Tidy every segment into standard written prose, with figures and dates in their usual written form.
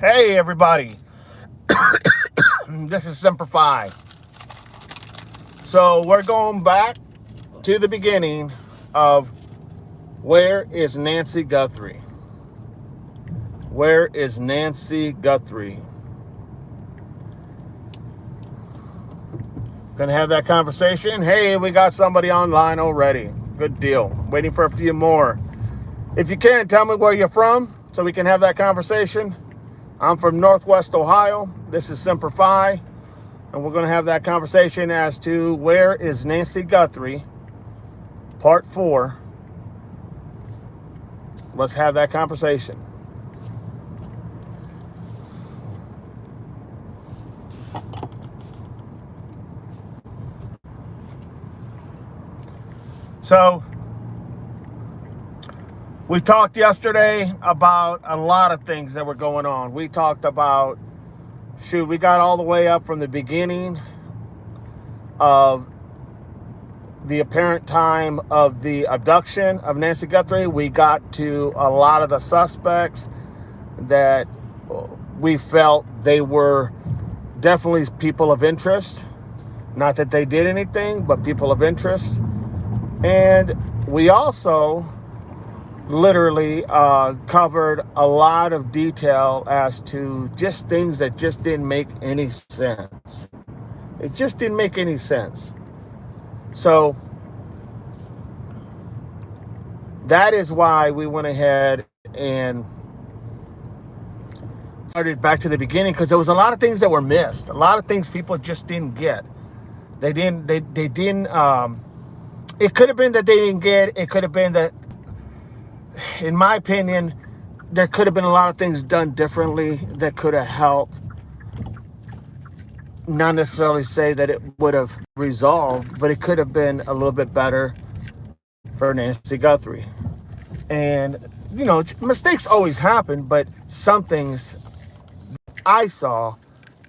Hey everybody, this is Semper Fi. So we're going back to the beginning of where is Nancy Guthrie? Where is Nancy Guthrie? Gonna have that conversation. Hey, we got somebody online already. Good deal. Waiting for a few more. If you can, tell me where you're from so we can have that conversation. I'm from Northwest Ohio. This is Semper Fi. And we're going to have that conversation as to where is Nancy Guthrie, part 4. Let's have that conversation. So, we talked yesterday about a lot of things that were going on. We talked about, we got all the way up from the beginning of the apparent time of the abduction of Nancy Guthrie. We got to a lot of the suspects that we felt they were definitely people of interest. Not that they did anything, but people of interest. And we also literally covered a lot of detail as to just things that just didn't make any sense. It just didn't make any sense. So that is why we went ahead and started back to the beginning, because there was a lot of things that were missed. A lot of things people just didn't get. They didn't, it could have been that they didn't get, it could have been that, in my opinion, there could have been a lot of things done differently that could have helped. Not necessarily say that it would have resolved, but it could have been a little bit better for Nancy Guthrie. And, you know, mistakes always happen, but some things I saw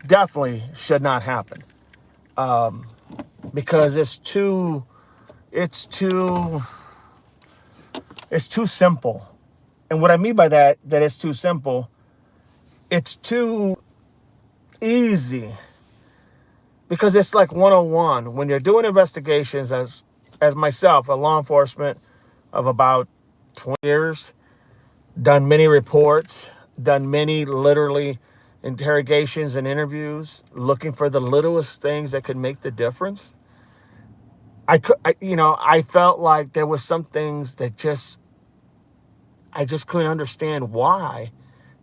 definitely should not happen. Because it's too simple. And what I mean by that it's too simple, it's too easy. Because it's like 101. When you're doing investigations, as myself, a law enforcement of about 20 years, done many reports, done many literally interrogations and interviews, looking for the littlest things that could make the difference. I felt like there was some things that I just couldn't understand why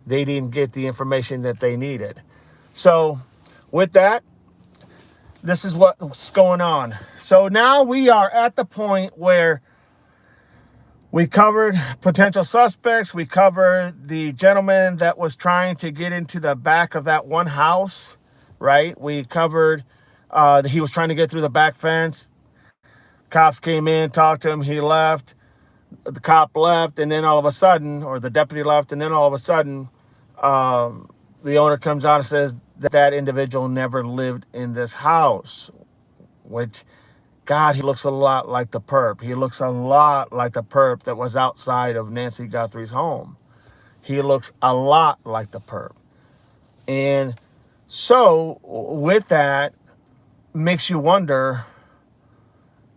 they didn't get the information that they needed. So with that, this is what's going on. So now we are at the point where we covered potential suspects. We covered the gentleman that was trying to get into the back of that one house, right? We covered that he was trying to get through the back fence. Cops came in, talked to him, he left. The cop left, and then all of a sudden, or the deputy left, and then all of a sudden, the owner comes out and says that individual never lived in this house, which, God, he looks a lot like the perp. He looks a lot like the perp that was outside of Nancy Guthrie's home. He looks a lot like the perp. And so with that, makes you wonder,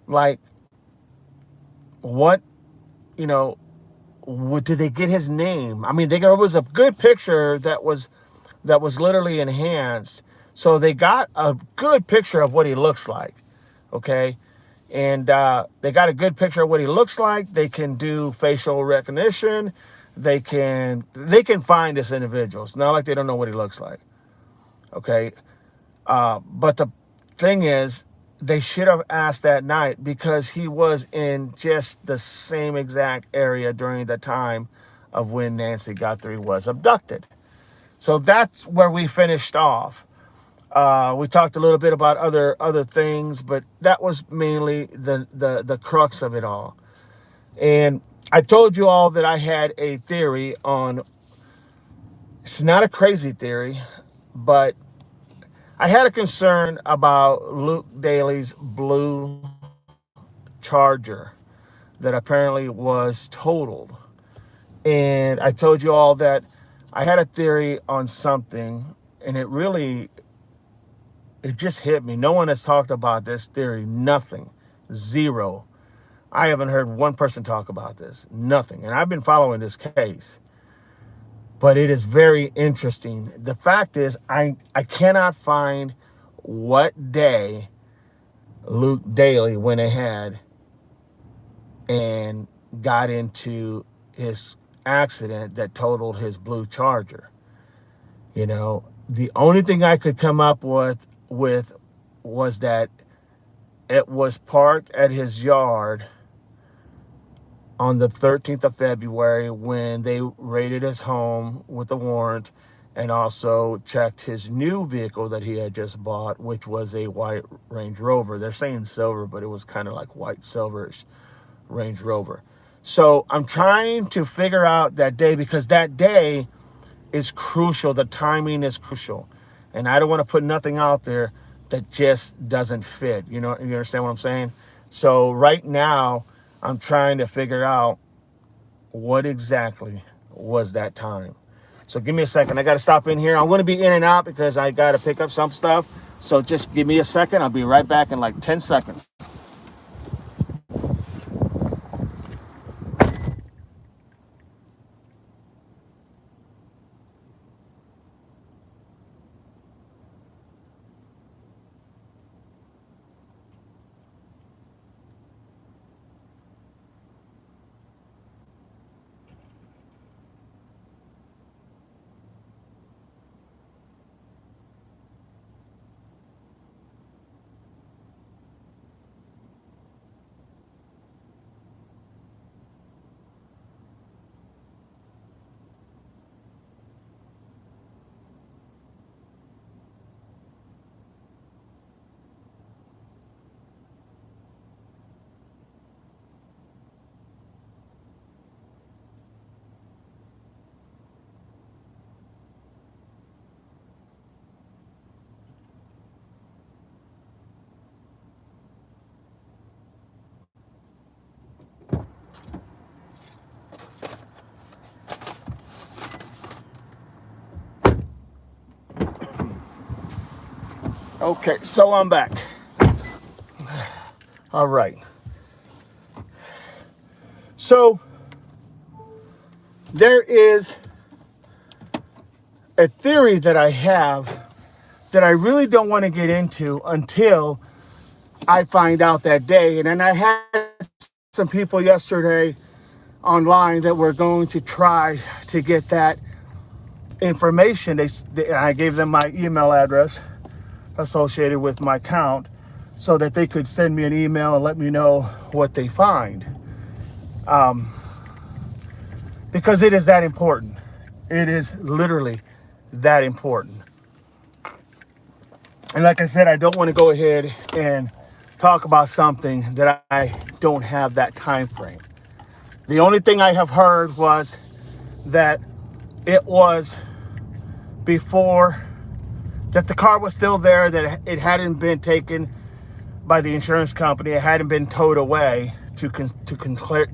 like, what, did they get his name? I mean, there was a good picture that was literally enhanced. So they got a good picture of what he looks like. Okay. And they got a good picture of what he looks like. They can do facial recognition. They can find this individual. It's not like they don't know what he looks like. Okay. But the thing is, they should have asked that night, because he was in just the same exact area during the time of when Nancy Guthrie was abducted. So that's where we finished off. We talked a little bit about other things, but that was mainly the crux of it all. And I told you all that I had a theory on, it's not a crazy theory, but I had a concern about Luke Daly's blue Charger that apparently was totaled. And I told you all that I had a theory on something, and it just hit me. No one has talked about this theory. Nothing. Zero. I haven't heard one person talk about this. Nothing. And I've been following this case. But it is very interesting. The fact is, I cannot find what day Luke Daly went ahead and got into his accident that totaled his blue Charger. You know, the only thing I could come up with was that it was parked at his yard on the 13th of February when they raided his home with a warrant and also checked his new vehicle that he had just bought, which was a white Range Rover. They're saying silver, but it was kind of like white silverish Range Rover. So I'm trying to figure out that day, because that day is crucial. The timing is crucial. And I don't want to put nothing out there that just doesn't fit. You know, you understand what I'm saying? So right now, I'm trying to figure out what exactly was that time. So give me a second. I got to stop in here. I'm going to be in and out because I got to pick up some stuff. So just give me a second. I'll be right back in like 10 seconds. Okay, so I'm back. All right. So there is a theory that I have that I really don't want to get into until I find out that day. And then I had some people yesterday online that were going to try to get that information. I gave them my email address associated with my account so that they could send me an email and let me know what they find. Because it is that important. It is literally that important. And like I said, I don't want to go ahead and talk about something that I don't have that time frame. The only thing I have heard was that it was before, that the car was still there, that it hadn't been taken by the insurance company, it hadn't been towed away to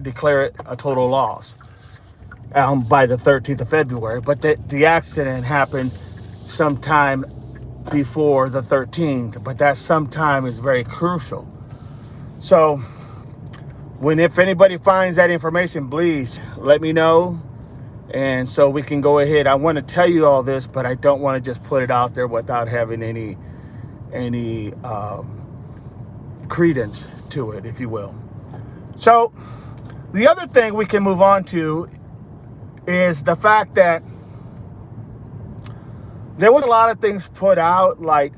declare it a total loss by the 13th of February. But the accident happened sometime before the 13th, but that sometime is very crucial. So if anybody finds that information, please let me know. And so we can go ahead. I want to tell you all this, but I don't want to just put it out there without having any credence to it, if you will. So the other thing we can move on to is the fact that there was a lot of things put out, like,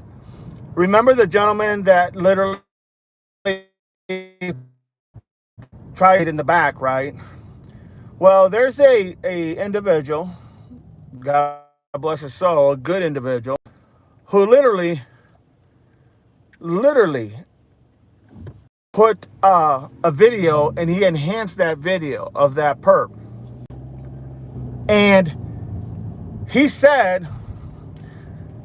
remember the gentleman that literally tried it in the back, right? Well, there's a individual, God bless his soul, a good individual, who literally put a video, and he enhanced that video of that perp. And he said,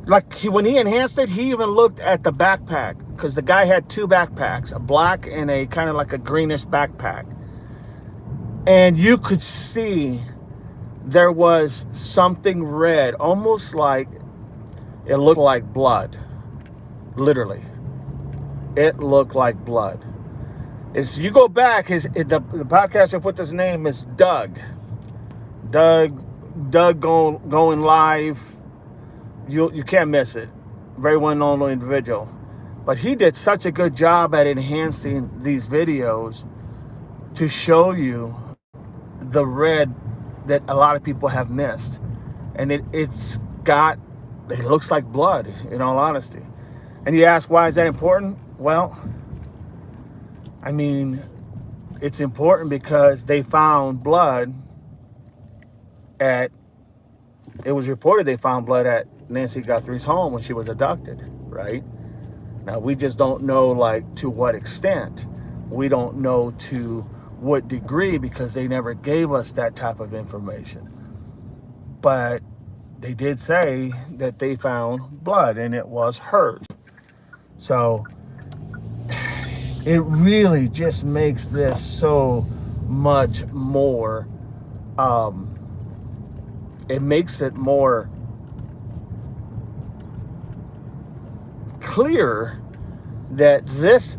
when he enhanced it, he even looked at the backpack, because the guy had two backpacks, a black and a kind of like a greenish backpack. And you could see there was something red, almost like it looked like blood. Literally, it looked like blood. It's, you go back, the podcast I put this name is Doug. Doug going live. You can't miss it. Very well-known individual. But he did such a good job at enhancing these videos to show you the red that a lot of people have missed. And it looks like blood, in all honesty. And you ask, why is that important? Well, I mean, it's important because they found blood it was reported they found blood at Nancy Guthrie's home when she was abducted, right? Now, we just don't know, like, to what extent. We don't know to what degree because they never gave us that type of information. But they did say that they found blood, and it was hers. So it really just makes this so much more, it makes it more clear that this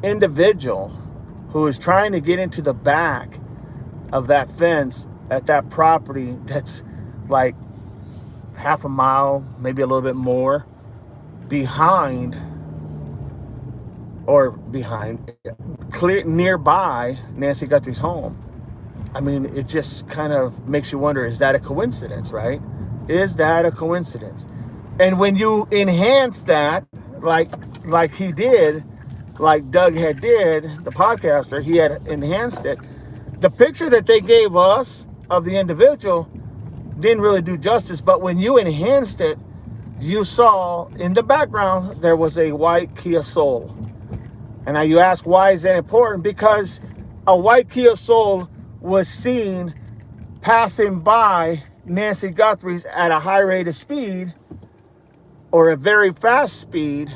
individual who is trying to get into the back of that fence at that property that's like half a mile, maybe a little bit more clear nearby Nancy Guthrie's home. I mean, it just kind of makes you wonder, is that a coincidence, right? Is that a coincidence? And when you enhance that, like he did, like Doug had did, the podcaster, he had enhanced it. The picture that they gave us of the individual didn't really do justice, but when you enhanced it, you saw in the background there was a white Kia Soul. And now you ask, why is that important? Because a white Kia Soul was seen passing by Nancy Guthrie's at a high rate of speed or a very fast speed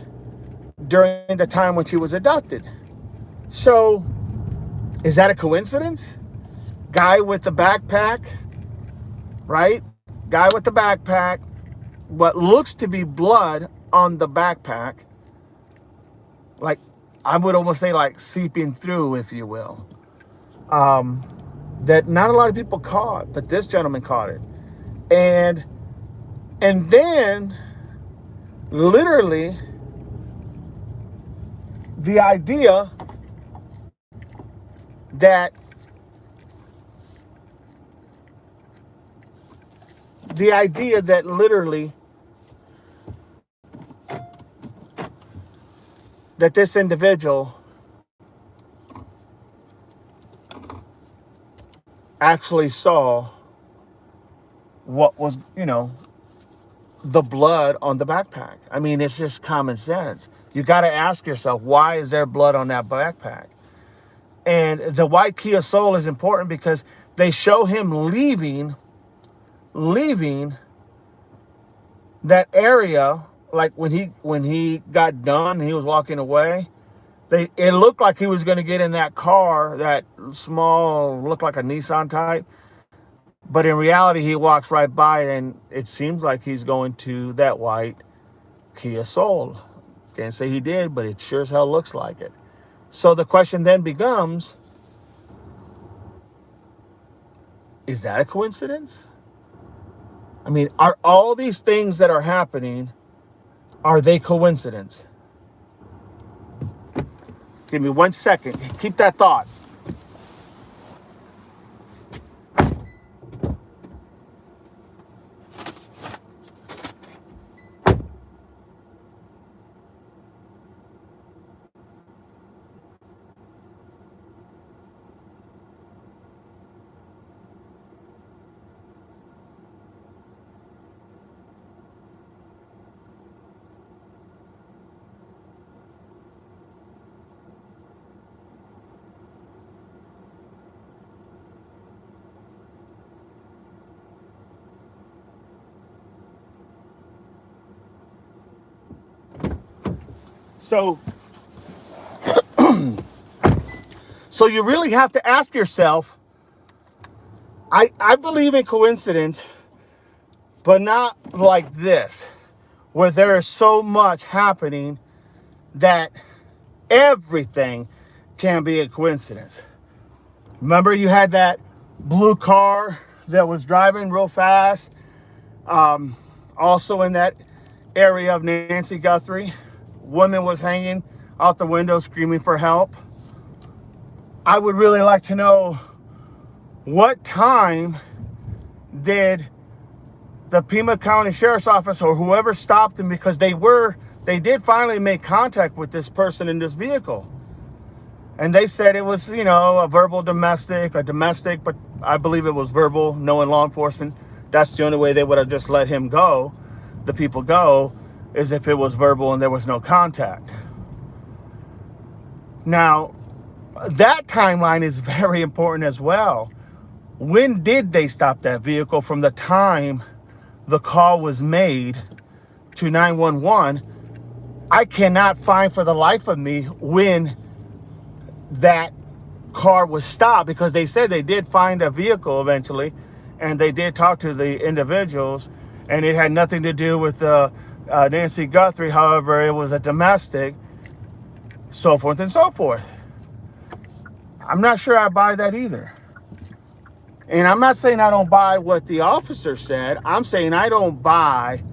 during the time when she was abducted. So, is that a coincidence? Guy with the backpack, right? Guy with the backpack, what looks to be blood on the backpack, like, I would almost say like seeping through, if you will. That not a lot of people caught, but this gentleman caught it. And then literally the idea that literally that this individual actually saw what was, the blood on the backpack. I mean, it's just common sense. You got to ask yourself, why is there blood on that backpack? And the white Kia Soul is important because they show him leaving that area, like when he got done and he was walking away. It looked like he was going to get in that car, that small, looked like a Nissan type. But in reality, he walks right by and it seems like he's going to that white Kia Soul. Can't say he did, but it sure as hell looks like it. So the question then becomes, is that a coincidence? I mean, are all these things that are happening, are they coincidence? Give me 1 second. Keep that thought. So you really have to ask yourself, I believe in coincidence, but not like this, where there is so much happening that everything can be a coincidence. Remember, you had that blue car that was driving real fast, also in that area of Nancy Guthrie. Woman was hanging out the window screaming for help. I would really like to know, what time did the Pima County Sheriff's Office or whoever stopped them, because they did finally make contact with this person in this vehicle. And they said it was, a verbal domestic, but I believe it was verbal, knowing law enforcement. That's the only way they would have just let him go, the people go, is if it was verbal and there was no contact. Now, that timeline is very important as well. When did they stop that vehicle from the time the call was made to 911? I cannot find for the life of me when that car was stopped, because they said they did find a vehicle eventually, and they did talk to the individuals, and it had nothing to do with Nancy Guthrie. However, it was a domestic, so forth and so forth. I'm not sure I buy that either. And I'm not saying I don't buy what the officer said. I'm saying I don't buy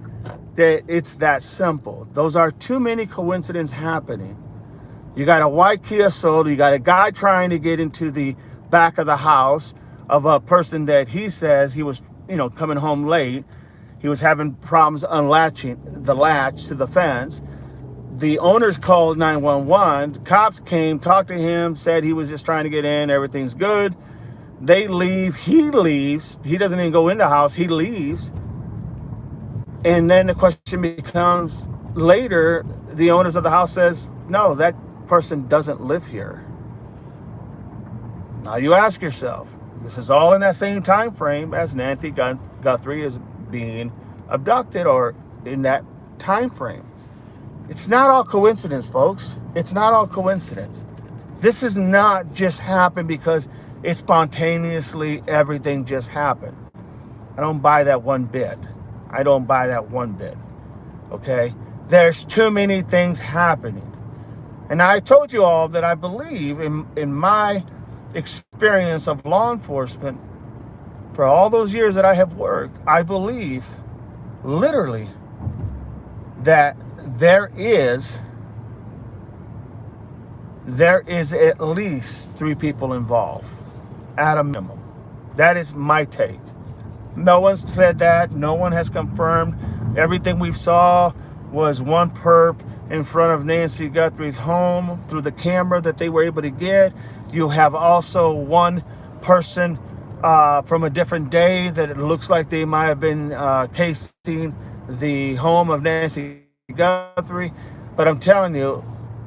that it's that simple. Those are too many coincidences happening. You got a white Kia Soul. You got a guy trying to get into the back of the house of a person that he says he was, coming home late. He was having problems unlatching the latch to the fence. The owners called 911. Cops came, talked to him, said he was just trying to get in. Everything's good. They leave. He leaves. He doesn't even go in the house. He leaves. And then the question becomes, later, the owners of the house says, no, that person doesn't live here. Now you ask yourself, this is all in that same time frame as Nancy Guthrie is being abducted, or in that time frame. It's not all coincidence, folks. It's not all coincidence. This is not just happened because it spontaneously, everything just happened. I don't buy that one bit. I don't buy that one bit. Okay? There's too many things happening. And I told you all that I believe in my experience of law enforcement for all those years that I have worked, I believe literally that there is at least 3 people involved at a minimum. That is my take. No one's said that. No one has confirmed. Everything we saw was one perp in front of Nancy Guthrie's home through the camera that they were able to get. You have also one person from a different day that it looks like they might have been casing the home of Nancy Guthrie. But I'm telling you,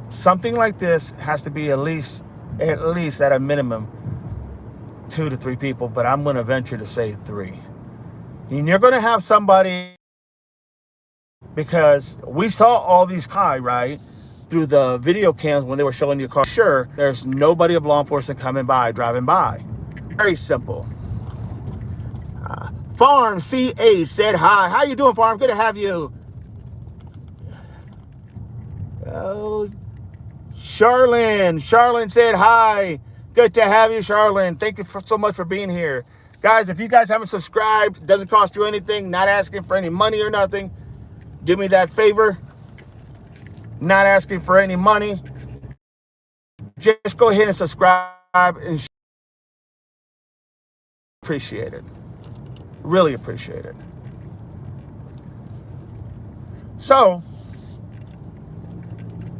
something like this has to be at least at a minimum 2 to 3 people, but I'm going to venture to say 3. And you're going to have somebody, because we saw all these cars, right, through the video cams when they were showing you cars. Sure, there's nobody of law enforcement driving by. Very simple. Farm CA said hi. How you doing, Farm? Good to have you. Oh, Charlene said hi. Good to have you, Charlene. Thank you so much for being here. Guys, if you guys haven't subscribed, it doesn't cost you anything, not asking for any money or nothing. Do me that favor. Not asking for any money. Just go ahead and subscribe and appreciate it. Really appreciate it. So,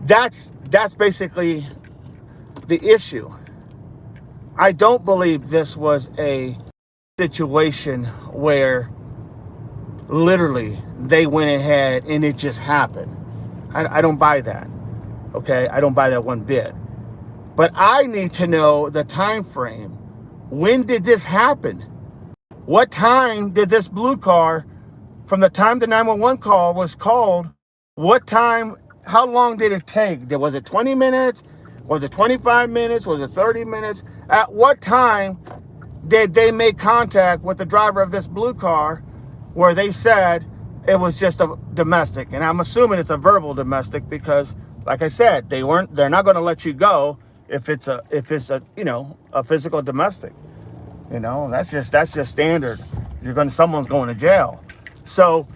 that's basically the issue. I don't believe this was a situation where literally they went ahead and it just happened. I don't buy that. Okay, I don't buy that one bit. But I need to know the time frame. When did this happen? What time did this blue car, from the time the 911 call was called, what time, how long did it take? Was it 20 minutes? Was it 25 minutes? Was it 30 minutes? At what time did they make contact with the driver of this blue car where they said it was just a domestic? And I'm assuming it's a verbal domestic because, like I said, they're not going to let you go if it's a a physical domestic. That's just standard. Someone's going to jail. So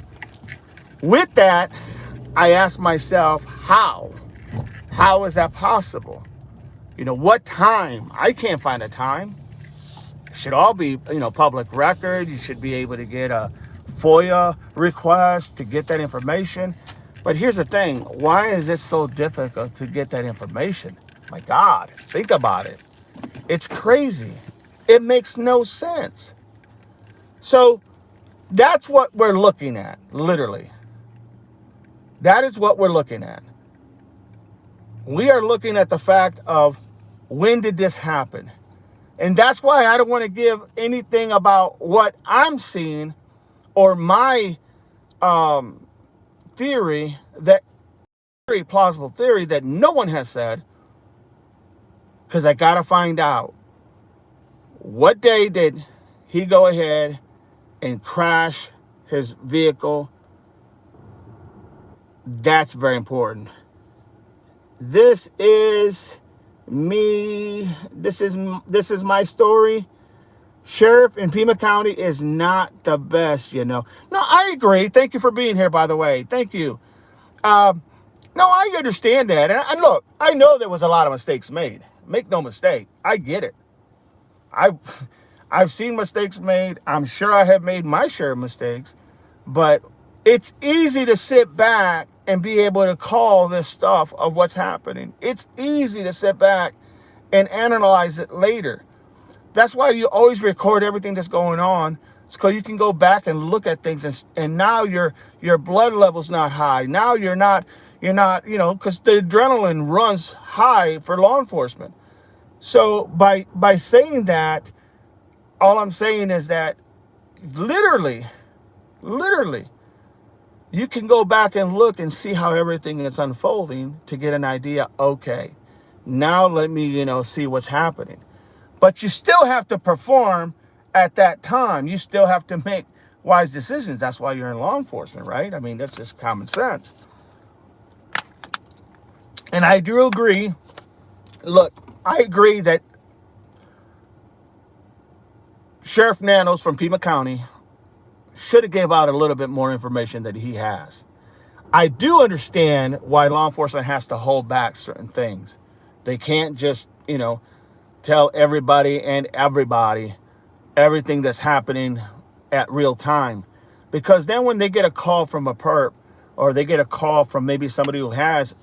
with that, I asked myself, how is that possible? What time? I can't find a time. It should all be, public record. You should be able to get a FOIA request to get that information. But here's the thing. Why is it so difficult to get that information? My God, think about it. It's crazy. It makes no sense. So that's what we're looking at, literally. That is what we're looking at. We are looking at the fact of, when did this happen? And that's why I don't want to give anything about what I'm seeing or my theory, that very plausible theory that no one has said, because I got to find out, what day did he go ahead and crash his vehicle? That's very important. This is me. This is my story. Sheriff in Pima County is not the best, No, I agree. Thank you for being here, by the way. Thank you. No, I understand that. And look, I know there was a lot of mistakes made. Make no mistake. I get it. I've seen mistakes made. I'm sure I have made my share of mistakes. But it's easy to sit back and be able to call this stuff of what's happening. It's easy to sit back and analyze it later. That's why you always record everything that's going on, so you can go back and look at things, and now your blood level's not high. Now you're not, because the adrenaline runs high for law enforcement. So by saying that, all I'm saying is that literally, you can go back and look and see how everything is unfolding to get an idea. Okay, now let me, see what's happening. But you still have to perform at that time. You still have to make wise decisions. That's why you're in law enforcement, right? I mean, that's just common sense. And I do agree. Look, I agree that Sheriff Nanos from Pima County should have gave out a little bit more information that he has. I do understand why law enforcement has to hold back certain things. They can't just, tell everybody and everybody everything that's happening at real time. Because then when they get a call from a perp, or they get a call from maybe somebody who has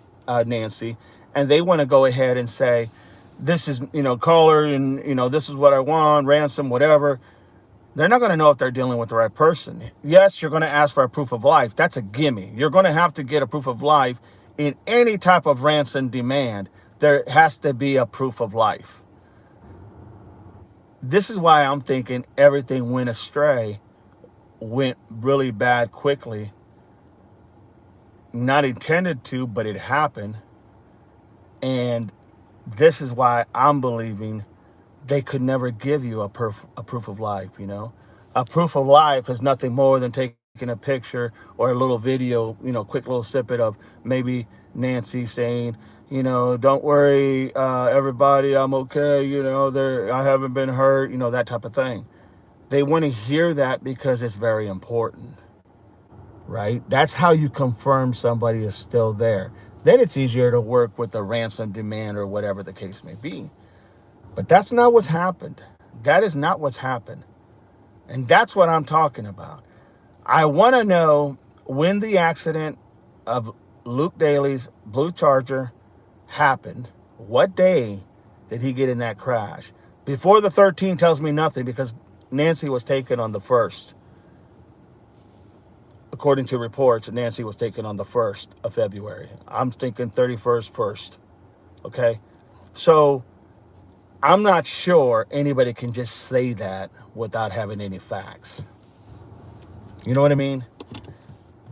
Nancy, and they want to go ahead and say, this is, caller, and, this is what I want, ransom, whatever. They're not going to know if they're dealing with the right person. Yes, you're going to ask for a proof of life. That's a gimme. You're going to have to get a proof of life in any type of ransom demand. There has to be a proof of life. This is why I'm thinking everything went astray, went really bad quickly. Not intended to, but it happened. And this is why I'm believing they could never give you a proof of life, A proof of life is nothing more than taking a picture or a little video, quick little snippet of maybe Nancy saying, don't worry, everybody, I'm okay, I haven't been hurt, that type of thing. They want to hear that because it's very important, right? That's how you confirm somebody is still there. Then it's easier to work with a ransom demand or whatever the case may be. But that's not what's happened. That is not what's happened. And that's what I'm talking about. I want to know when the accident of Luke Daly's blue Charger happened. What day did he get in that crash? Before the 13 tells me nothing, because Nancy was taken on the 1st. According to reports, Nancy was taken on the 1st of February. I'm thinking 31st, 1st. Okay? So I'm not sure anybody can just say that without having any facts. You know what I mean?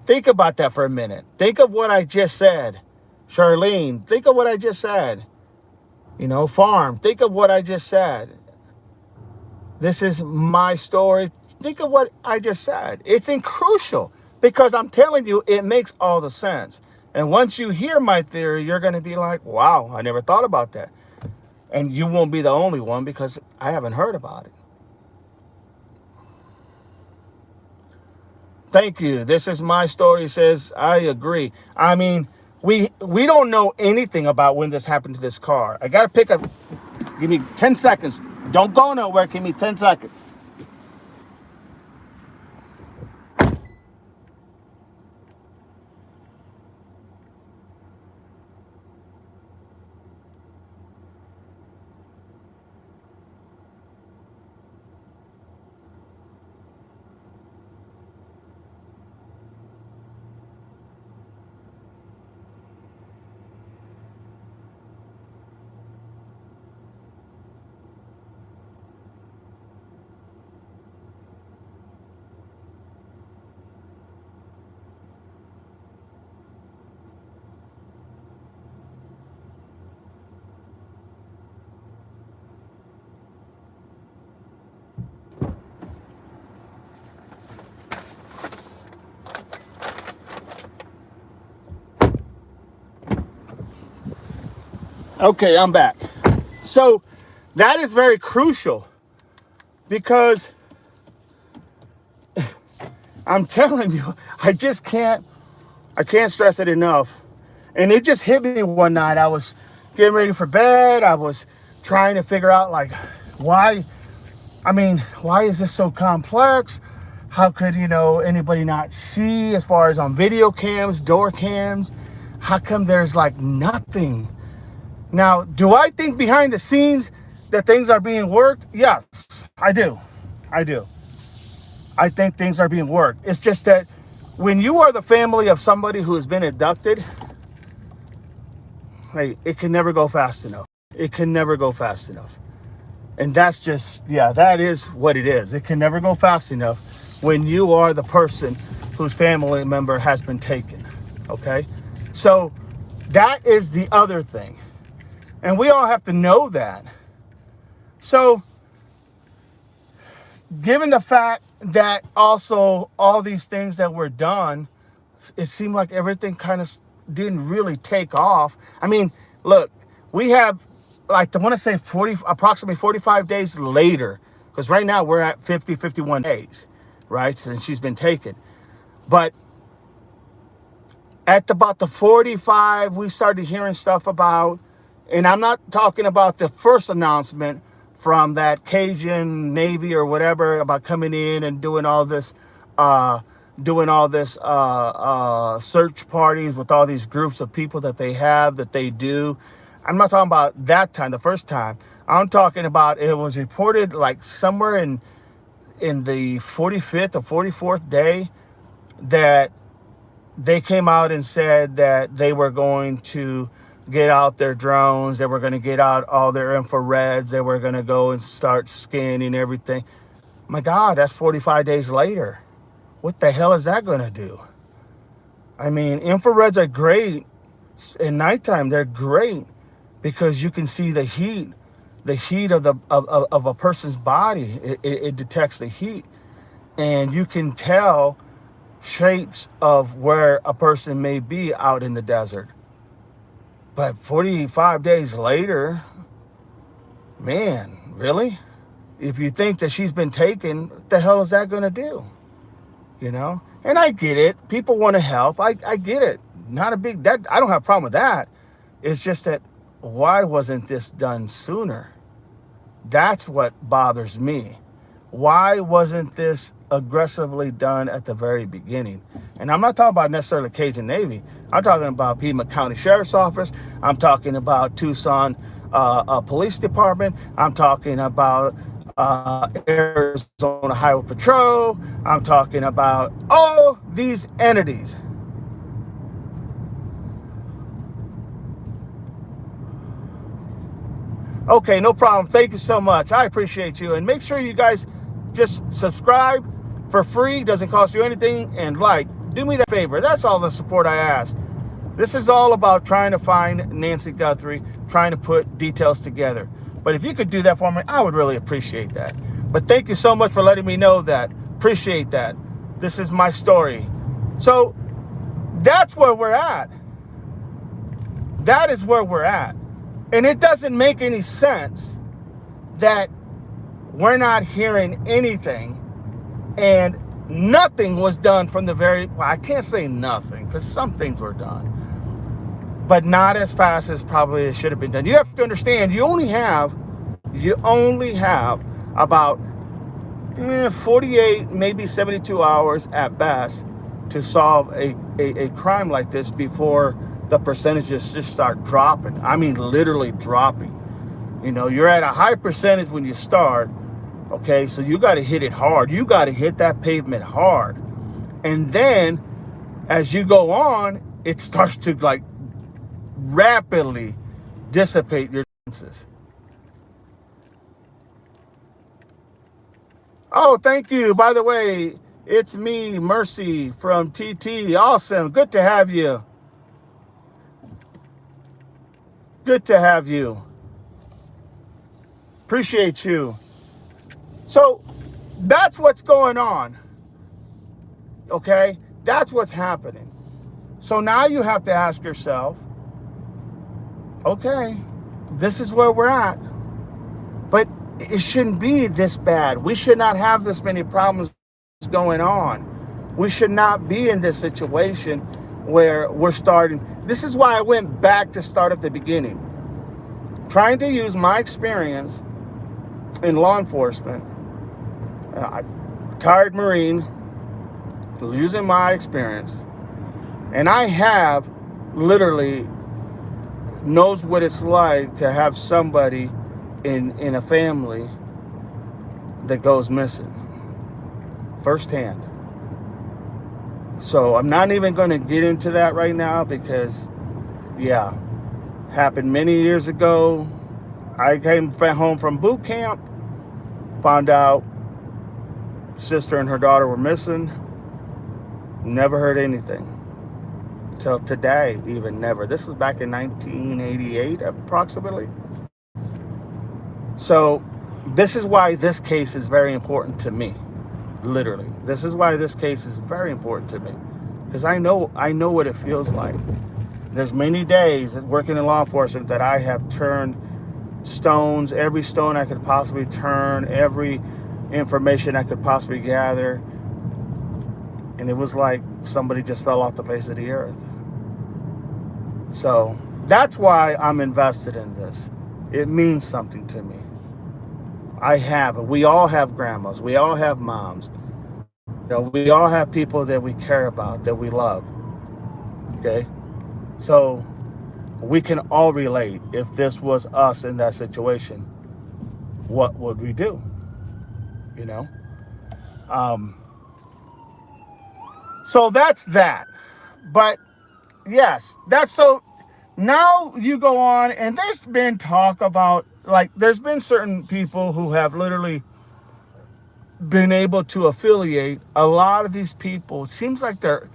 Think about that for a minute. Think of what I just said. Charlene, think of what I just said. Farm, think of what I just said. This is my story. Think of what I just said. It's crucial because I'm telling you, it makes all the sense. And once you hear my theory, you're going to be like, wow, I never thought about that. And you won't be the only one because I haven't heard about it. Thank you. This is my story. Says, I agree. I mean, we don't know anything about when this happened to this car. I got to pick up. Give me 10 seconds. Don't go nowhere. Give me 10 seconds. Okay, I'm back. So that is very crucial because I'm telling you, I can't stress it enough. And it just hit me one night. I was getting ready for bed. I was trying to figure out like why is this so complex? How could, anybody not see as far as on video cams, door cams? How come there's like nothing? Now, do I think behind the scenes that things are being worked? Yes, I do. I think things are being worked. It's just that when you are the family of somebody who has been abducted, hey, it can never go fast enough. It can never go fast enough. And that's just, that is what it is. It can never go fast enough when you are the person whose family member has been taken, okay? So that is the other thing. And we all have to know that. So given the fact that also all these things that were done, it seemed like everything kind of didn't really take off. I mean, look, we have, like, I want to say approximately 45 days later, because right now we're at 51 days, right, since she's been taken. But at about the 45, we started hearing stuff about, and I'm not talking about the first announcement from that Cajun Navy or whatever about coming in and doing all this search parties with all these groups of people that they do. I'm not talking about that time, the first time. I'm talking about it was reported like somewhere in the 45th or 44th day that they came out and said that they were going to get out their drones. They were going to get out all their infrareds. They were going to go and start scanning everything. My God, that's 45 days later. What the hell is that going to do? I mean, infrareds are great. In nighttime, they're great because you can see the heat of a person's body. It detects the heat. And you can tell shapes of where a person may be out in the desert. But 45 days later, man, really? If you think that she's been taken, what the hell is that going to do? And I get it. People want to help. I get it. Not a big, I don't have a problem with that. It's just that why wasn't this done sooner? That's what bothers me. Why wasn't this aggressively done at the very beginning? And I'm not talking about necessarily Cajun Navy. I'm talking about Piedmont County Sheriff's Office. I'm talking about Tucson Police Department. I'm talking about Arizona Highway Patrol. I'm talking about all these entities. Okay, no problem. Thank you so much. I appreciate you. And make sure you guys just subscribe for free. Doesn't cost you anything. And do me that favor. That's all the support I ask. This is all about trying to find Nancy Guthrie, trying to put details together. But if you could do that for me, I would really appreciate that. But thank you so much for letting me know that. Appreciate that. This is my story. So that's where we're at. That is where we're at. And it doesn't make any sense that we're not hearing anything and nothing was done from the very, well, I can't say nothing because some things were done, but not as fast as probably it should have been done. You have to understand, you only have about 48, maybe 72 hours at best to solve a crime like this before the percentages just start dropping. I mean, literally dropping. You know, you're at a high percentage when you start, okay? So you got to hit it hard. You got to hit that pavement hard. And then as you go on, it starts to like rapidly dissipate your chances. Oh, thank you. By the way, it's me, Mercy from TT. Awesome. Good to have you. Good to have you. Appreciate you. So that's what's going on. Okay? That's what's happening. So now you have to ask yourself, okay, this is where we're at. But it shouldn't be this bad. We should not have this many problems going on. We should not be in this situation where we're starting. This is why I went back to start at the beginning. Trying to use my experience in law enforcement, retired Marine, using my experience, and I have literally knows what it's like to have somebody in a family that goes missing firsthand. So I'm not even going to get into that right now because, yeah, happened many years ago. I came home from boot camp, found out sister and her daughter were missing. Never heard anything till today, even never. This was back in 1988, approximately. So this is why this case is very important to me. Literally, this is why this case is very important to me, because I know what it feels like. There's many days working in law enforcement that I have turned stones, every stone I could possibly turn, every information I could possibly gather, and it was like somebody just fell off the face of the earth. So that's why I'm invested in this. It means something to me. We all have grandmas, we all have moms, we all have people that we care about, that we love, okay? So we can all relate. If this was us in that situation, what would we do? So that's that. But yes, that's so. Now you go on, and there's been talk about, like, there's been certain people who have literally been able to affiliate a lot of these people. It seems like they're,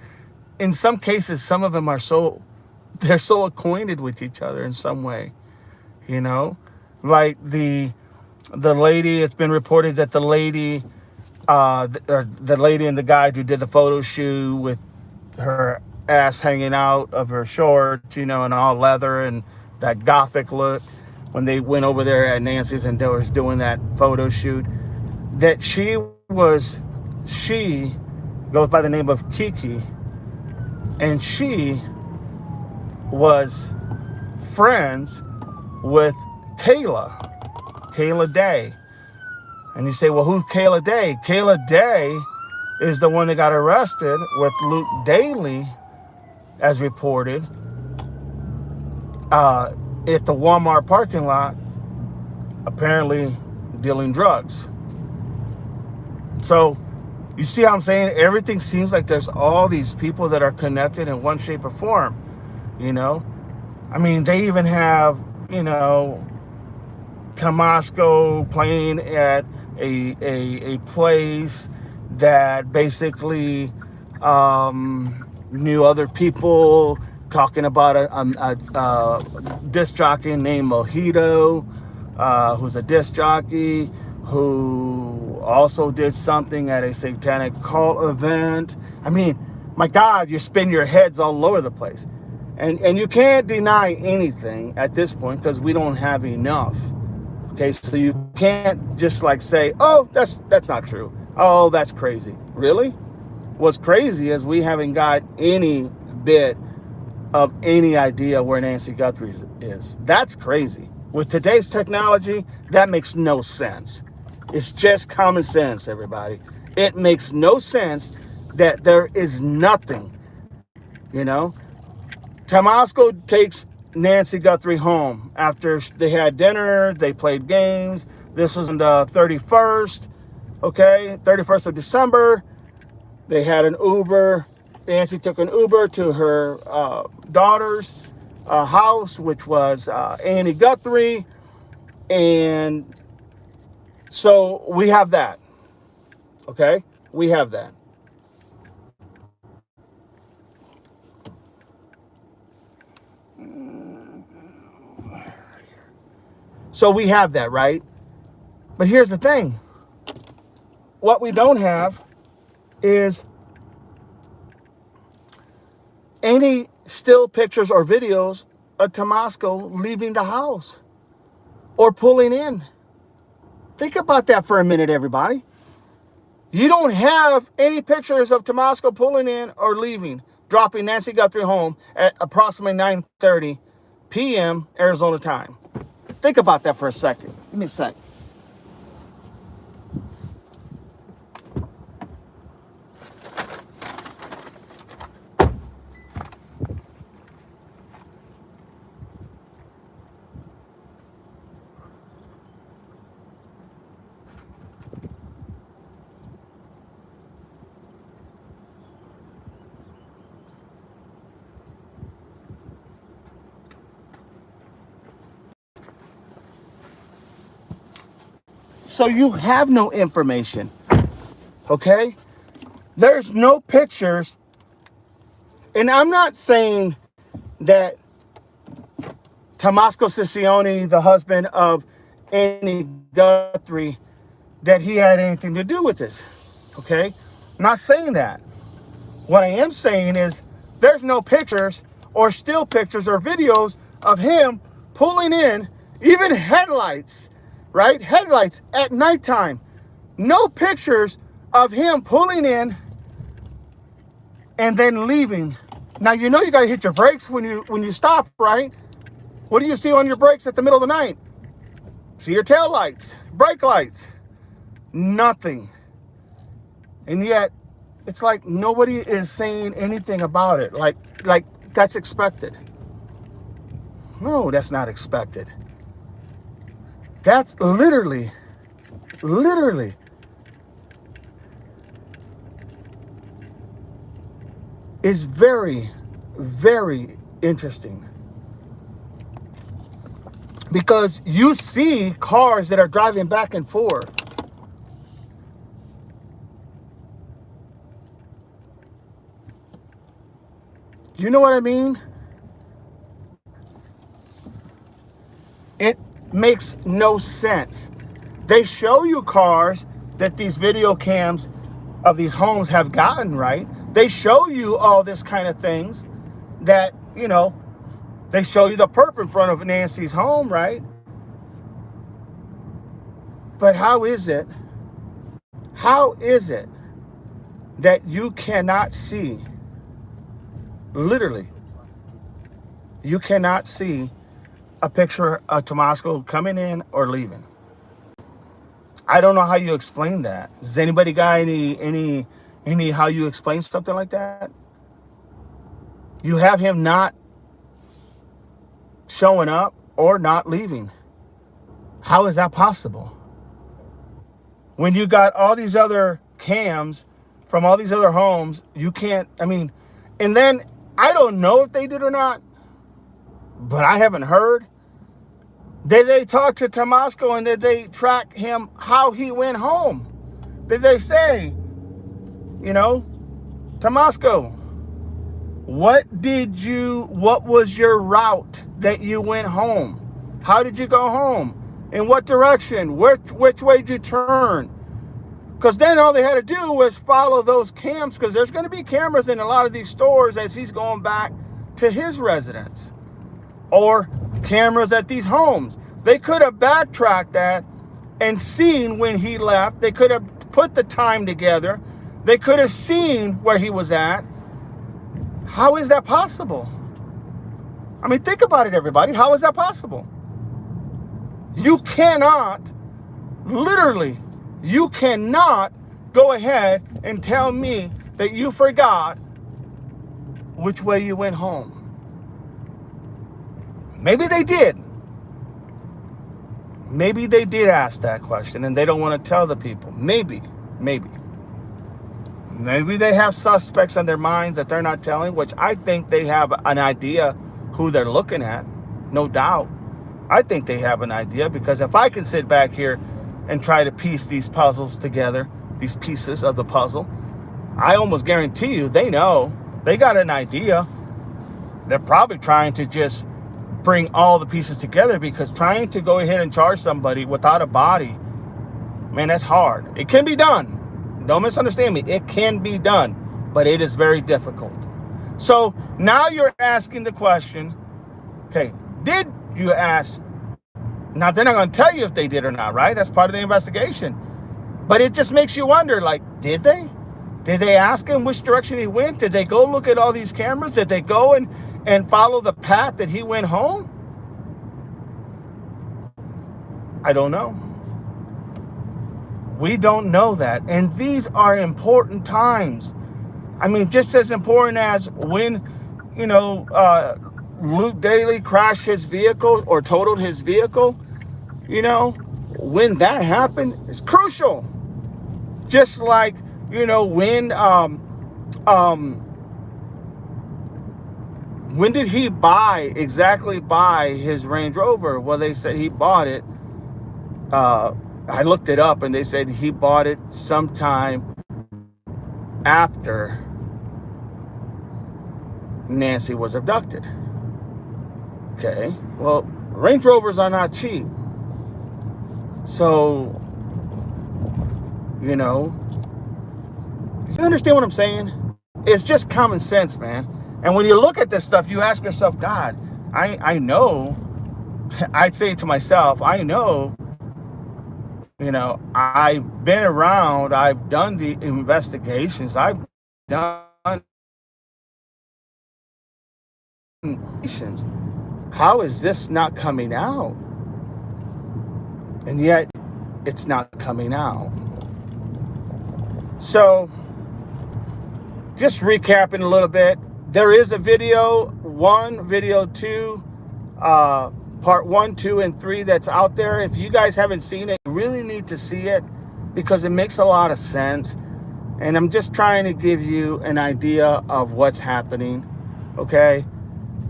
in some cases, some of them are they're so acquainted with each other in some way, like the lady. It's been reported that the lady and the guy who did the photo shoot with her ass hanging out of her shorts, and all leather and that gothic look, when they went over there at Nancy's and they was doing that photo shoot, that she goes by the name of Kiki, and she was friends with Kayla Day. And you say, well, who's Kayla Day? Kayla Day is the one that got arrested with Luke Daly, as reported, at the Walmart parking lot, apparently dealing drugs. So you see how I'm saying? Everything seems like there's all these people that are connected in one shape or form, I mean, they even have, Tomasco playing at a place that basically knew other people, talking about a disc jockey named Mojito, who's a disc jockey who also did something at a satanic cult event. I mean, my God, you spin your heads all over the place. And you can't deny anything at this point because we don't have enough. Okay, so you can't just like say, oh, that's not true. Oh, that's crazy. Really? What's crazy is we haven't got any bit of any idea where Nancy Guthrie is. That's crazy. With today's technology, that makes no sense. It's just common sense, everybody. It makes no sense that there is nothing, you know? Tomasco takes Nancy Guthrie home after they had dinner, they played games. This was on the 31st, okay? 31st of December. They had an Uber. Nancy took an Uber to her daughter's house, which was Annie Guthrie. And so we have that, okay? We have that. So we have that, right? But here's the thing. What we don't have is any still pictures or videos of Tomasco leaving the house or pulling in. Think about that for a minute, everybody. You don't have any pictures of Tomasco pulling in or leaving, dropping Nancy Guthrie home at approximately 9:30 p.m. Arizona time. Think about that for a second. Give me a sec. So you have no information, okay? There's no pictures. And I'm not saying that Tomasco Siccione, the husband of Annie Guthrie, that he had anything to do with this, okay? I'm not saying that. What I am saying is there's no pictures or still pictures or videos of him pulling in, even headlights, right? Headlights at nighttime. No pictures of him pulling in and then leaving. Now, you know you got to hit your brakes when you stop, right? What do you see on your brakes at the middle of the night? See your tail lights, brake lights. Nothing. And yet, it's like nobody is saying anything about it. Like that's expected. No, that's not expected. That's literally is very, very interesting. Because you see cars that are driving back and forth. You know what I mean? It makes no sense. They show you cars that these video cams of these homes have gotten, right? They show you all this kind of things that, you know, they show you the perp in front of Nancy's home, right? But how is it that you cannot see, literally, you cannot see a picture of Tomasco coming in or leaving? I don't know how you explain that. Does anybody got any how you explain something like that? You have him not showing up or not leaving. How is that possible? When you got all these other cams from all these other homes, you can't, I mean, and then I don't know if they did or not, but I haven't heard. Did they talk to Tomasco and did they track him how he went home? Did they say, you know, Tomasco, what was your route that you went home? How did you go home? In what direction? Which way did you turn? Because then all they had to do was follow those cams, because there's going to be cameras in a lot of these stores as he's going back to his residence, or cameras at these homes. They could have backtracked that and seen when he left. They could have put the time together. They could have seen where he was at. How is that possible? I mean, think about it, everybody. How is that possible? You cannot, literally, you cannot go ahead and tell me that you forgot which way you went home. Maybe they did. Maybe they did ask that question and they don't want to tell the people. Maybe. Maybe they have suspects in their minds that they're not telling, which I think they have an idea who they're looking at. No doubt. I think they have an idea, because if I can sit back here and try to piece these puzzles together, these pieces of the puzzle, I almost guarantee you they know. They got an idea. They're probably trying to just bring all the pieces together, because trying to go ahead and charge somebody without a body, man, that's hard. It can be done. Don't misunderstand me. It can be done, but it is very difficult. So now you're asking the question, okay, did you ask? Now, they're not going to tell you if they did or not, right? That's part of the investigation. But it just makes you wonder, like, did they? Did they ask him which direction he went? Did they go look at all these cameras? Did they go and follow the path that he went home? I don't know. We don't know that. And these are important times. I mean, just as important as when, Luke Daly crashed his vehicle or totaled his vehicle, when that happened, it's crucial. Just like, when did he exactly buy his Range Rover? Well, they said he bought it. I looked it up and they said he bought it sometime after Nancy was abducted. Okay, well, Range Rovers are not cheap. So, you understand what I'm saying? It's just common sense, man. And when you look at this stuff, you ask yourself, God, I know, I'd say to myself, I know, I've been around, I've done the investigations, I've done investigations. How is this not coming out? And yet, it's not coming out. So, just recapping a little bit, there is a video 1, video 2, part 1, 2, and 3 that's out there. If you guys haven't seen it, you really need to see it, because it makes a lot of sense. And I'm just trying to give you an idea of what's happening. Okay?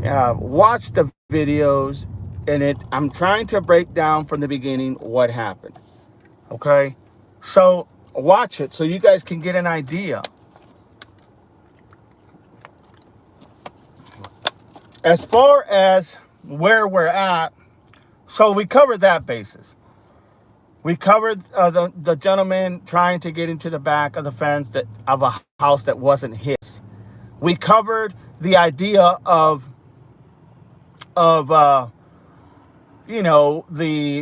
Watch the videos, and I'm trying to break down from the beginning what happened. Okay? So watch it so you guys can get an idea. As far as where we're at, so we covered that basis. We covered the gentleman trying to get into the back of the fence of a house that wasn't his. We covered the idea of the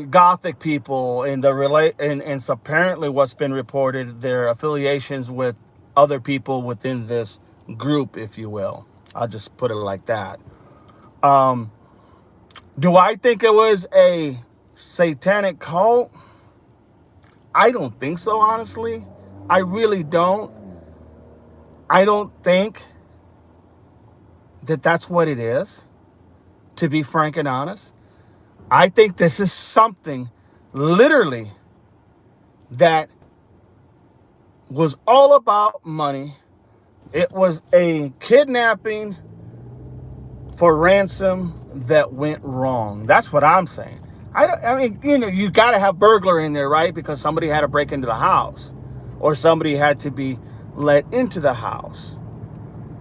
Gothic people and and apparently what's been reported, their affiliations with other people within this group, if you will. I'll just put it like that. Do I think it was a satanic cult? I don't think so, honestly. I really don't. I don't think that that's what it is, to be frank and honest. I think this is something literally that was all about money. It was a kidnapping for ransom that went wrong. That's what I'm saying. I mean, you got to have burglar in there, right? Because somebody had to break into the house, or somebody had to be let into the house.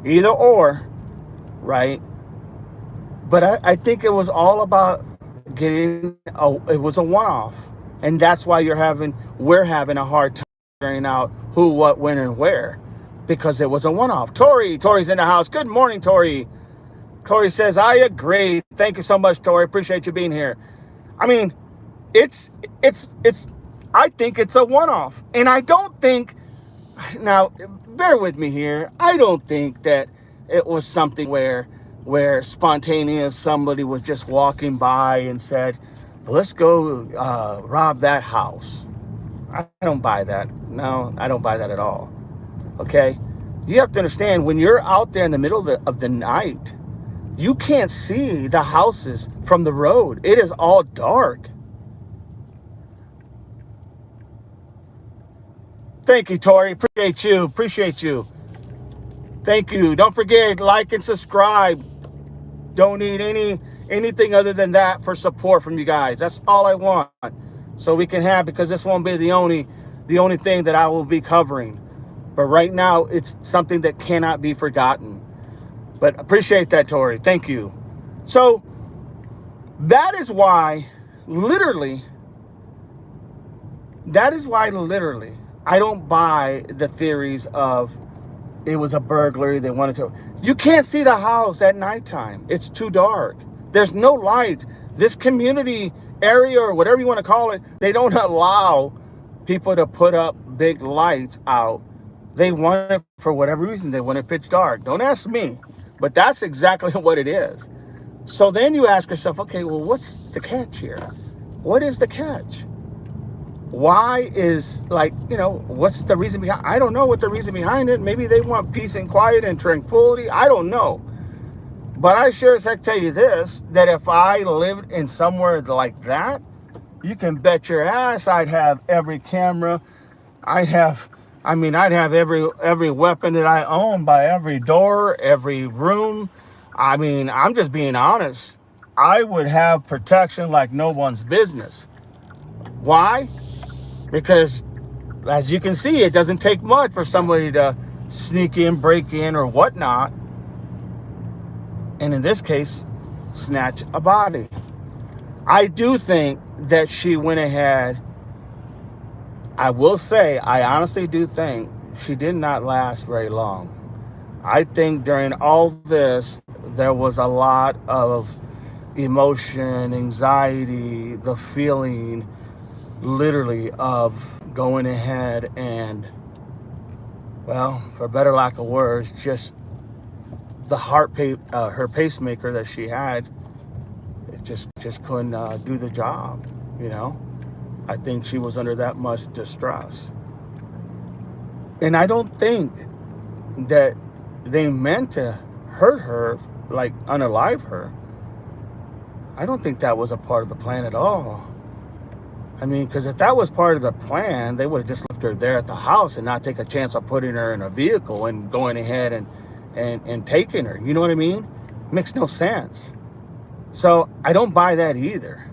Either or, right? But I think it was all about it was a one-off. And that's why we're having a hard time figuring out who, what, when, and where, because it was a one-off. Tori's in the house. Good morning, Tori. Tori says, I agree. Thank you so much, Tori. Appreciate you being here. I mean, it's I think it's a one-off. And I don't think, now, bear with me here, I don't think that it was something where spontaneous somebody was just walking by and said, let's go rob that house. I don't buy that. No, I don't buy that at all. Okay? You have to understand, when you're out there in the middle of the night, you can't see the houses from the road. It is all dark. Thank you, Tori. Appreciate you. Appreciate you. Thank you. Don't forget, like and subscribe. Don't need anything other than that for support from you guys. That's all I want. So we can have, because this won't be the only thing that I will be covering. But right now, it's something that cannot be forgotten. But appreciate that, Tori. Thank you. So that is why literally, I don't buy the theories of it was a burglary. They wanted to. You can't see the house at nighttime. It's too dark. There's no lights. This community area, or whatever you want to call it, they don't allow people to put up big lights out. They want it, for whatever reason, they want it pitch dark. Don't ask me, but that's exactly what it is. So then you ask yourself, okay, well, what's the catch here? What is the catch? Why is, what's the reason behind? I don't know what the reason behind it. Maybe they want peace and quiet and tranquility. I don't know. But I sure as heck tell you this, that if I lived in somewhere like that, you can bet your ass I'd have every camera. I'd have every weapon that I own by every door, every room. I mean, I'm just being honest. I would have protection like no one's business. Why? Because, as you can see, it doesn't take much for somebody to sneak in, break in, or whatnot. And in this case, snatch a body. I do think that she went ahead. I will say, I honestly do think she did not last very long. I think during all this, there was a lot of emotion, anxiety, the feeling literally of going ahead and, well, for better lack of words, just the her pacemaker that she had, it just couldn't do the job, I think she was under that much distress. And I don't think that they meant to hurt her, like unalive her. I don't think that was a part of the plan at all. I mean, because if that was part of the plan, they would have just left her there at the house and not take a chance of putting her in a vehicle and going ahead and taking her. You know what I mean? Makes no sense. So I don't buy that either.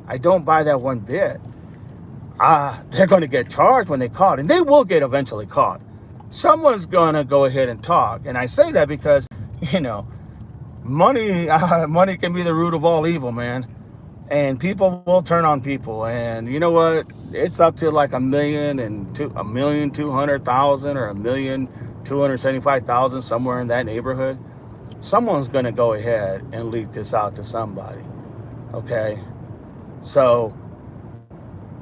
I don't buy that one bit. They're going to get charged when they caught, and they will get eventually caught. Someone's going to go ahead and talk. And I say that because, money can be the root of all evil, man. And people will turn on people. And you know what? It's up to like 1,200,000 or 1,275,000, somewhere in that neighborhood. Someone's going to go ahead and leak this out to somebody. Okay? So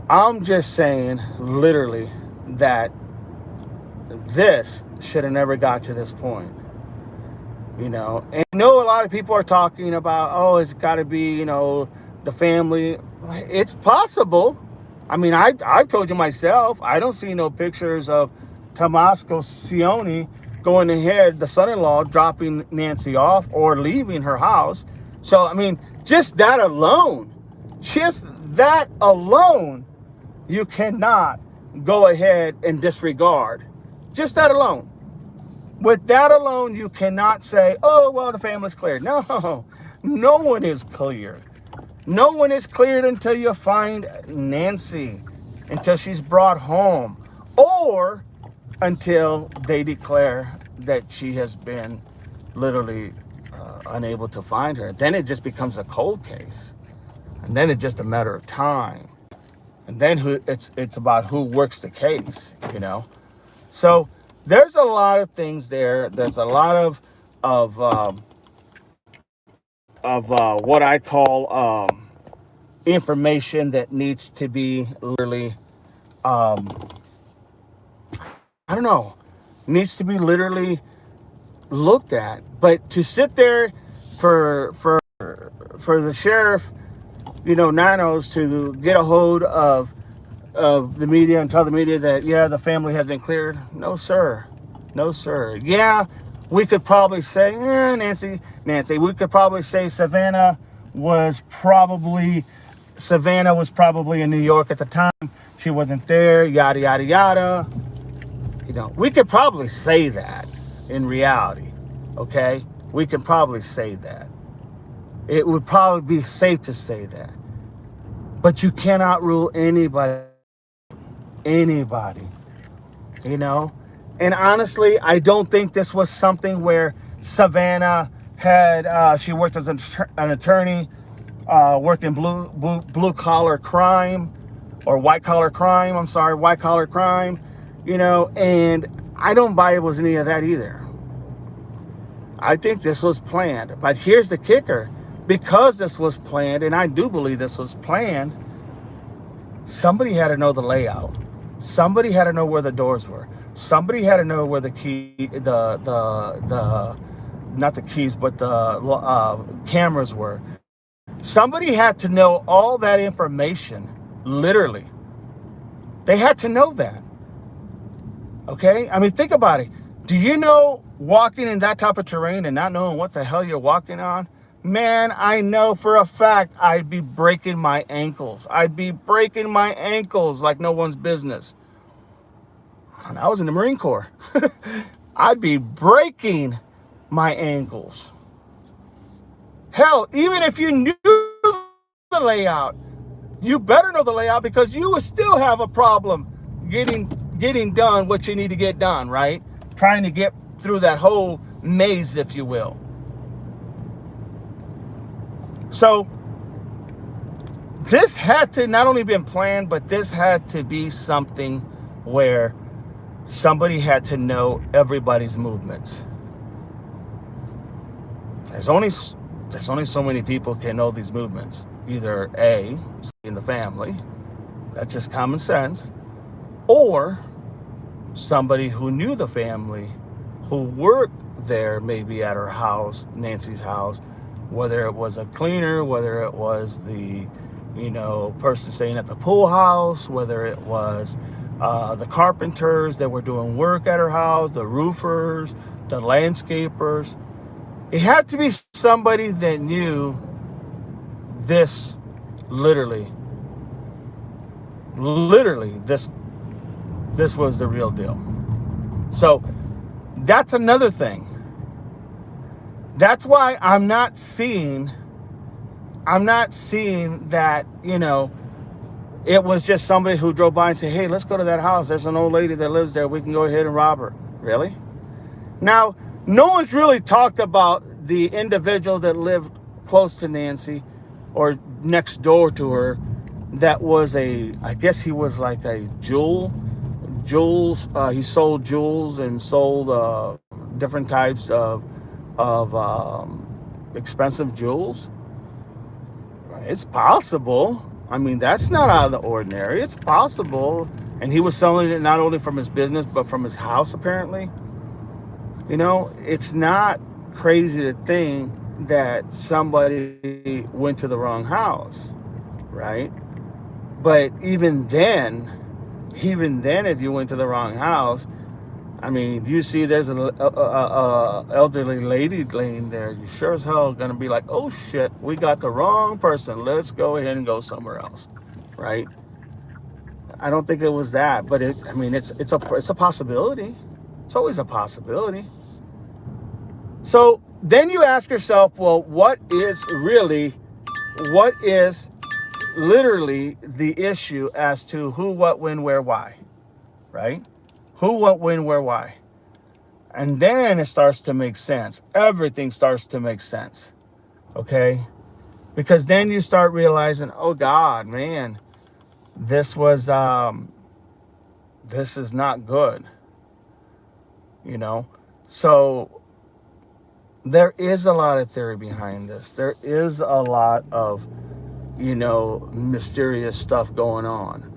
I'm just saying, literally, that this should have never got to this point. And I know a lot of people are talking about, oh, it's got to be, the family. It's possible. I mean, I've told you myself, I don't see no pictures of Tomasco Sione going ahead, the son-in-law, dropping Nancy off or leaving her house. So, I mean, just that alone, you cannot go ahead and disregard. Just that alone. With that alone, you cannot say, oh, well, the family's cleared. No, no one is cleared. No one is cleared until you find Nancy, until she's brought home, or until they declare that she has been literally unable to find her. Then it just becomes a cold case. And then it's just a matter of time. And then it's about who works the case, you know. So there's a lot of things there. There's a lot of what I call information that needs to be literally, I don't know, needs to be literally looked at. But to sit there for the sheriff, you know, Nanos, to get a hold of the media and tell the media that, yeah, the family has been cleared. No, sir. No, sir. Yeah, we could probably say, Nancy, we could probably say Savannah was probably in New York at the time. She wasn't there, yada, yada, yada. You know, we could probably say that in reality, okay? We can probably say that. It would probably be safe to say that. But you cannot rule anybody, you know? And honestly, I don't think this was something where Savannah had, she worked as an attorney, working blue collar crime, or white collar crime, white collar crime, you know, and I don't buy it was any of that either. I think this was planned. But here's the kicker. Because this was planned, and I do believe this was planned, somebody had to know the layout. Somebody had to know where the doors were. Somebody had to know where the not the keys, but the cameras were. Somebody had to know all that information, literally. They had to know that. Okay? I mean, think about it. Do you know walking in that type of terrain and not knowing what the hell you're walking on? Man, I know for a fact I'd be breaking my ankles. I'd be breaking my ankles like no one's business. And I was in the Marine Corps. I'd be breaking my ankles. Hell, even if you knew the layout, you better know the layout, because you would still have a problem getting done what you need to get done, right? Trying to get through that whole maze, if you will. So this had to not only been planned, but this had to be something where somebody had to know everybody's movements. There's only so many people can know these movements. Either A, in the family, that's just common sense, or somebody who knew the family, who worked there, maybe at her house, Nancy's house, whether it was a cleaner, whether it was the, you know, person staying at the pool house, whether it was the carpenters that were doing work at her house, the roofers, the landscapers. It had to be somebody that knew this literally, this was the real deal. So that's another thing. That's why I'm not seeing that, you know, it was just somebody who drove by and said, hey, let's go to that house. There's an old lady that lives there. We can go ahead and rob her. Really? Now, no one's really talked about the individual that lived close to Nancy or next door to her that was I guess he was like a jewels. He sold jewels and sold different types of expensive jewels. It's possible. I mean, that's not out of the ordinary. It's possible. And he was selling it not only from his business, but from his house, apparently. You know, it's not crazy to think that somebody went to the wrong house, right? But even then, if you went to the wrong house, I mean, you see there's an elderly lady laying there, you sure as hell gonna be like, oh shit, we got the wrong person. Let's go ahead and go somewhere else, right? I don't think it was that, but it's a possibility. It's always a possibility. So then you ask yourself, well, what is literally the issue as to who, what, when, where, why, right? Who, what, when, where, why. And then it starts to make sense. Everything starts to make sense, okay? Because then you start realizing, oh God, man, this was this is not good, you know. So there is a lot of theory behind this. There is a lot of, you know, mysterious stuff going on.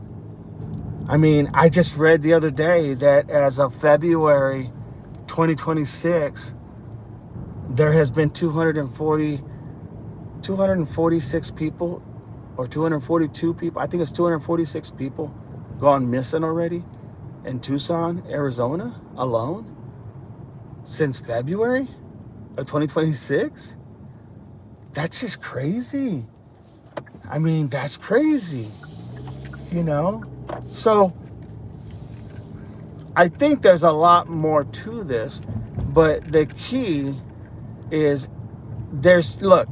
I mean, I just read the other day that as of February 2026, there has been 246 people or 242 people. I think it's 246 people gone missing already in Tucson, Arizona alone since February of 2026. That's just crazy. I mean, that's crazy, you know? So I think there's a lot more to this, but the key is look,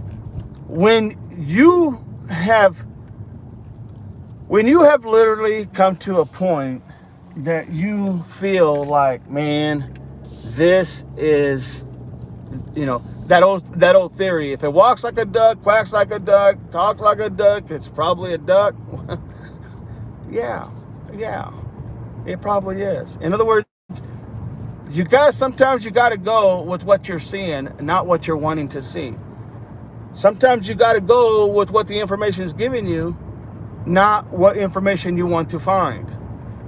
when you have literally come to a point that you feel like, man, this is, you know, that old theory, if it walks like a duck, quacks like a duck, talks like a duck, it's probably a duck. yeah, it probably is. In other words, sometimes you gotta go with what you're seeing, not what you're wanting to see. Sometimes you gotta go with what the information is giving you, not what information you want to find.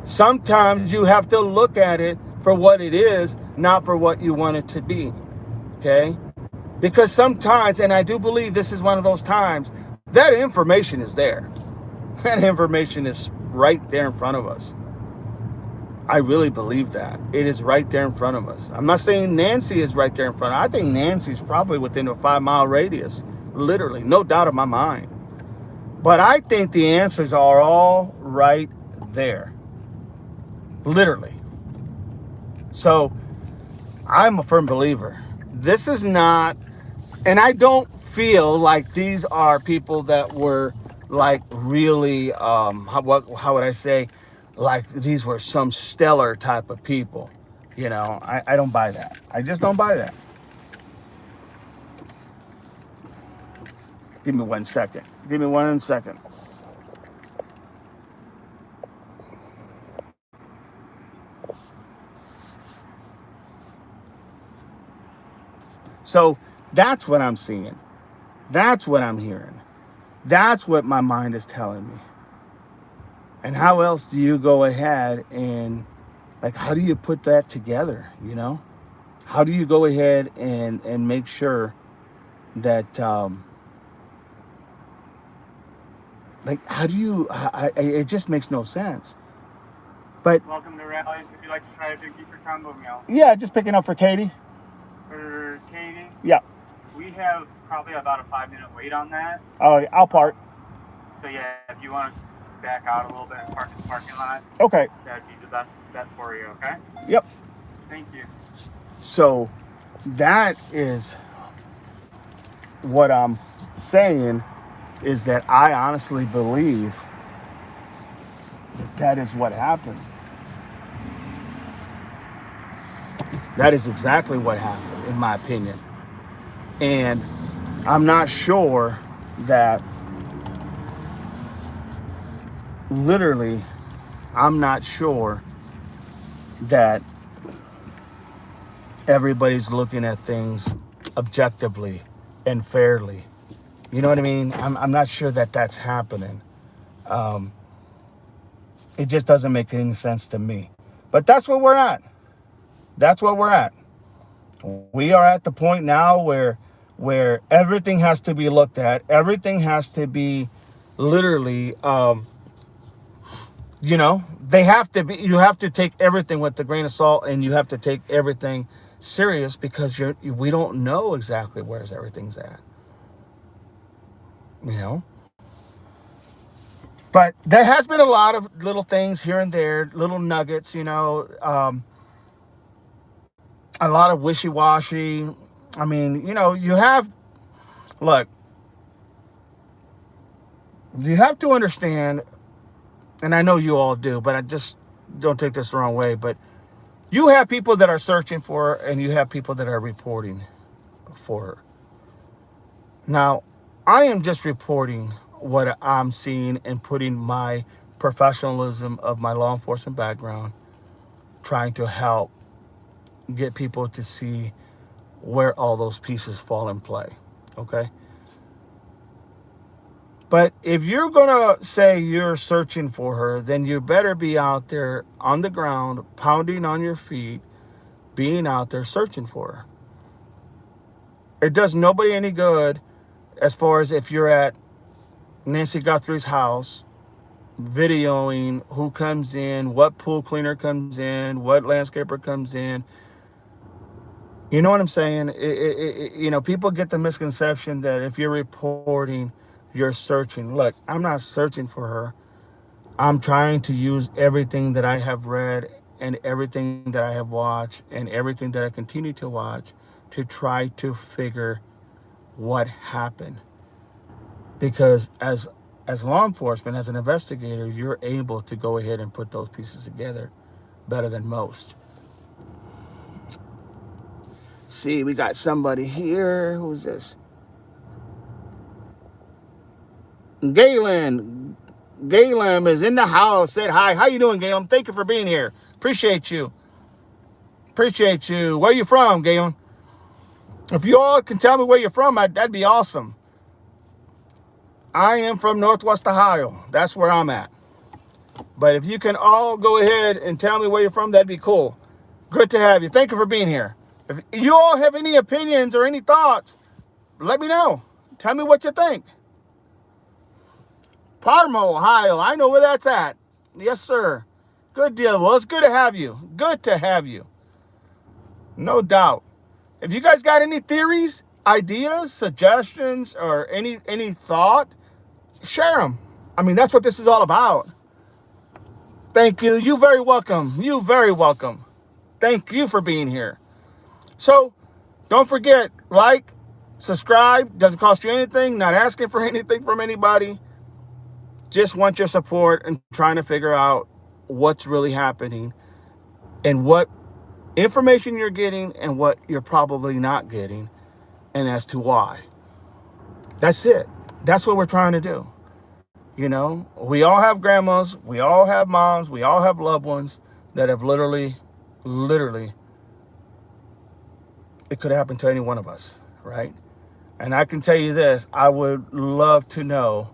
Sometimes you have to look at it for what it is, not for what you want it to be. Okay? Because sometimes, and I do believe this is one of those times, that information is there. That information is right there in front of us. I really believe that. It is right there in front of us. I'm not saying Nancy is right there in front of us. I think Nancy's probably within a 5-mile radius. Literally, no doubt in my mind. But I think the answers are all right there. Literally. So, I'm a firm believer. This is not, and I don't feel like these are people that were like really, how would I say, like these were some stellar type of people. You know, I don't buy that. I just don't buy that. Give me 1 second. Give me 1 second. So that's what I'm seeing. That's what I'm hearing. That's what my mind is telling me. And how else do you go ahead and, like, how do you put that together, you know? How do you go ahead and make sure that, like, how do you, it just makes no sense. But welcome to Rallies. Would you like to try a Big Beaver combo meal? Yeah, just picking up for Katie. For Katie? Yeah. We have probably about a 5-minute wait on that. Oh, I'll park. So yeah, if you want to back out a little bit and park in the parking lot, okay, that'd be the best bet for you, okay? Yep. Thank you. So that is what I'm saying, is that I honestly believe that that is what happened. That is exactly what happened, in my opinion. And I'm not sure that, literally, I'm not sure that everybody's looking at things objectively and fairly. You know what I mean? I'm not sure that that's happening. It just doesn't make any sense to me. But that's where we're at. That's where we're at. We are at the point now where everything has to be looked at. Everything has to be literally, you know, they have to be, you have to take everything with a grain of salt, and you have to take everything serious, because we don't know exactly where everything's at. You know? But there has been a lot of little things here and there, little nuggets, you know, a lot of wishy-washy. I mean, you know, you have to understand, and I know you all do, but I just don't take this the wrong way, but you have people that are searching for her, and you have people that are reporting for her. Now, I am just reporting what I'm seeing and putting my professionalism of my law enforcement background, trying to help get people to see where all those pieces fall in play. Okay. But if you're going to say you're searching for her, then you better be out there on the ground, pounding on your feet, being out there searching for her. It does nobody any good as far as if you're at Nancy Guthrie's house, videoing who comes in, what pool cleaner comes in, what landscaper comes in. You know what I'm saying? People get the misconception that if you're reporting, you're searching. Look, I'm not searching for her. I'm trying to use everything that I have read and everything that I have watched and everything that I continue to watch to try to figure what happened. Because as law enforcement, as an investigator, you're able to go ahead and put those pieces together better than most. See, we got somebody here. Who's this? Galen. Galen is in the house. Said hi. How you doing, Galen? Thank you for being here. Appreciate you. Appreciate you. Where you from, Galen? If you all can tell me where you're from, that'd be awesome. I am from Northwest Ohio. That's where I'm at. But if you can all go ahead and tell me where you're from, that'd be cool. Good to have you. Thank you for being here. If you all have any opinions or any thoughts, let me know. Tell me what you think. Parma, Ohio. I know where that's at. Yes, sir. Good deal. Well, it's good to have you. Good to have you. No doubt. If you guys got any theories, ideas, suggestions, or any thought, share them. I mean, that's what this is all about. Thank you. You're very welcome. You're very welcome. Thank you for being here. So, don't forget, like, subscribe. Doesn't cost you anything. Not asking for anything from anybody. Just want your support and trying to figure out what's really happening and what information you're getting and what you're probably not getting and as to why. That's it. That's what we're trying to do. You know, we all have grandmas, we all have moms, we all have loved ones that have literally, it could happen to any one of us, right? And I can tell you this, I would love to know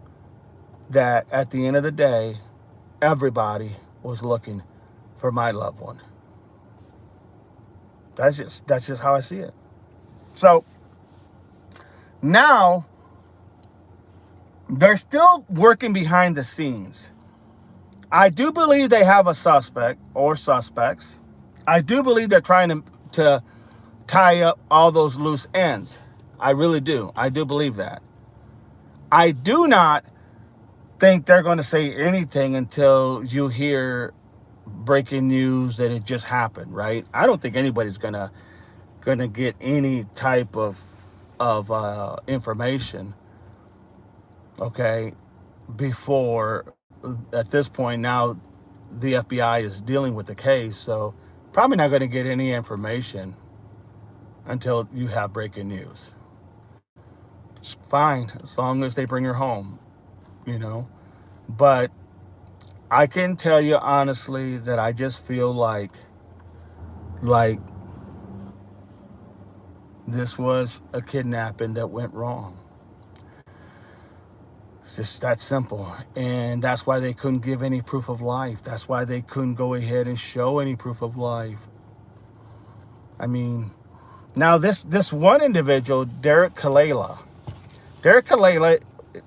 that at the end of the day, everybody was looking for my loved one. That's just how I see it. So now they're still working behind the scenes. I do believe they have a suspect or suspects. I do believe they're trying to tie up all those loose ends. I really do. I do believe that. I do not think they're going to say anything until you hear breaking news that it just happened, right? I don't think anybody's gonna get any type of information, okay, before at this point now the FBI is dealing with the case, so probably not going to get any information until you have breaking news. It's fine as long as they bring her home, you know. But I can tell you honestly that I just feel like this was a kidnapping that went wrong. It's just that simple. And that's why they couldn't give any proof of life. That's why they couldn't go ahead and show any proof of life. I mean, now this one individual, Derek Kalala,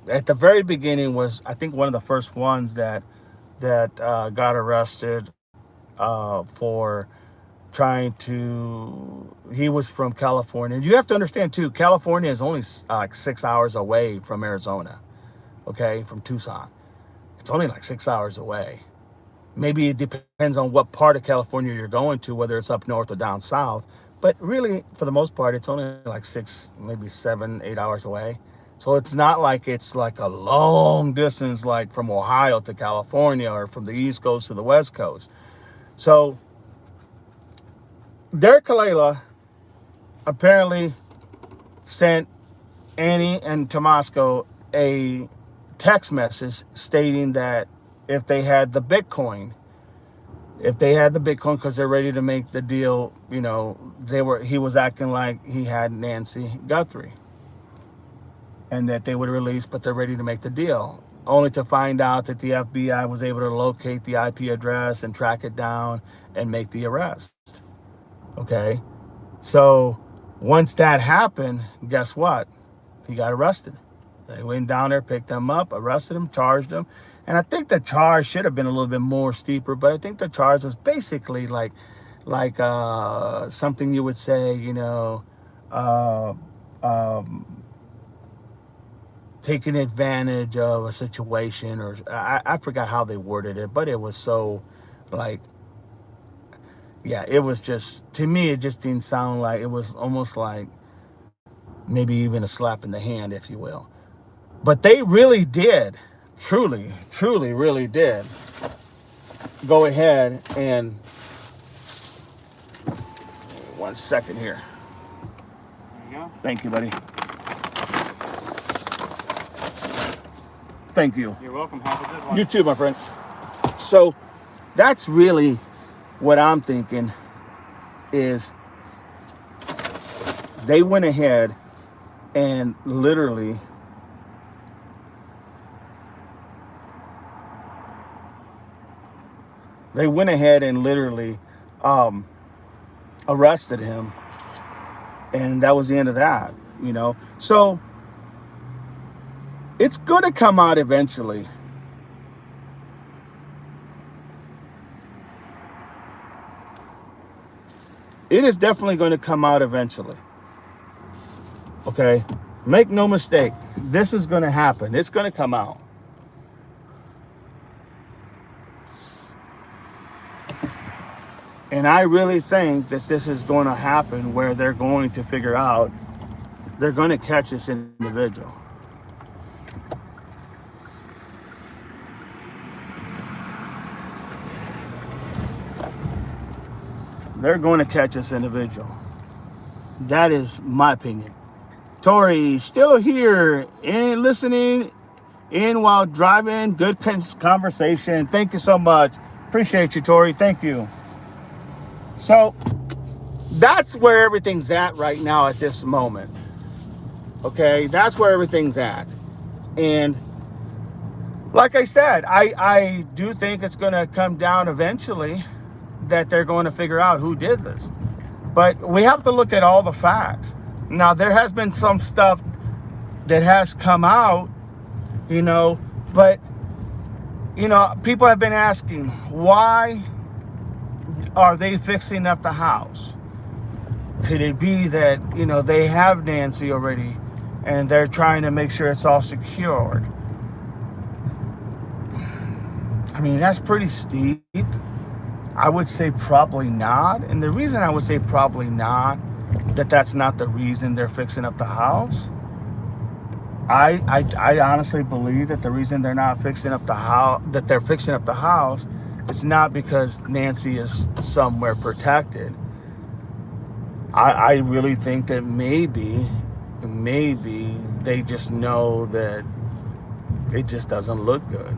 at the very beginning was, I think, one of the first ones that got arrested for trying to, he was from California. You have to understand too, California is only like 6 hours away from Arizona, okay, from Tucson. It's only like 6 hours away. Maybe it depends on what part of California you're going to, whether it's up north or down south, but really for the most part, it's only like 6, maybe 7, 8 hours away. So it's not like it's like a long distance, like from Ohio to California or from the East Coast to the West Coast. So Derek Kalala apparently sent Annie and Tomasco a text message stating that if they had the Bitcoin. If they had the Bitcoin because they're ready to make the deal, he was acting like he had Nancy Guthrie and that they would release, but they're ready to make the deal. Only to find out that the FBI was able to locate the IP address and track it down and make the arrest. Okay? So once that happened, guess what? He got arrested. They went down there, picked him up, arrested him, charged him. And I think the charge should have been a little bit more steeper, but I think the charge was basically like something you would say, uh, taking advantage of a situation, or I forgot how they worded it, but it was so like, yeah, it was just, to me, it just didn't sound like, it was almost like maybe even a slap in the hand, if you will. But they really did, truly, really did go ahead and, 1 second here. There you go. Thank you, buddy. Thank you. You're welcome. Have a good one. You too, my friend. So that's really what I'm thinking is they went ahead and literally arrested him, and that was the end of that, So it's going to come out eventually. It is definitely going to come out eventually. Okay? Make no mistake. This is going to happen. It's going to come out. And I really think that this is going to happen where they're going to figure out, they're going to catch this individual. They're going to catch this individual. That is my opinion. Tori, still here and listening in while driving. Good conversation. Thank you so much. Appreciate you, Tori. Thank you. So that's where everything's at right now at this moment. Okay, that's where everything's at. And like I said, I do think it's going to come down eventually that they're going to figure out who did this. But we have to look at all the facts. Now, there has been some stuff that has come out, but, people have been asking, why are they fixing up the house? Could it be that, they have Nancy already and they're trying to make sure it's all secured? I mean, that's pretty steep. I would say probably not. And the reason I would say probably not, that's not the reason they're fixing up the house. I honestly believe that the reason they're not fixing up the house, that they're fixing up the house, it's not because Nancy is somewhere protected. I really think that maybe they just know that it just doesn't look good.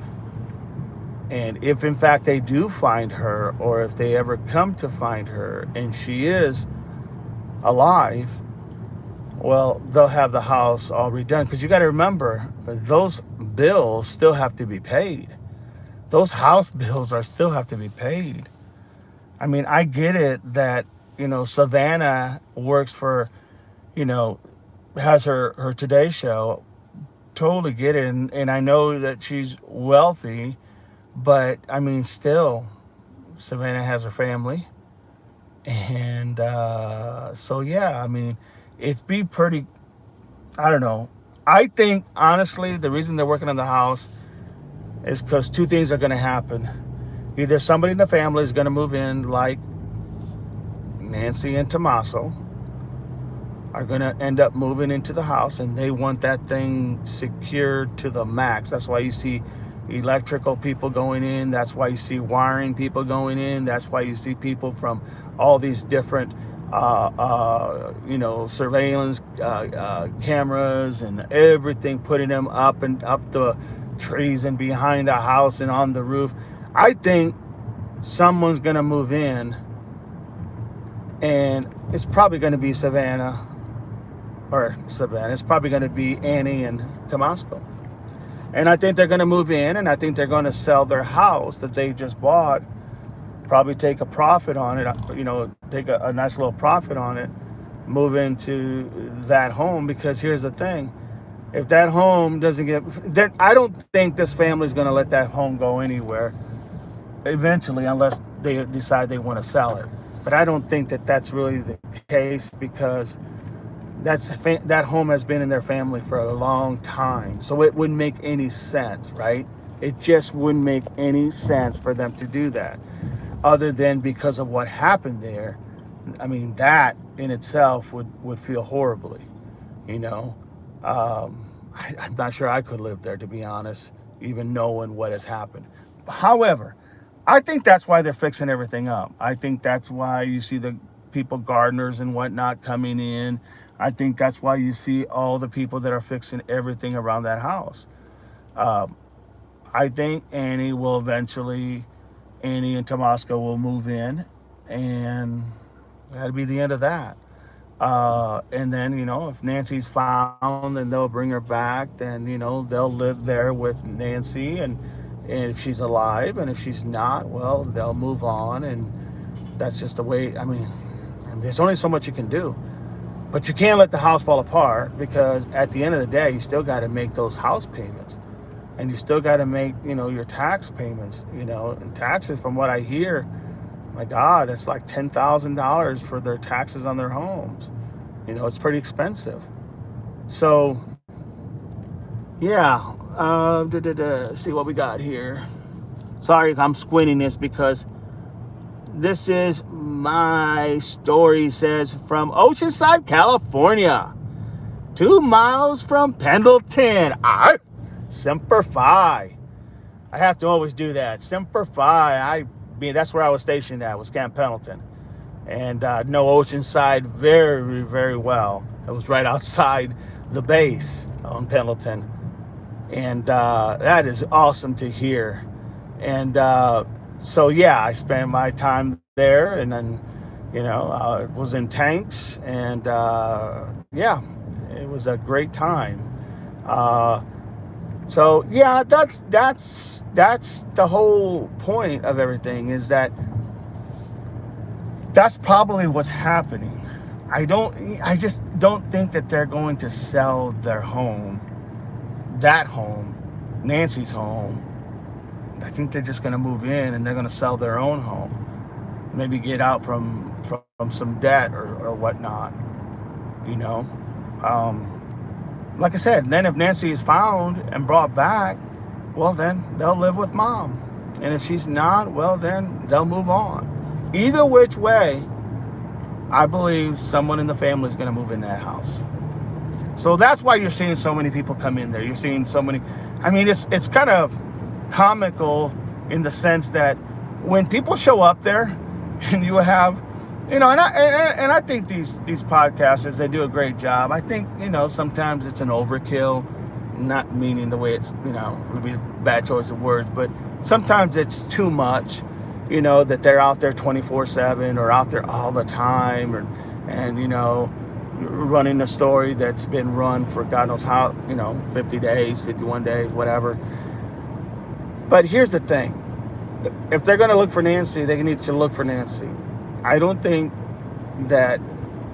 And if in fact they do find her, or if they ever come to find her and she is alive, well, they'll have the house all redone. Because you got to remember, those bills still have to be paid. Those house bills still have to be paid. I mean, I get it that, Savannah works for, has her Today Show. Totally get it. And I know that she's wealthy. But, I mean, still, Savannah has her family. And so, yeah, I mean, it'd be pretty, I don't know. I think, honestly, the reason they're working on the house is because two things are going to happen. Either somebody in the family is going to move in, like Nancy and Tommaso are going to end up moving into the house, and they want that thing secured to the max. That's why you see electrical people going in. That's why you see wiring people going in. That's why you see people from all these different surveillance cameras and everything, putting them up and up the trees and behind the house and on the roof. I think someone's going to move in, and it's probably going to be Savannah. It's probably going to be Annie and Tomasco. And I think they're going to move in, and I think they're going to sell their house that they just bought, probably take a profit on it, take a nice little profit on it, move into that home. Because here's the thing, if that home doesn't get, I don't think this family's going to let that home go anywhere eventually, unless they decide they want to sell it. But I don't think that that's really the case, because that home has been in their family for a long time. So it wouldn't make any sense, right? It just wouldn't make any sense for them to do that, other than because of what happened there. I mean, that in itself would feel horribly, I'm not sure I could live there, to be honest, even knowing what has happened. However, I think that's why they're fixing everything up. I think that's why you see the people, gardeners and whatnot, coming in. I think that's why you see all the people that are fixing everything around that house. I think Annie and Tomasco will move in, and that'll be the end of that. And then, if Nancy's found, then they'll bring her back. Then, they'll live there with Nancy, and if she's alive. And if she's not, well, they'll move on. And that's just the way, there's only so much you can do. But you can't let the house fall apart, because at the end of the day, you still got to make those house payments. And you still got to make, your tax payments, and taxes, from what I hear, my God, it's like $10,000 for their taxes on their homes. It's pretty expensive. So, yeah, let's see what we got here. Sorry, I'm squinting this because this is my story, says, from Oceanside, California, 2 miles from Pendleton. Semper Fi. I have to always do that. Semper Fi. That's where I was stationed at, was Camp Pendleton. And know Oceanside very, very well. It was right outside the base on Pendleton. And that is awesome to hear. And so, yeah, I spent my time there, and then, was in tanks, and yeah, it was a great time. So, yeah, that's the whole point of everything, is that that's probably what's happening. I just don't think that they're going to sell their home, that home, Nancy's home. I think they're just going to move in, and they're going to sell their own home, maybe get out from some debt or whatnot, like I said. Then if Nancy is found and brought back, well, then they'll live with mom. And if she's not, well, then they'll move on. Either which way, I believe someone in the family is going to move in that house. So that's why you're seeing so many people come in there. You're seeing so many. It's kind of comical in the sense that when people show up there, and you have, and I think these podcasters, they do a great job. I think, sometimes it's an overkill, not meaning the way it's, maybe a bad choice of words, but sometimes it's too much, that they're out there 24/7 or out there all the time, and running a story that's been run for God knows how, 50 days, 51 days, whatever. But here's the thing. If they're going to look for Nancy, they need to look for Nancy. I don't think that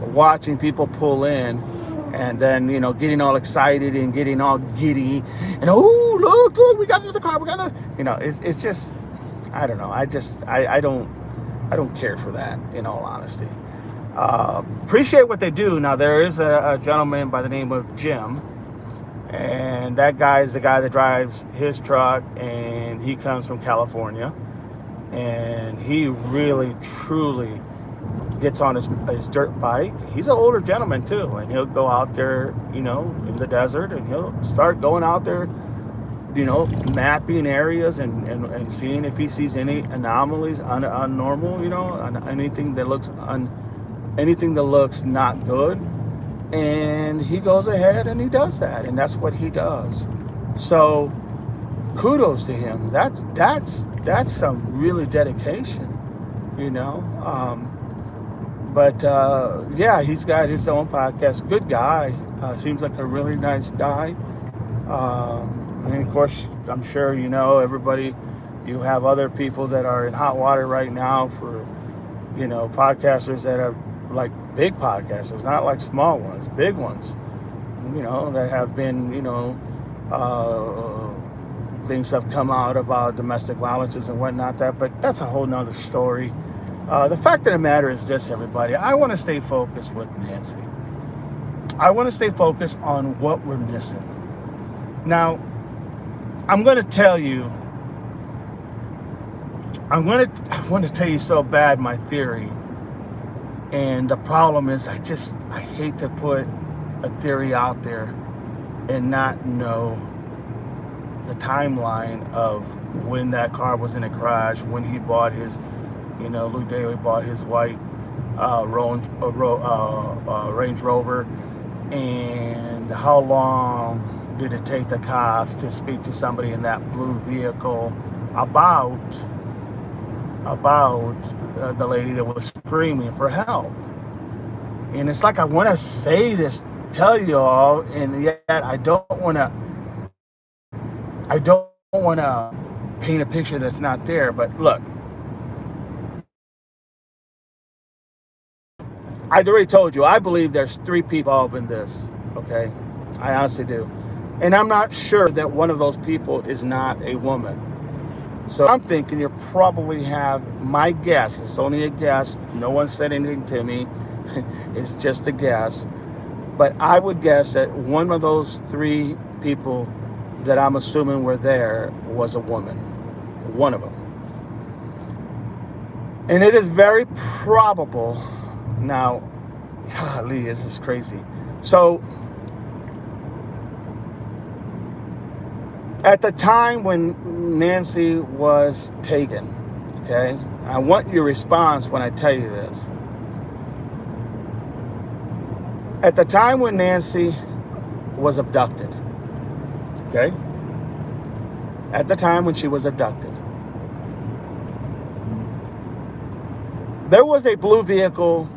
watching people pull in and then, getting all excited and getting all giddy and, oh, look, we got another car, it's just, I don't know. I don't care for that, in all honesty. Appreciate what they do. Now, there is a gentleman by the name of Jim, and that guy is the guy that drives his truck, and he comes from California, and he really, truly gets on his dirt bike. He's an older gentleman too, and he'll go out there, in the desert, and he'll start going out there, mapping areas and seeing if he sees any anomalies, unnormal, anything that looks not good. And he goes ahead and he does that, and that's what he does. So, kudos to him. That's some really dedication, you know. But yeah, he's got his own podcast. Good guy. Seems like a really nice guy. And of course, I'm sure you know everybody. You have other people that are in hot water right now for, you know, podcasters that are like big podcasters, not like small ones, big ones. You know, that have been, you know, things have come out about domestic violences and whatnot. But that's a whole nother story. The fact of the matter is this, everybody. I want to stay focused with Nancy. I want to stay focused on what we're missing. Now, I'm going to tell you. I want to tell you so bad my theory. And the problem is I hate to put a theory out there and not know the timeline of when that car was in a crash, when he bought his, you know, Luke Daly bought his white Range Rover, and how long did it take the cops to speak to somebody in that blue vehicle about the lady that was screaming for help. And it's like I want to say this, tell you all, and yet I don't want to paint a picture that's not there. But look, I already told you, I believe there's 3 people involved in this, okay? I honestly do. And I'm not sure that one of those people is not a woman. So I'm thinking you probably have, my guess, it's only a guess, no one said anything to me, it's just a guess, but I would guess that one of those 3 people that I'm assuming were there was a woman, one of them. And it is very probable, now, golly, this is crazy. So, at the time when Nancy was taken, okay, I want your response when I tell you this. At the time when Nancy was abducted, okay, at the time when she was abducted, there was a blue vehicle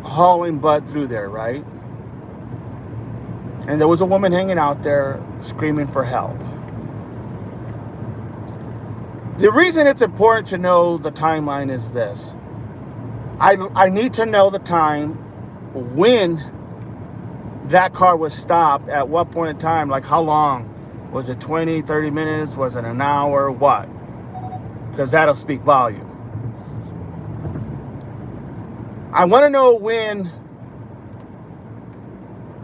hauling butt through there, right? And there was a woman hanging out there screaming for help. The reason it's important to know the timeline is this. I need to know the time when that car was stopped, at what point in time, like how long. Was it 20, 30 minutes? Was it an hour? What? Because that'll speak volume. I want to know when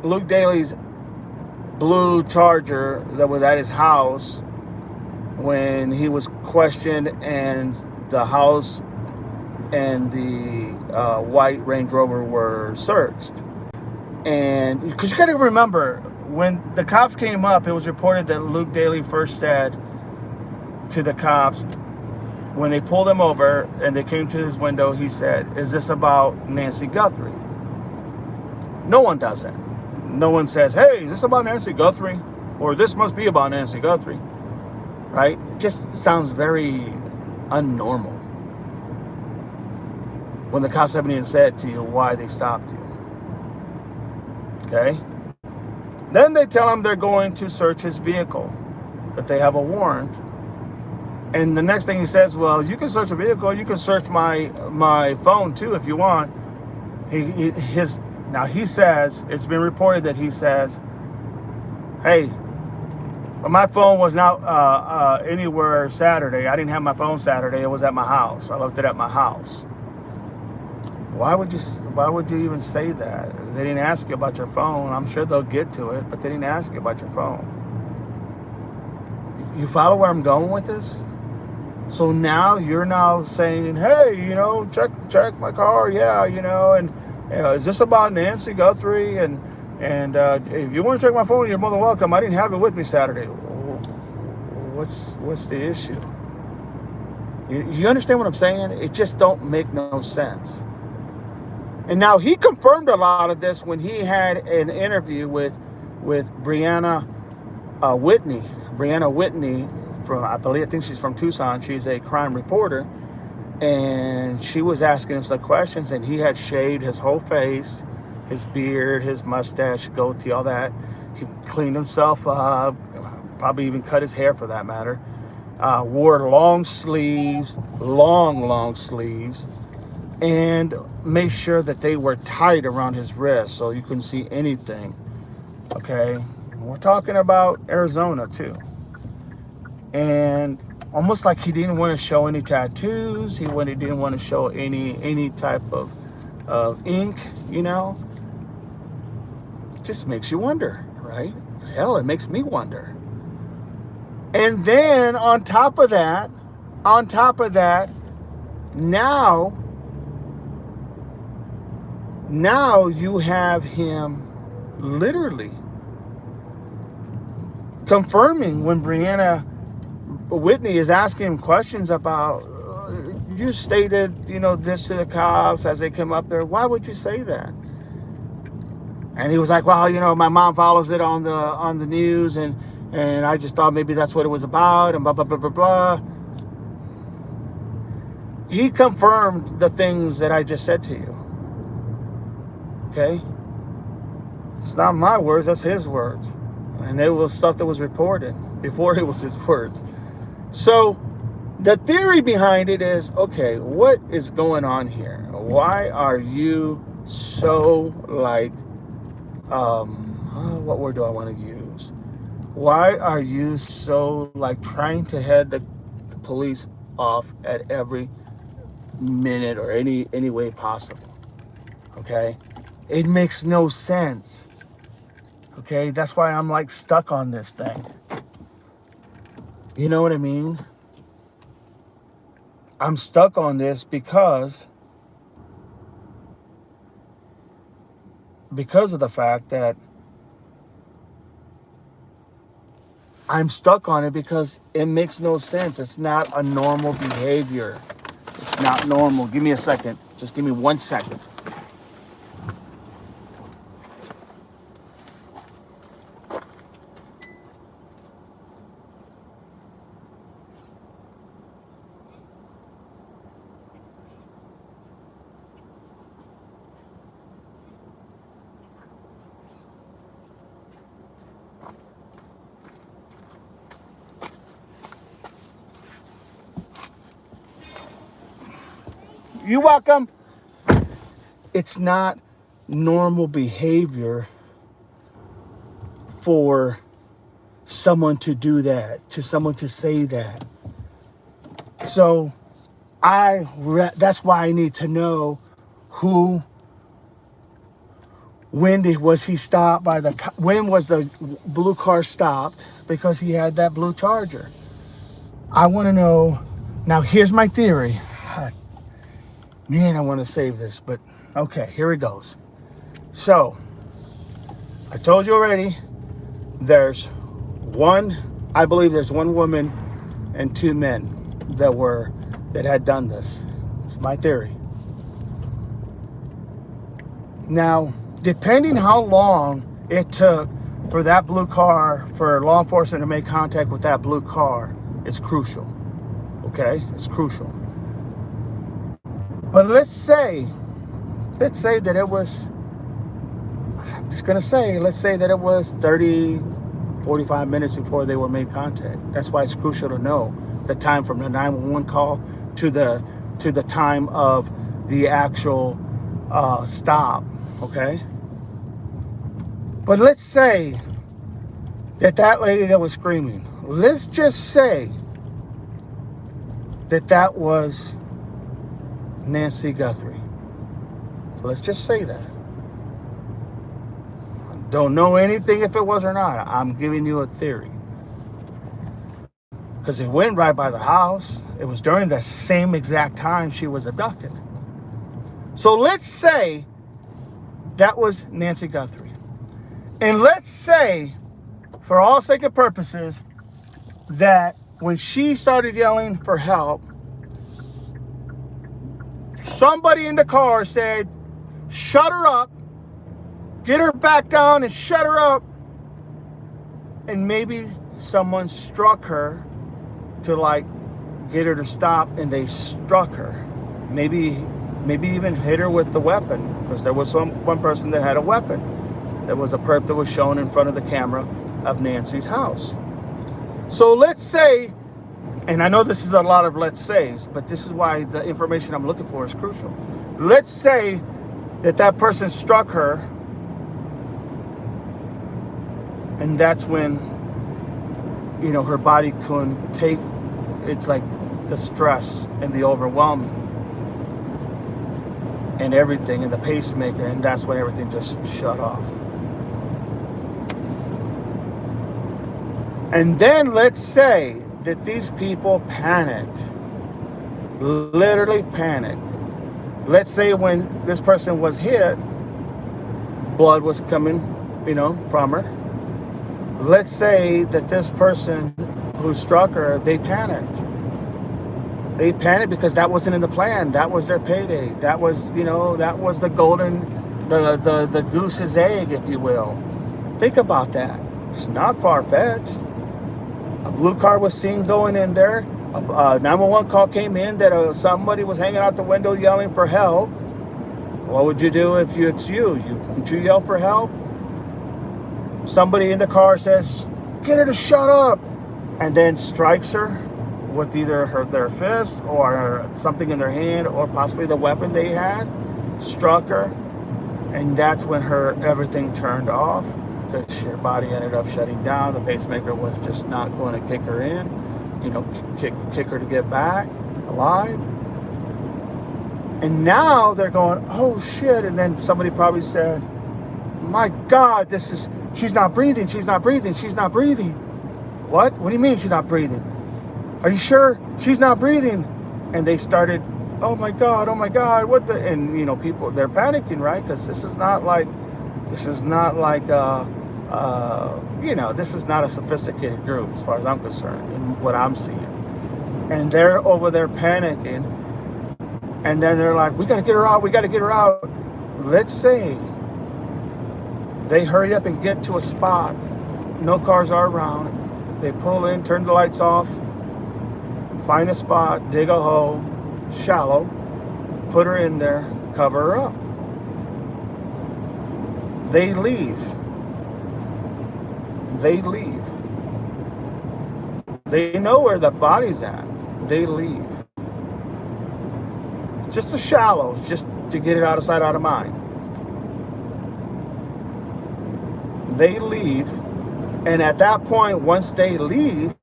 Luke Daly's blue Charger that was at his house, when he was questioned and the house and the white Range Rover were searched. And because you got to remember, when the cops came up, it was reported that Luke Daly first said to the cops, when they pulled him over and they came to his window, he said, "Is this about Nancy Guthrie?" No one does that. No one says, "Hey, is this about Nancy Guthrie?" Or "This must be about Nancy Guthrie." Right? It just sounds very unnormal when the cops haven't even said to you why they stopped you. Okay? Then they tell him they're going to search his vehicle, that they have a warrant. And the next thing he says, "Well, you can search a vehicle, you can search my phone too if you want." Now he says, it's been reported that he says, "Hey, my phone was not anywhere Saturday. I didn't have my phone Saturday. It was at my house. I left it at my house." Why would you even say that? They didn't ask you about your phone. I'm sure they'll get to it, but they didn't ask you about your phone. You follow where I'm going with this? So now you're now saying, "Hey, you know, check my car, yeah, you know, and is this about Nancy Guthrie? And if you want to check my phone, you're more than welcome. I didn't have it with me Saturday." What's the issue? You understand what I'm saying? It just don't make no sense. And now he confirmed a lot of this when he had an interview with Brianna Whitney, Brianna Whitney I think she's from Tucson. She's a crime reporter. And she was asking him some questions, and he had shaved his whole face, his beard, his mustache, goatee, all that. He cleaned himself up, probably even cut his hair for that matter. Wore long sleeves, long sleeves, and made sure that they were tight around his wrist so you couldn't see anything. Okay, we're talking about Arizona too. And almost like he didn't want to show any tattoos. He didn't want to show any type of ink, you know. Just makes you wonder, right? Hell, it makes me wonder. And then on top of that, now you have him literally confirming when Brianna Whitney is asking him questions about, you stated, this to the cops as they come up there. Why would you say that? And he was like, well, my mom follows it on the news, and I just thought maybe that's what it was about, and blah, blah, blah, blah, blah. He confirmed the things that I just said to you. Okay? It's not my words, that's his words. And it was stuff that was reported before it was his words. So the theory behind it is, okay, what is going on here? Why are you so like, what word do I want to use? Why are you so like trying to head the police off at every minute or any way possible? Okay? It makes no sense. Okay? That's why I'm like stuck on this thing. You know what I mean? I'm stuck on this because of the fact that I'm stuck on it because it makes no sense. It's not a normal behavior. It's not normal. Give me a second. Just give me 1 second. You're welcome. It's not normal behavior for someone to do that, to someone to say that. So that's why I need to know when was he stopped by when was the blue car stopped, because he had that blue Charger. I want to know. Now here's my theory. Man, I want to save this, but okay, here it goes. So, I told you already, I believe there's one woman and 2 men that had done this. It's my theory. Now, depending how long it took for that blue car, for law enforcement to make contact with that blue car, is crucial. Okay? It's crucial. But let's say that it was, let's say that it was 30, 45 minutes before they were made contact. That's why it's crucial to know the time from the 911 call to the time of the actual stop, okay? But let's say that lady that was screaming, let's just say that was Nancy Guthrie. So let's just say that. Don't know anything if it was or not. I'm giving you a theory. Because it went right by the house. It was during the same exact time she was abducted. So let's say that was Nancy Guthrie. And let's say, for all sake of purposes, that when she started yelling for help, somebody in the car said, shut her up, get her back down and shut her up. And maybe someone struck her to like get her to stop, and they struck her. Maybe even hit her with the weapon, because there was one person that had a weapon. There was a perp that was shown in front of the camera of Nancy's house. So let's say, and I know this is a lot of let's says, but this is why the information I'm looking for is crucial. Let's say that person struck her, and that's when, you know, her body couldn't take, it's like the stress and the overwhelming and everything, and the pacemaker, and that's when everything just shut off. And then let's say that these people panicked, literally panicked. Let's say when this person was hit, blood was coming, you know, from her. Let's say that this person who struck her, they panicked. They panicked because that wasn't in the plan. That was their payday. That was, you know, that was the golden, the goose's egg, if you will. Think about that. It's not far-fetched. A blue car was seen going in there. A 911 call came in that somebody was hanging out the window yelling for help. What would you do if it's you? Would you yell for help? Somebody in the car says, "Get her to shut up," and then strikes her with either their fist or something in their hand, or possibly the weapon they had, struck her, and that's when everything turned off, because her body ended up shutting down. The pacemaker was just not going to kick her in, you know, kick her to get back alive. And now they're going, oh shit, and then somebody probably said, my God, she's not breathing, she's not breathing, she's not breathing. What do you mean she's not breathing? Are you sure she's not breathing? And they started, oh my God, what the, and you know, people, they're panicking, right? Because this is not like, you know, this is not a sophisticated group as far as I'm concerned, and what I'm seeing. And they're over there panicking, and then they're like, we gotta get her out. Let's say they hurry up and get to a spot, no cars are around, they pull in, turn the lights off, find a spot, dig a hole, shallow, put her in there, cover her up. They leave. They know where the body's at. They leave. It's just a shallow, just to get it out of sight, out of mind. They leave, and at that point, once they leave,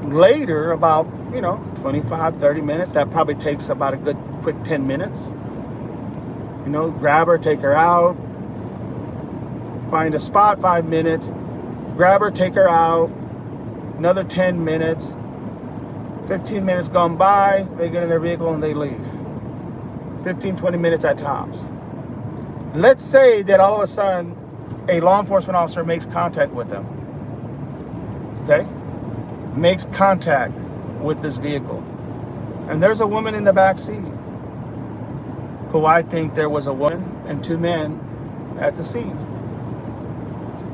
later, about, you know, 25, 30 minutes, that probably takes about a good quick 10 minutes. You know, grab her, take her out, find a spot, 5 minutes, grab her, take her out, another 10 minutes, 15 minutes gone by, they get in their vehicle and they leave. 15, 20 minutes at tops. Let's say that all of a sudden a law enforcement officer makes contact with them. Okay? Makes contact with this vehicle. And there's a woman in the back seat, who I think there was a woman and two men at the scene.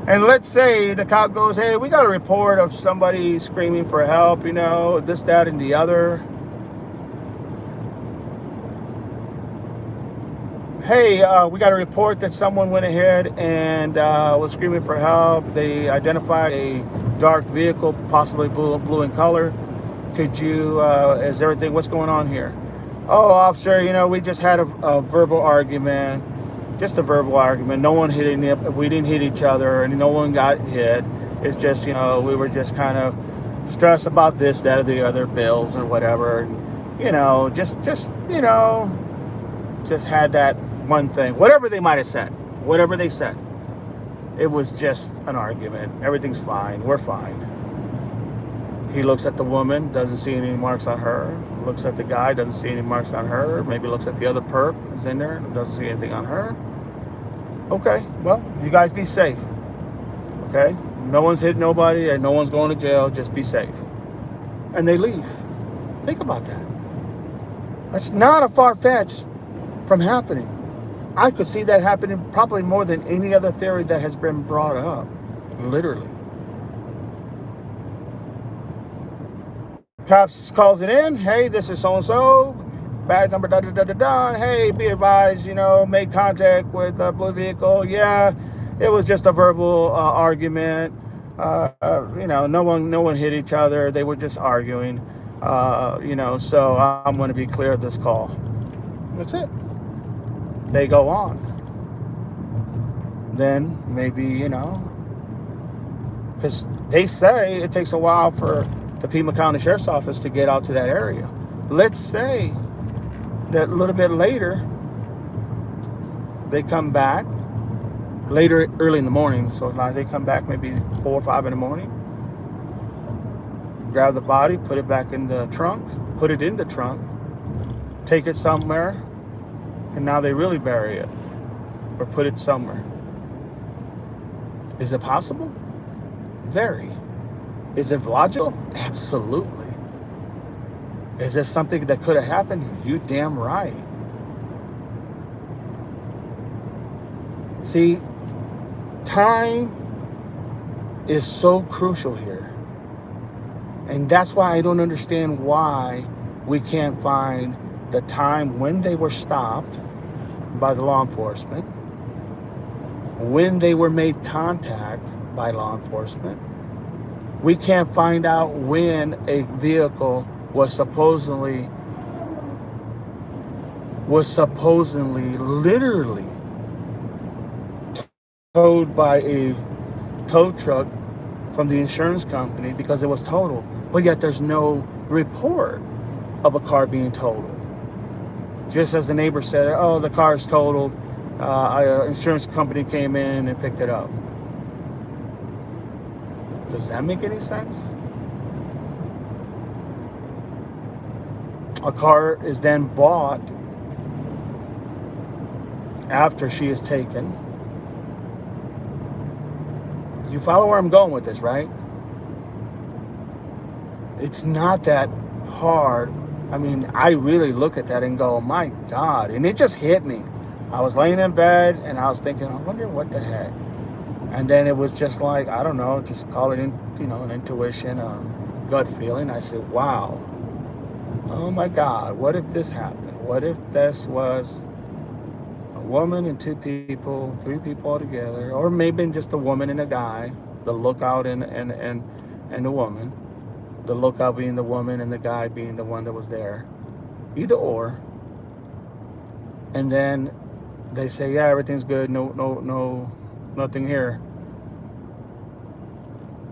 And let's say the cop goes, hey, we got a report of somebody screaming for help, you know, this, that, and the other. Hey, we got a report that someone went ahead and was screaming for help. They identified a dark vehicle, possibly blue in color. Could you, is everything, what's going on here? Oh, officer, you know, we just had a verbal argument. Just a verbal argument. No one hit any, we didn't hit each other, and no one got hit. It's just, you know, we were just kind of stressed about this, that, or the other bills or whatever. And, you know, just, you know, just had that one thing. Whatever they might have said. Whatever they said. It was just an argument. Everything's fine. We're fine. He looks at the woman, doesn't see any marks on her. Looks at the guy, doesn't see any marks on her. Maybe looks at the other perp that's in there, doesn't see anything on her. Okay, well, you guys be safe. Okay? No one's hit nobody and no one's going to jail. Just be safe. And they leave. Think about that. That's not a far-fetched from happening. I could see that happening probably more than any other theory that has been brought up. Literally. Cops calls it in. Hey, this is so-and-so. Badge number da-da-da-da-da. Hey, be advised, made contact with a blue vehicle. Yeah, it was just a verbal argument. No one hit each other. They were just arguing. So I'm going to be clear of this call. That's it. They go on. Then maybe, because they say it takes a while for the Pima County Sheriff's Office to get out to that area. Let's say that a little bit later, they come back, early in the morning. So they come back maybe 4 or 5 in the morning, grab the body, put it in the trunk, take it somewhere, and now they really bury it or put it somewhere. Is it possible? Very. Is it logical? Absolutely. Is this something that could have happened? You damn right. See, time is so crucial here. And that's why I don't understand why we can't find the time when they were stopped by the law enforcement, when they were made contact by law enforcement. We can't find out when a vehicle was supposedly literally towed by a tow truck from the insurance company because it was totaled, but yet there's no report of a car being totaled. Just as the neighbor said, oh, the car is totaled, an insurance company came in and picked it up. Does that make any sense? A car is then bought after she is taken. You follow where I'm going with this, right? It's not that hard. I mean, I really look at that and go, my God. And it just hit me. I was laying in bed and I was thinking, I wonder what the heck. And then it was just like, I don't know, just call it, an intuition, a gut feeling. I said, wow. Oh my God, what if this happened? What if this was a woman and 2 people, 3 people altogether, or maybe just a woman and a guy, the lookout and the woman, the lookout being the woman and the guy being the one that was there, either or. And then they say, yeah, everything's good, no, nothing here.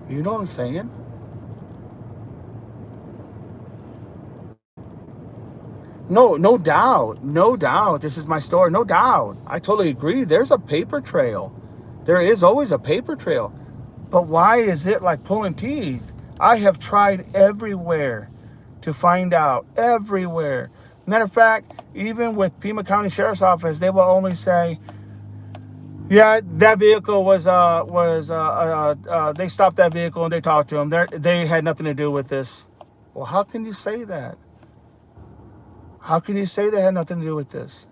You know what I'm saying? No doubt. This is my story. No doubt. I totally agree. There's a paper trail. There is always a paper trail. But why is it like pulling teeth? I have tried everywhere to find out. Everywhere. Matter of fact, even with Pima County Sheriff's Office, they will only say, yeah, that vehicle was they stopped that vehicle and they talked to them. They had nothing to do with this. Well, how can you say that? How can you say they had nothing to do with this?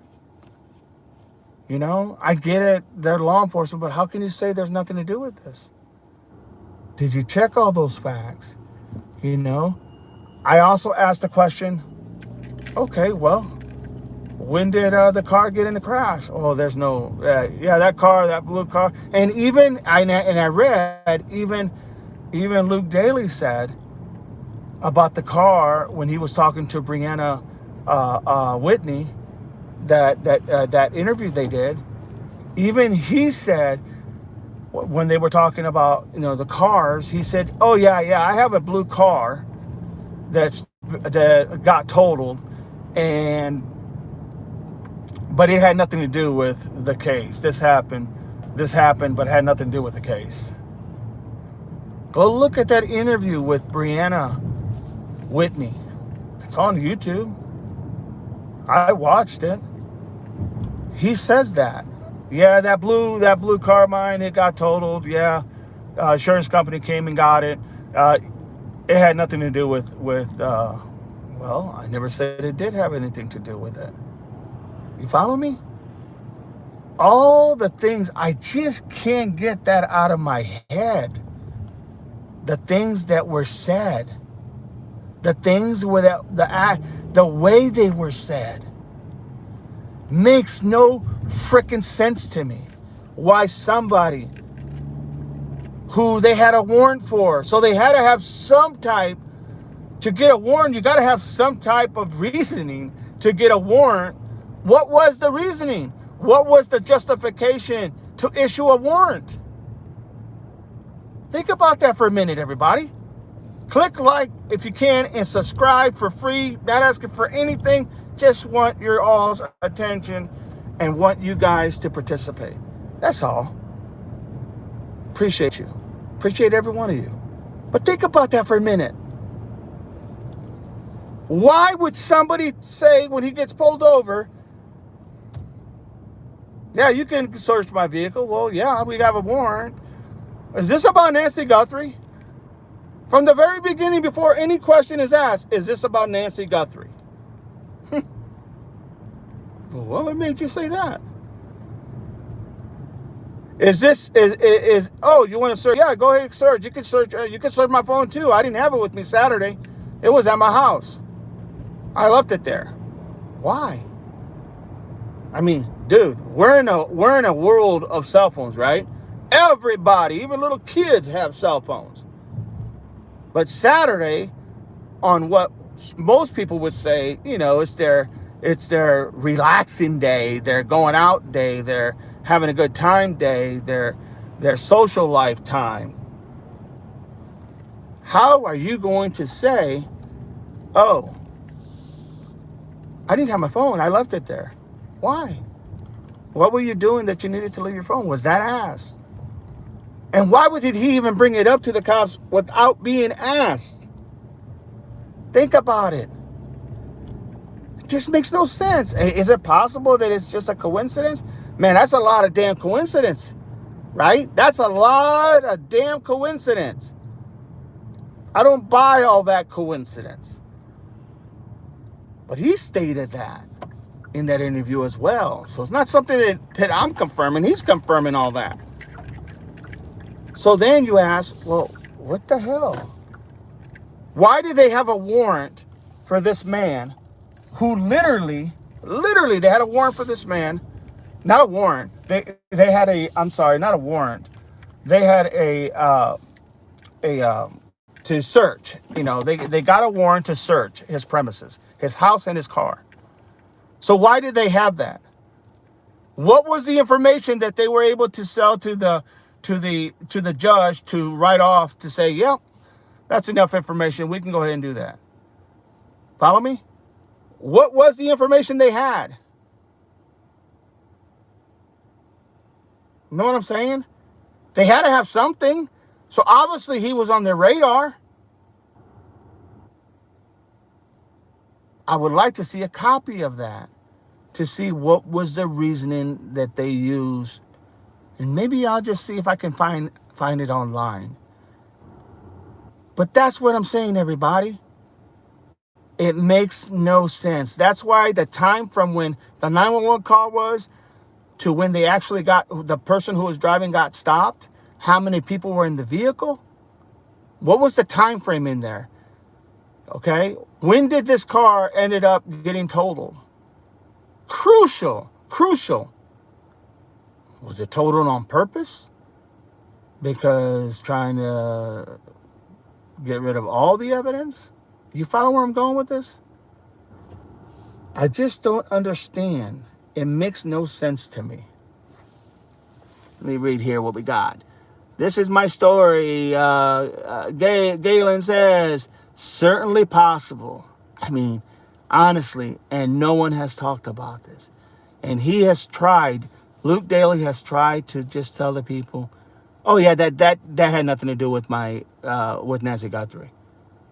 I get it. They're law enforcement, but how can you say there's nothing to do with this? Did you check all those facts? I also asked the question, okay, well, when did the car get in the crash? Oh, there's no, that car, that blue car. And I read, even Luke Daly said about the car when he was talking to Brianna Whitney, that interview they did. Even he said, when they were talking about the cars, he said, oh yeah, I have a blue car that got totaled, but it had nothing to do with the case. This happened, but it had nothing to do with the case. Go look at that interview with Brianna Whitney. It's on YouTube. I watched it. He says that. Yeah, that blue car of mine, it got totaled. Yeah, insurance company came and got it. It had nothing to do with I never said it did have anything to do with it. You follow me? All the things, I just can't get that out of my head. The things that were said, the things without the way they were said, makes no freaking sense to me. Why somebody who they had a warrant for, so they had to have some type, to get a warrant, you got to have some type of reasoning to get a warrant. What was the reasoning? What was the justification to issue a warrant? Think about that for a minute, everybody. Click like if you can and subscribe for free. Not asking for anything. Just want your all's attention and want you guys to participate. That's all. Appreciate you. Appreciate every one of you. But think about that for a minute. Why would somebody say when he gets pulled over, yeah, you can search my vehicle? Well, yeah, we have a warrant. Is this about Nancy Guthrie? From the very beginning, before any question is asked, is this about Nancy Guthrie? Well, what made you say that? Oh, you want to search? Yeah, go ahead and search. You can search. You can search my phone too. I didn't have it with me Saturday. It was at my house. I left it there. Why? I mean, dude, we're in a world of cell phones, right? Everybody, even little kids, have cell phones. But Saturday, on what most people would say, it's their relaxing day, their going out day, their having a good time day, their social life time. How are you going to say, oh, I didn't have my phone, I left it there? Why? What were you doing that you needed to leave your phone? Was that asked? And why did he even bring it up to the cops without being asked? Think about it. It just makes no sense. Is it possible that it's just a coincidence? Man, that's a lot of damn coincidence, right? That's a lot of damn coincidence. I don't buy all that coincidence. But he stated that in that interview as well. So it's not something that I'm confirming. He's confirming all that. So then you ask, well, what the hell? Why did they have a warrant for this man who literally, they had a warrant for this man? Not a warrant. They had not a warrant. They had to search. They got a warrant to search his premises, his house and his car. So why did they have that? What was the information that they were able to sell to the judge to write off to say, yep, that's enough information. We can go ahead and do that. Follow me? What was the information they had? You know what I'm saying? They had to have something. So obviously he was on their radar. I would like to see a copy of that to see what was the reasoning that they used. And maybe I'll just see if I can find it online. But that's what I'm saying, everybody. It makes no sense. That's why the time from when the 911 call was to when they actually the person who was driving got stopped, how many people were in the vehicle, what was the time frame in there? Okay, when did this car ended up getting totaled? Crucial. Was it totaled on purpose? Because trying to get rid of all the evidence? You follow where I'm going with this? I just don't understand. It makes no sense to me. Let me read here what we got. This is my story. Galen says, certainly possible. I mean, honestly, and no one has talked about this. And he has tried, Luke Daly has tried to just tell the people, oh yeah, that had nothing to do with with Nancy Guthrie.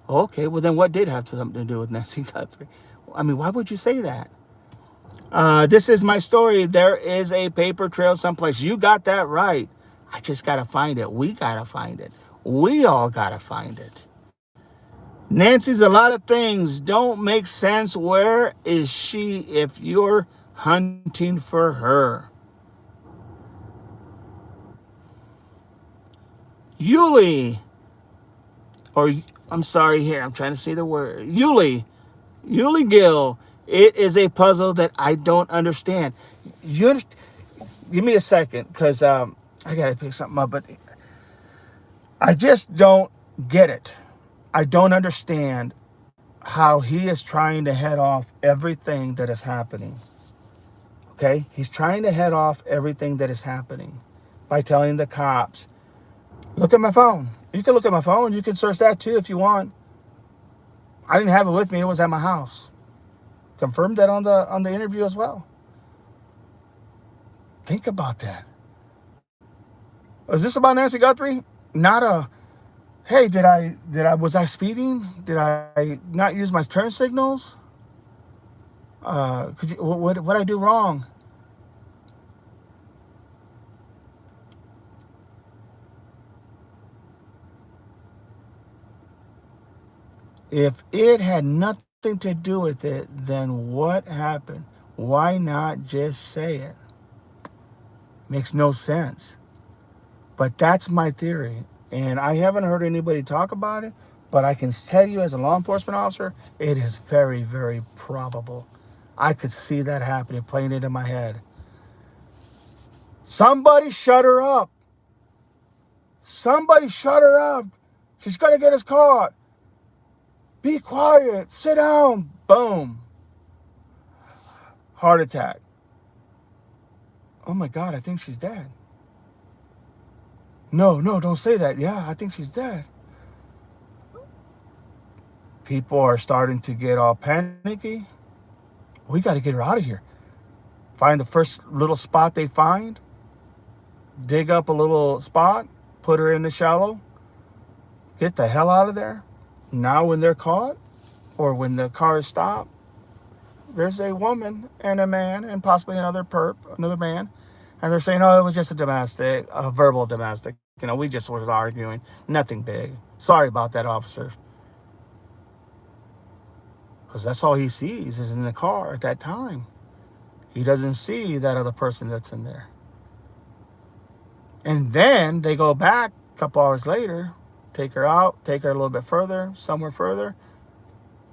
Okay, well then what did have something to do with Nancy Guthrie? I mean, why would you say that? This is my story. There is a paper trail someplace. You got that right. I just got to find it. We got to find it. We all got to find it. Nancy's a lot of things don't make sense. Where is she if you're hunting for her? Yuli, or I'm sorry here, I'm trying to say the word. Yuli Gill. It is a puzzle that I don't understand. You understand? Give me a second, because I got to pick something up, but I just don't get it. I don't understand how he is trying to head off everything that is happening. Okay? He's trying to head off everything that is happening by telling the cops, look at my phone. You can look at my phone. You can search that too if you want. I didn't have it with me. It was at my house. Confirmed that on the interview as well. Think about that. Is this about Nancy Guthrie? Not a, hey, was I speeding? Did I not use my turn signals? What I do wrong? If it had nothing to do with it, then what happened? Why not just say it? Makes no sense. But that's my theory. And I haven't heard anybody talk about it, but I can tell you as a law enforcement officer, it is very, very probable. I could see that happening, playing it in my head. Somebody shut her up. Somebody shut her up. She's going to get us caught. Be quiet. Sit down. Boom. Heart attack. Oh my God, I think she's dead. No, don't say that. Yeah, I think she's dead. People are starting to get all panicky. We got to get her out of here. Find the first little spot they find. Dig up a little spot. Put her in the shallow. Get the hell out of there. Now when they're caught, or when the car is stopped, there's a woman and a man and possibly another man. And they're saying, oh, it was just a verbal domestic. We just was arguing. Nothing big. Sorry about that, officer. Because that's all he sees is in the car at that time. He doesn't see that other person that's in there. And then they go back a couple hours later, take her out, take her a little bit further, somewhere further,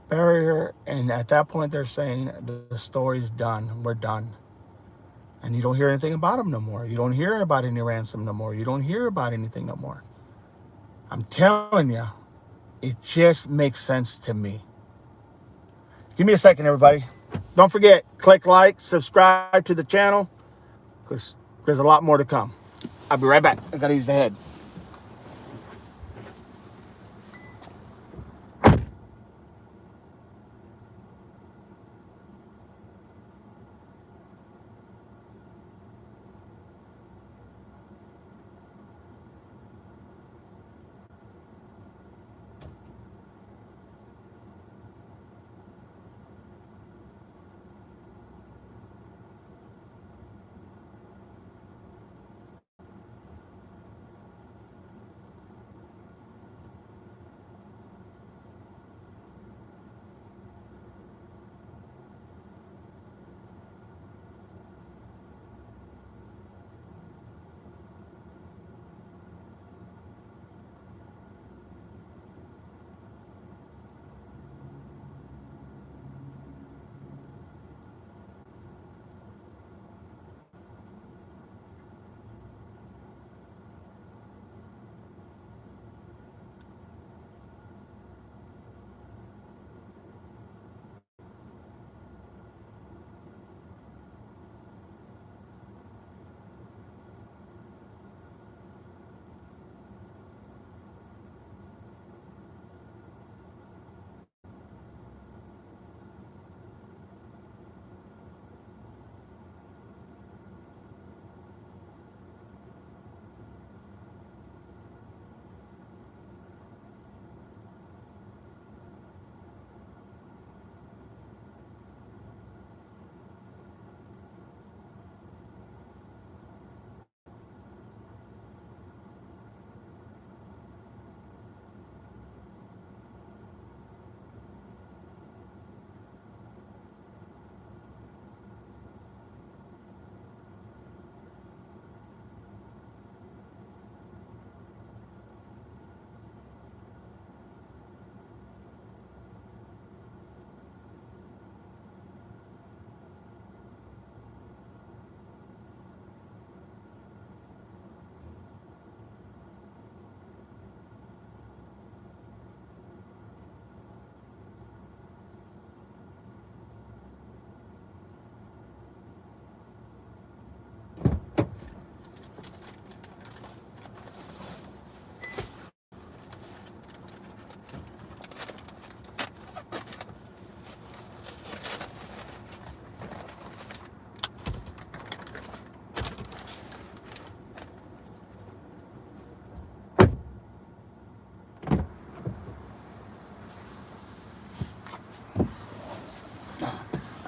bury her. And at that point, they're saying the story's done. We're done. And you don't hear anything about them no more. You don't hear about any ransom no more. You don't hear about anything no more. I'm telling you, it just makes sense to me. Give me a second, everybody. Don't forget, click like, subscribe to the channel, because there's a lot more to come. I'll be right back. I gotta use the head.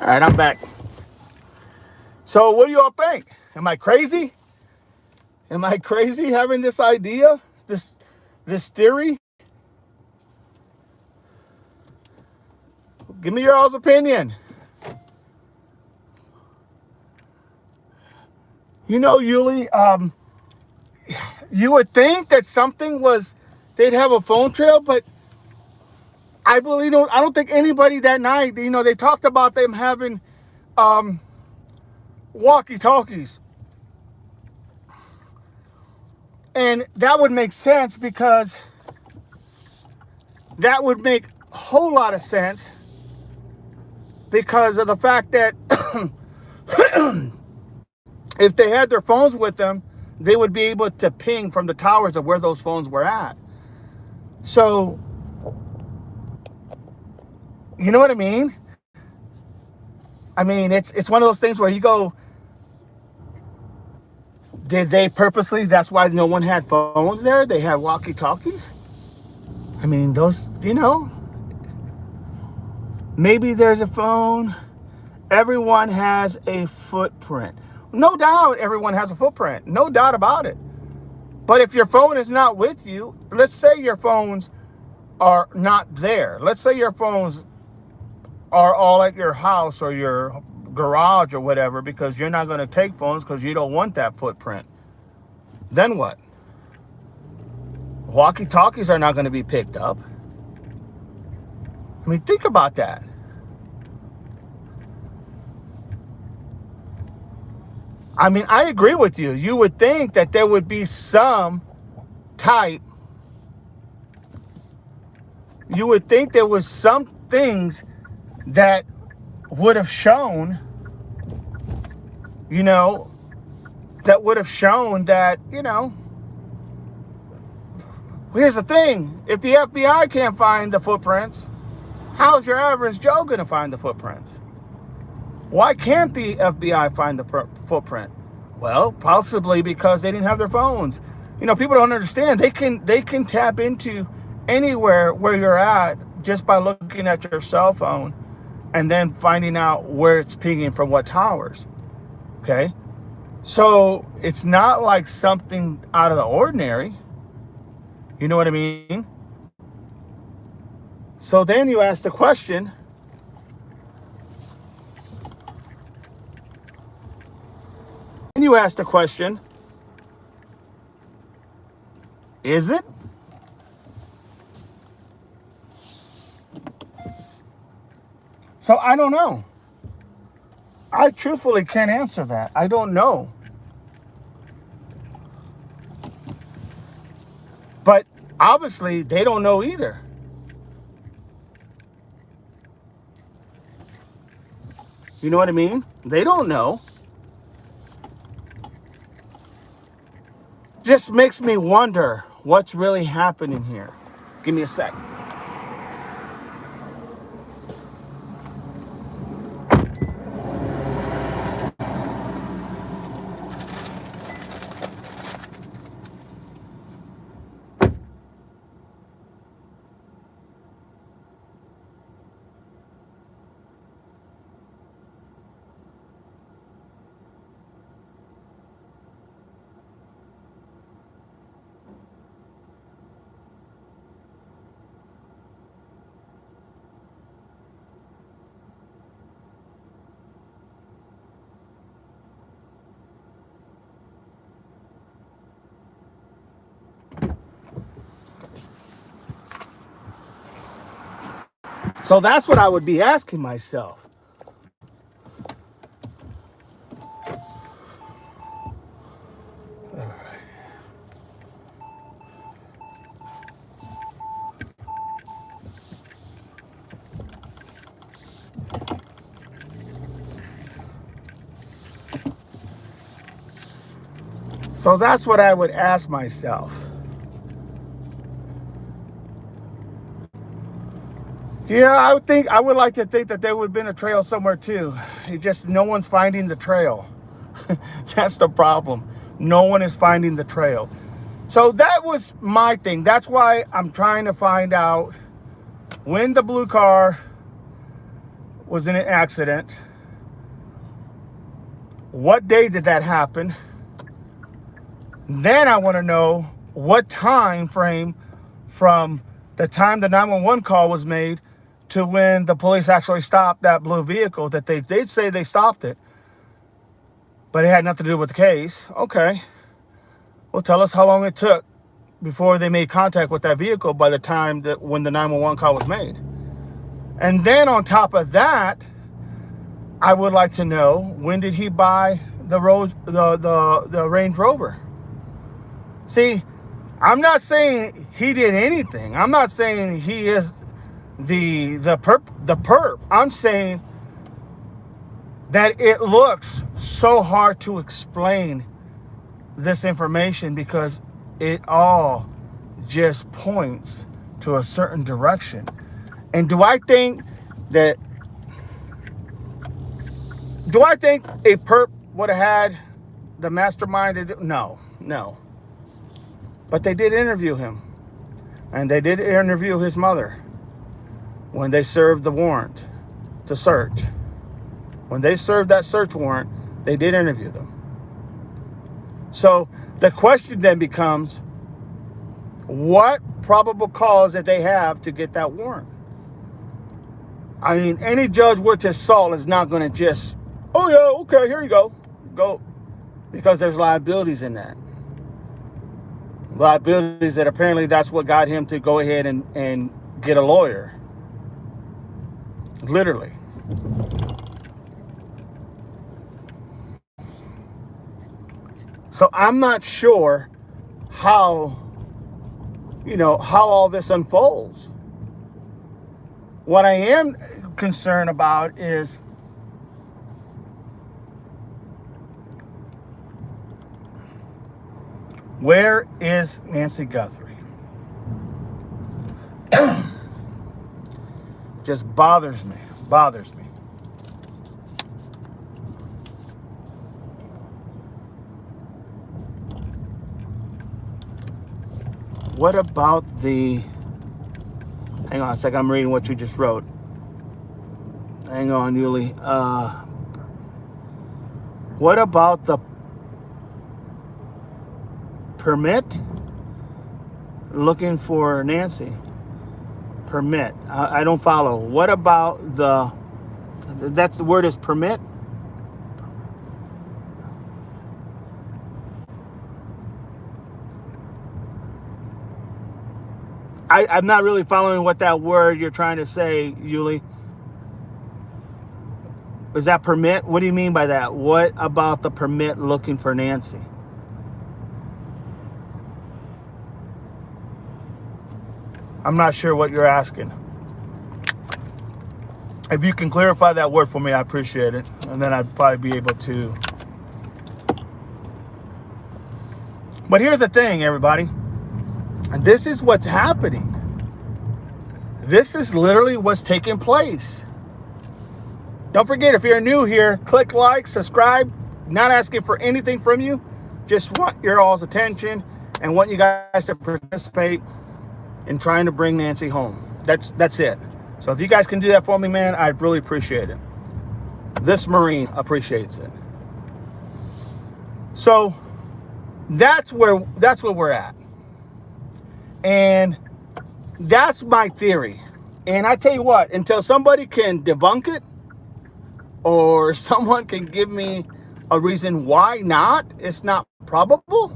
right, I'm back. So what do you all think? Am I crazy? Am I crazy having this idea? This theory? Give me your all's opinion. You know, Yuli, you would think that something was, they'd have a phone trail, but I don't think anybody that night, you know, they talked about them having walkie-talkies. And that would make sense, because that would make a whole lot of sense because of the fact that if they had their phones with them, they would be able to ping from the towers of where those phones were at. So, you know what I mean? I mean, it's one of those things where you go, did they purposely, that's why no one had phones there? They had walkie-talkies? I mean, those, you know, maybe there's a phone. Everyone has a footprint. No doubt everyone has a footprint. No doubt about it. But if your phone is not with you, let's say your phones are not there. Let's say your phones are all at your house or your garage or whatever, because you're not going to take phones because you don't want that footprint. Then what? Walkie-talkies are not going to be picked up. I mean, think about that. I mean, I agree with you. You would think that there would be some type, you would think there was some things that would have shown, you know, that would have shown that, you know, here's the thing. If the FBI can't find the footprints, how's your average Joe going to find the footprints? Why can't the FBI find the footprint? Well, possibly because they didn't have their phones. You know, people don't understand. They can tap into anywhere where you're at just by looking at your cell phone and then finding out where it's pinging from what towers. Okay? So it's not like something out of the ordinary. You know what I mean? So then you ask the question, is it? So I don't know. I truthfully can't answer that. I don't know. But obviously, they don't know either. You know what I mean? They don't know. Just makes me wonder what's really happening here. Give me a sec. So that's what I would be asking myself. So that's what I would ask myself. Yeah, I would like to think that there would have been a trail somewhere too. It just, no one's finding the trail. That's the problem. No one is finding the trail. So that was my thing. That's why I'm trying to find out when the blue car was in an accident. what day did that happen? Then I want to know what time frame from the time the 911 call was made to when the police actually stopped that blue vehicle that they'd say they stopped it, but it had nothing to do with the case. Okay. Well, tell us how long it took before they made contact with that vehicle by the time that when the 911 call was made. And then on top of that, I would like to know, when did he buy the Range Rover? See, I'm not saying he did anything. I'm not saying he is the perp. I'm saying that it looks so hard to explain this information because it all just points to a certain direction. And do I think a perp would have had the mastermind to do? No. But they did interview him. And they did interview his mother when they served the warrant to search. When they served that search warrant, they did interview them. So the question then becomes, what probable cause did they have to get that warrant? I mean, any judge worth his salt is not going to just, oh yeah, okay, here you go. Because there's liabilities in that. Liabilities that apparently that's what got him to go ahead and get a lawyer. Literally. So I'm not sure how all this unfolds. What I am concerned about is where is Nancy Guthrie? Just bothers me. What about the... Hang on a second, I'm reading what you just wrote. Hang on, Yuli. What about the permit? Looking for Nancy. Permit. I don't follow. What about the... That's the word is permit? I'm not really following what that word you're trying to say, Yuli. Is that permit? What do you mean by that? What about the permit looking for Nancy? I'm not sure what you're asking. If you can clarify that word for me, I appreciate it. And then I'd probably be able to. But here's the thing, everybody. And this is what's happening. This is literally what's taking place. Don't forget, if you're new here, click like, subscribe. Not asking for anything from you. Just want your all's attention and want you guys to participate in trying to bring Nancy home. That's it. So if you guys can do that for me, man, I'd really appreciate it. This Marine appreciates it. So that's where we're at. And that's my theory. And I tell you what, until somebody can debunk it or someone can give me a reason why not, it's not probable.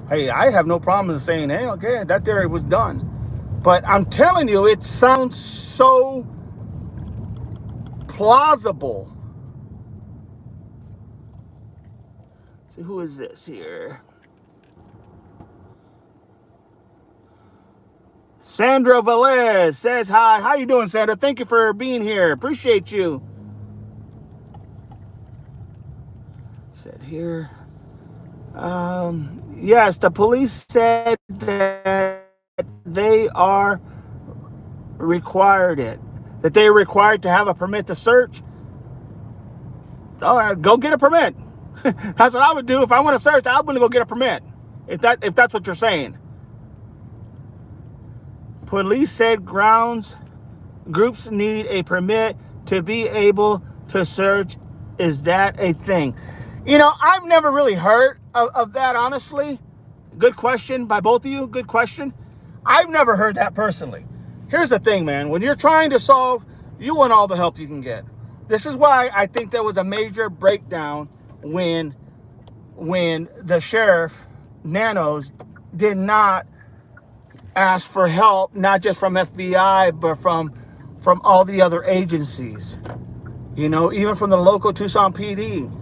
Hey, I have no problem saying, hey, okay, that theory was done. But I'm telling you, it sounds so plausible. See, who is this here? Sandra Velez says hi. How you doing, Sandra? Thank you for being here. Appreciate you. Said here. Yes, the police said that they are required it. That they are required to have a permit to search. All right, go get a permit. That's what I would do if I want to search. I'm going to go get a permit. If that's what you're saying. Police said grounds groups need a permit to be able to search Is that a thing? You know, I've never really heard of that, honestly. Good question by both of you. Good question. I've never heard that personally. Here's the thing, man. When you're trying to solve, you want all the help you can get. This is why I think there was a major breakdown when the sheriff, Nanos, did not ask for help, not just from FBI, but from all the other agencies. You know, even from the local Tucson PD.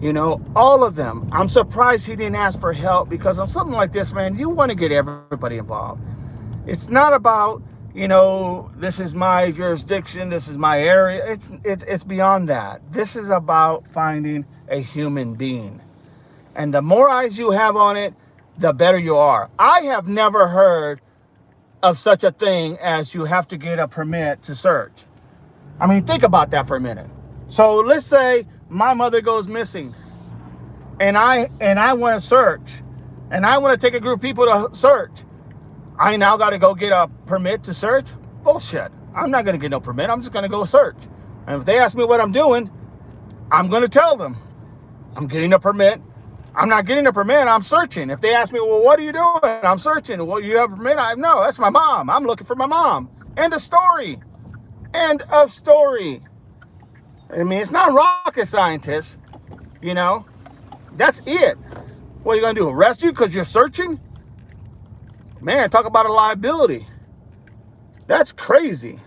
You know, all of them. I'm surprised he didn't ask for help, because on something like this, man, you want to get everybody involved. It's not about, you know, this is my jurisdiction, this is my area. It's beyond that. This is about finding a human being. And the more eyes you have on it, the better you are. I have never heard of such a thing as you have to get a permit to search. I mean, think about that for a minute. So let's say my mother goes missing, and I want to search, and I want to take a group of people to search. I now got to go get a permit to search? Bullshit. I'm not going to get no permit. I'm just going to go search. And if they ask me what I'm doing, I'm going to tell them I'm getting a permit. I'm not getting a permit. I'm searching. If they ask me, well, what are you doing? I'm searching. Well, you have a permit? No, that's my mom. I'm looking for my mom. End of story. End of story. I mean, it's not rocket scientists, you know. That's it. What are you going to do, arrest you because you're searching? Man, talk about a liability. That's crazy.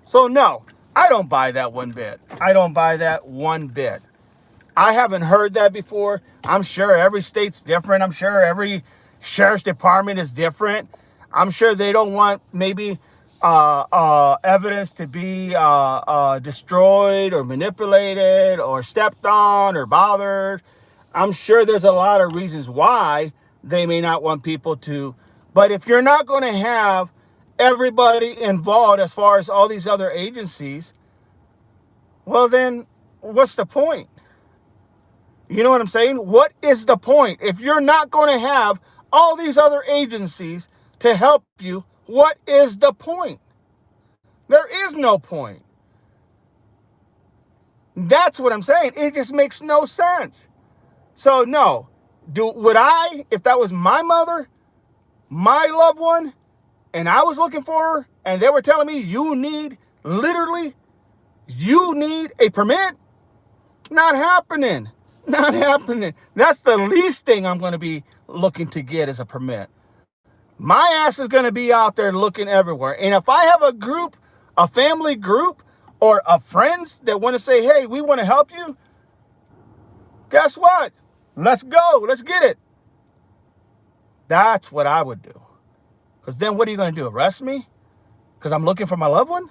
So, no, I don't buy that one bit. I don't buy that one bit. I haven't heard that before. I'm sure every state's different. I'm sure every sheriff's department is different. I'm sure they don't want maybe evidence to be destroyed or manipulated or stepped on or bothered. I'm sure there's a lot of reasons why they may not want people to. But if you're not going to have everybody involved as far as all these other agencies, well, then what's the point? You know what I'm saying? What is the point? If you're not going to have all these other agencies to help you, what is the point? There is no point. That's what I'm saying. It just makes no sense. So no, would I, if that was my mother, my loved one, and I was looking for her, and they were telling me you need a permit? Not happening. Not happening. That's the least thing I'm going to be looking to get is a permit. My ass is going to be out there looking everywhere. And if I have a group, a family group, or a friends that want to say, hey, we want to help you, guess what? Let's go. Let's get it. That's what I would do. Because then what are you going to do? Arrest me? Because I'm looking for my loved one?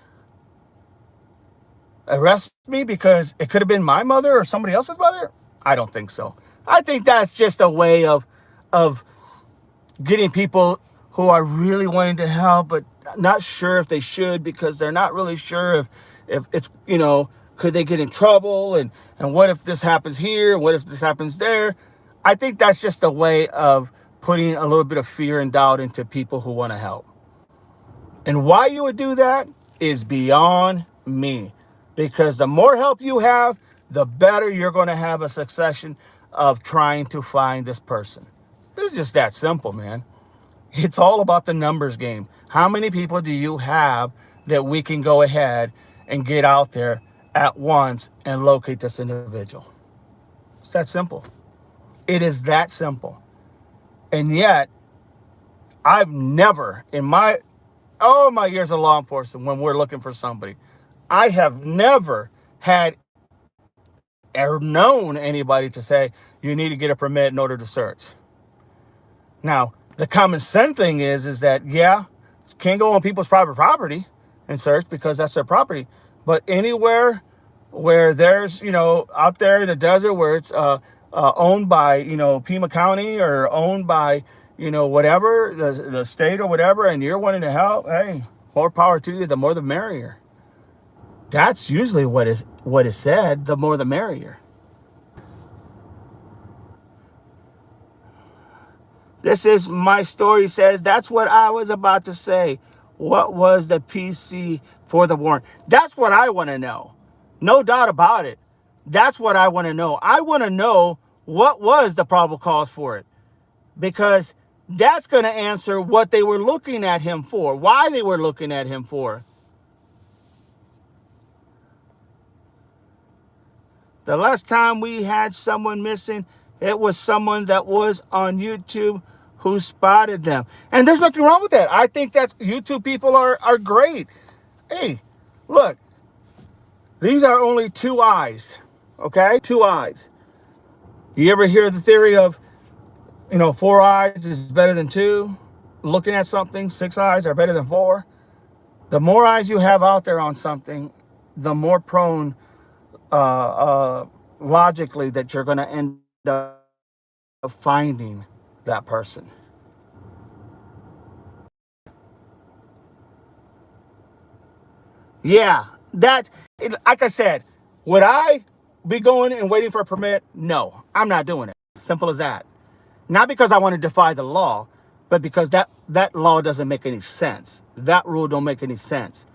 Arrest me because it could have been my mother or somebody else's mother? I don't think so. I think that's just a way of getting people who are really wanting to help, but not sure if they should, because they're not really sure if it's, you know, could they get in trouble, and what if this happens here? What if this happens there? I think that's just a way of putting a little bit of fear and doubt into people who want to help. And why you would do that is beyond me, because the more help you have, the better you're going to have a succession of trying to find this person. It's just that simple, man. It's all about the numbers game. How many people do you have that we can go ahead and get out there at once and locate this individual? It's that simple. It is that simple. And yet, I've never, in all my years of law enforcement, when we're looking for somebody, I have never had or known anybody to say, you need to get a permit in order to search. Now, the common sense thing is that, yeah, you can't go on people's private property and search because that's their property. But anywhere where there's, you know, out there in the desert where it's owned by, you know, Pima County or owned by, you know, whatever, the state or whatever, and you're wanting to help, hey, more power to you. The more the merrier. That's usually what is said. The more the merrier. This is my story says, that's what I was about to say. What was the PC for the warrant? That's what I want to know. No doubt about it. That's what I want to know. I want to know what was the probable cause for it, because that's going to answer what they were looking at him for, why they were looking at him for. The last time we had someone missing, it was someone that was on YouTube who spotted them. And there's nothing wrong with that. I think that YouTube people are great. Hey, look, these are only 2 eyes, okay? 2 eyes. You ever hear the theory of, 4 eyes is better than 2? Looking at something, 6 eyes are better than 4. The more eyes you have out there on something, the more prone logically that you're going to end up finding that person. Yeah, like I said, would I be going and waiting for a permit? No, I'm not doing it. Simple as that. Not because I want to defy the law, but because that law doesn't make any sense. That rule don't make any sense.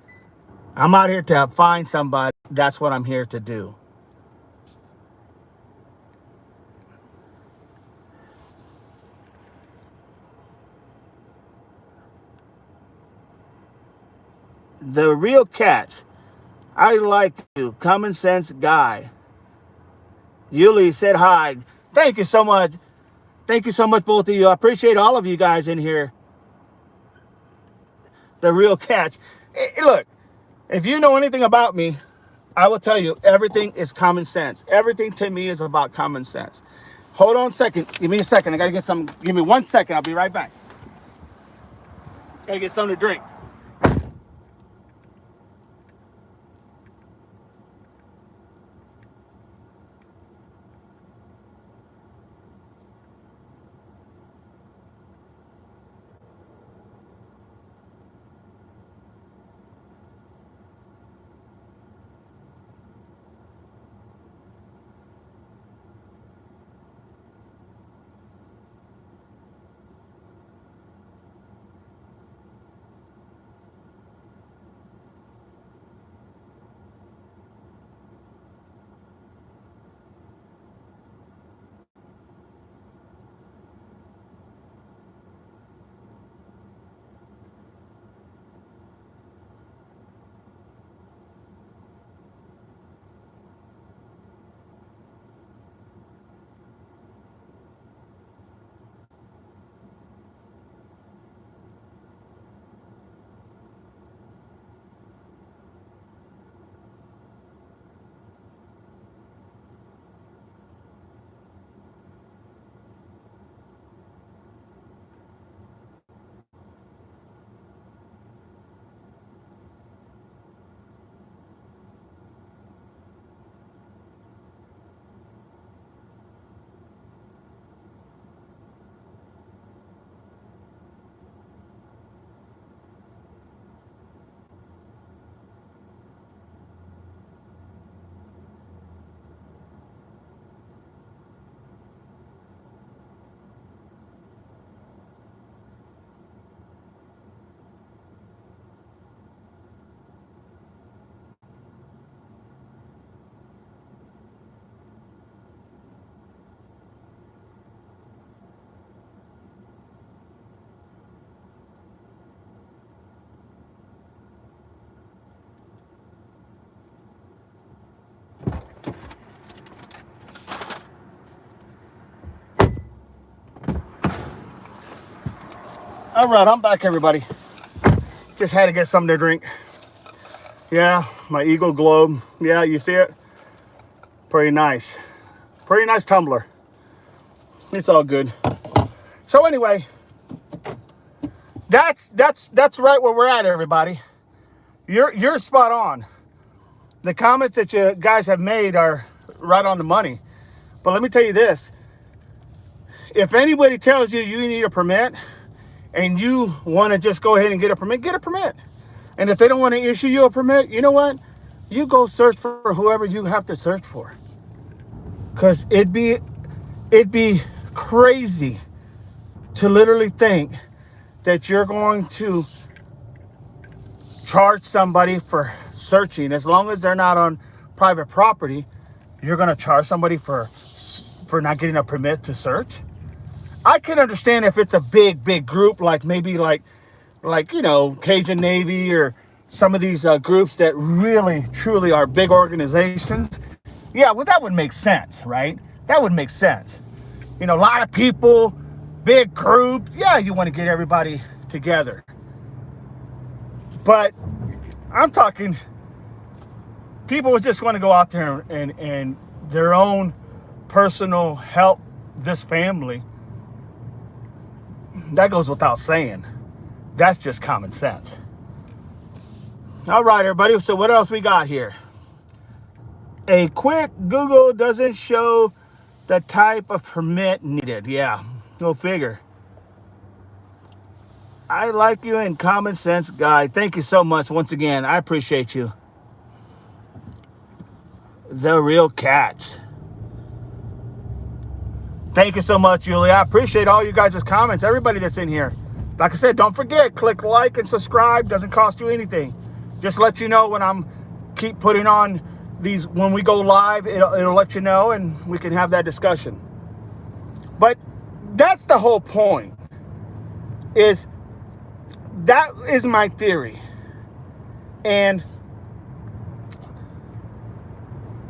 I'm out here to find somebody. That's what I'm here to do. The real catch. I like you. Common sense guy. Yuli said hi. Thank you so much. Thank you so much, both of you. I appreciate all of you guys in here. The real catch. Hey, look, if you know anything about me, I will tell you everything is common sense. Everything to me is about common sense. Hold on a second. Give me a second. I got to get some. Give me 1 second. I'll be right back. Got to get something to drink. All right, I'm back, everybody. Just had to get something to drink. Yeah, my Eagle Globe. Yeah, you see it? Pretty nice. Pretty nice tumbler. It's all good. So anyway, that's right where we're at, everybody. You're spot on. The comments that you guys have made are right on the money. But let me tell you this. If anybody tells you you need a permit and you want to just go ahead and get a permit, get a permit. And if they don't want to issue you a permit, you know what? You go search for whoever you have to search for. Because it'd be crazy to literally think that you're going to charge somebody for searching, as long as they're not on private property. you're going to charge somebody for not getting a permit to search? I can understand if it's a big group, like maybe like Cajun Navy or some of these groups that really truly are big organizations. Yeah, well, that would make sense, right? That would make sense. A lot of people, big group. Yeah, you want to get everybody together. But I'm talking people just want to go out there and their own personal help this family. That goes without saying. That's just common sense. All right, everybody. So what else we got here? A quick Google doesn't show the type of permit needed. Yeah, go figure. I like you and common sense guy. Thank you so much once again. I appreciate you. The real cats. Thank you so much, Julie. I appreciate all you guys' comments. Everybody that's in here. Like I said, don't forget, click like and subscribe. Doesn't cost you anything. Just let you know when I'm keep putting on these, when we go live, it'll let you know and we can have that discussion. But that's the whole point. That is my theory. And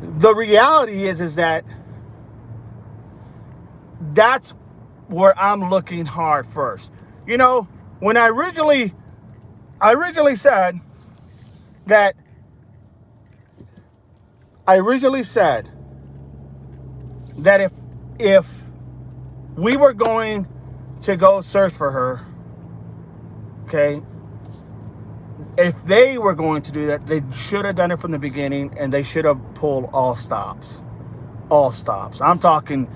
the reality is that that's where I'm looking hard first. When I originally said that if we were going to go search for her, okay, if they were going to do that, they should have done it from the beginning, and they should have pulled all stops. I'm talking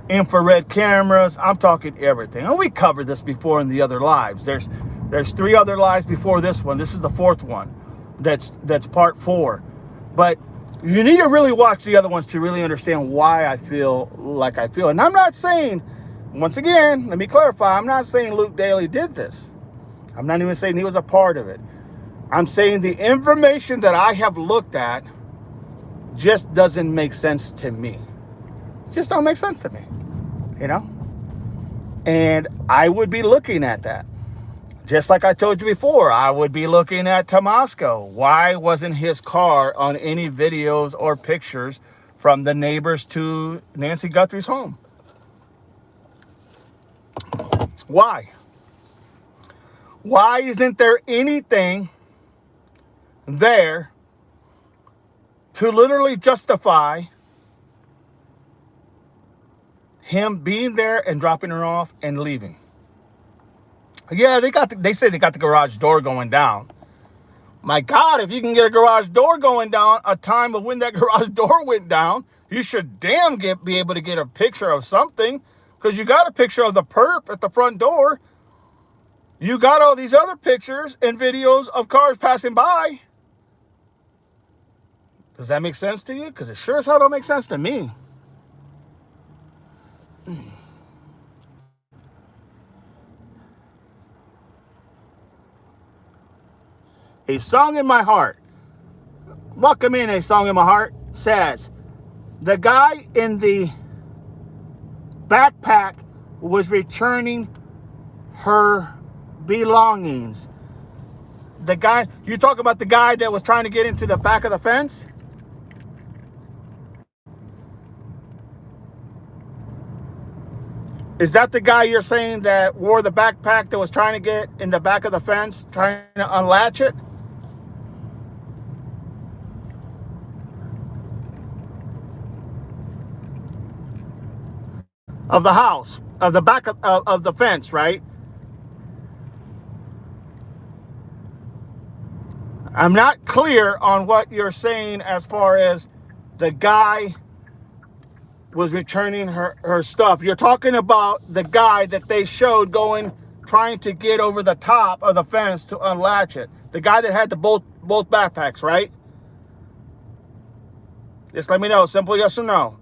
infrared cameras. I'm talking everything. And we covered this before in the other lives. There's 3 other lives before this one. This is the 4th one. That's part 4. But you need to really watch the other ones to really understand why I feel like I feel. And I'm not saying, once again, let me clarify, I'm not saying Luke Daly did this. I'm not even saying he was a part of it. I'm saying the information that I have looked at just doesn't make sense to me. Just don't make sense to me, And I would be looking at that. Just like I told you before, I would be looking at Tomasco. Why wasn't his car on any videos or pictures from the neighbors to Nancy Guthrie's home? Why? Why isn't there anything there to literally justify him being there and dropping her off and leaving? Yeah, they say they got the garage door going down. My God, if you can get a garage door going down, a time of when that garage door went down, you should be able to get a picture of something, because you got a picture of the perp at the front door. You got all these other pictures and videos of cars passing by. Does that make sense to you? Because it sure as hell don't make sense to me. A Song in My Heart. Welcome in, A Song in My Heart says, the guy in the backpack was returning her belongings. The guy, you talk about the guy that was trying to get into the back of the fence? Is that the guy you're saying that wore the backpack that was trying to get in the back of the fence, trying to unlatch it? Of the house, of the back of the fence, right? I'm not clear on what you're saying as far as the guy was returning her stuff. You're talking about the guy that they showed trying to get over the top of the fence to unlatch it. The guy that had both backpacks, right? Just let me know, simple yes or no.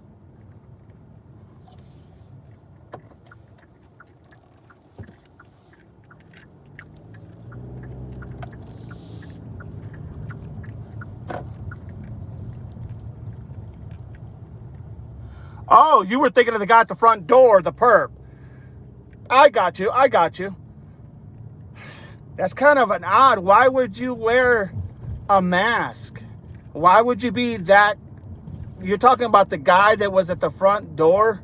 Oh, you were thinking of the guy at the front door, the perp. I got you. I got you. That's kind of an odd. Why would you wear a mask? Why would you be that? You're talking about the guy that was at the front door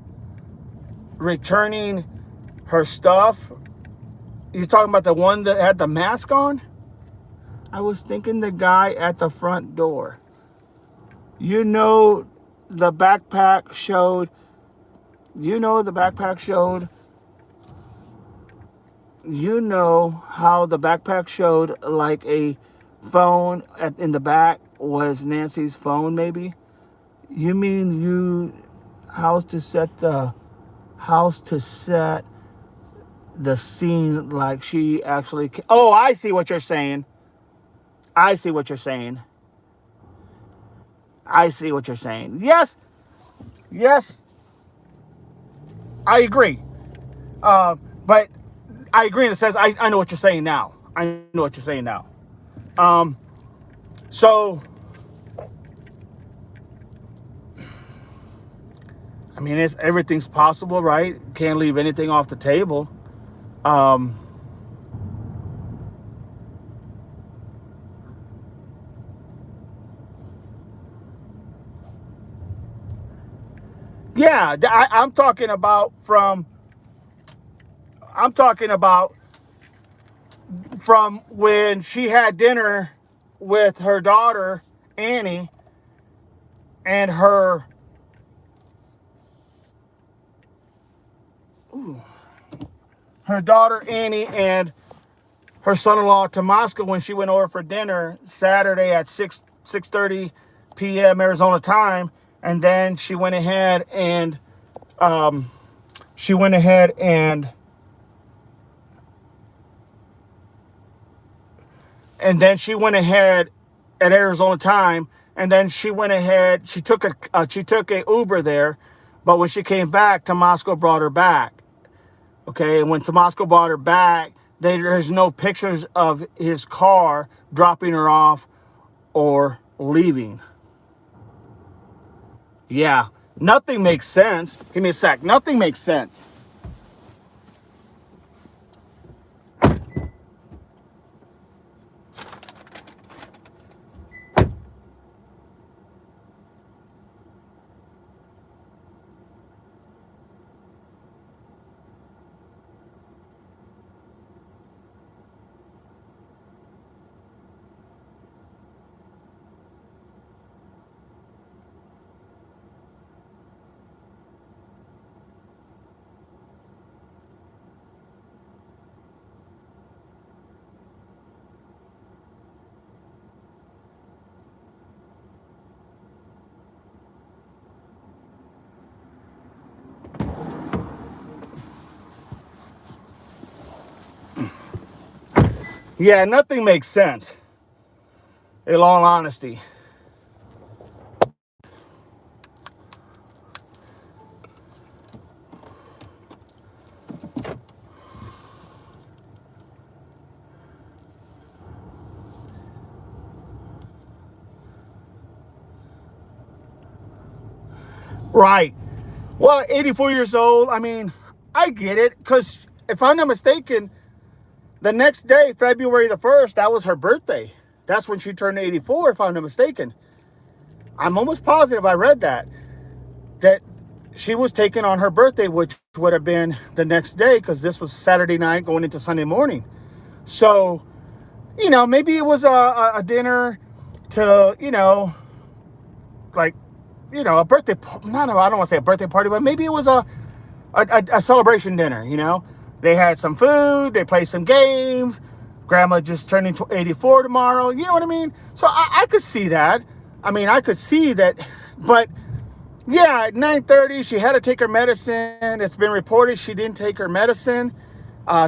returning her stuff? You're talking about the one that had the mask on? I was thinking the guy at the front door. You know, the backpack showed, you know, the backpack showed, you know how the backpack showed like a phone in the back was Nancy's phone, maybe? You mean you house to set the scene like she actually oh, I see what you're saying. I see what you're saying. I see what you're saying. Yes, yes, I agree. But I agree in the sense I know what you're saying now. I know what you're saying now. So I mean, everything's possible, right? Can't leave anything off the table. Um, yeah, I'm talking about from when she had dinner with her daughter Annie and her daughter Annie and her son-in-law Tomasco when she went over for dinner Saturday at 6:30 p.m. Arizona time, and then she went ahead and um, she went ahead and then she went ahead at Arizona time, and then she went ahead. She took a Uber there, but when she came back, Tomasco brought her back. Okay, and when Tomasco brought her back, there's no pictures of his car dropping her off or leaving. Yeah, nothing makes sense. Give me a sec. Nothing makes sense. Yeah, nothing makes sense. In all honesty. Right. Well, 84 years old, I mean, I get it. Because if I'm not mistaken, the next day, February the 1st, that was her birthday. That's when she turned 84, if I'm not mistaken. I'm almost positive I read that she was taken on her birthday, which would have been the next day, because this was Saturday night going into Sunday morning. So, maybe it was a dinner to, like, a birthday, no, I don't want to say a birthday party, but maybe it was a celebration dinner, They had some food, they played some games. Grandma just turning 84 tomorrow, you know what I mean? So I could see that. I mean, I could see that, but yeah, at 9:30, she had to take her medicine. It's been reported she didn't take her medicine.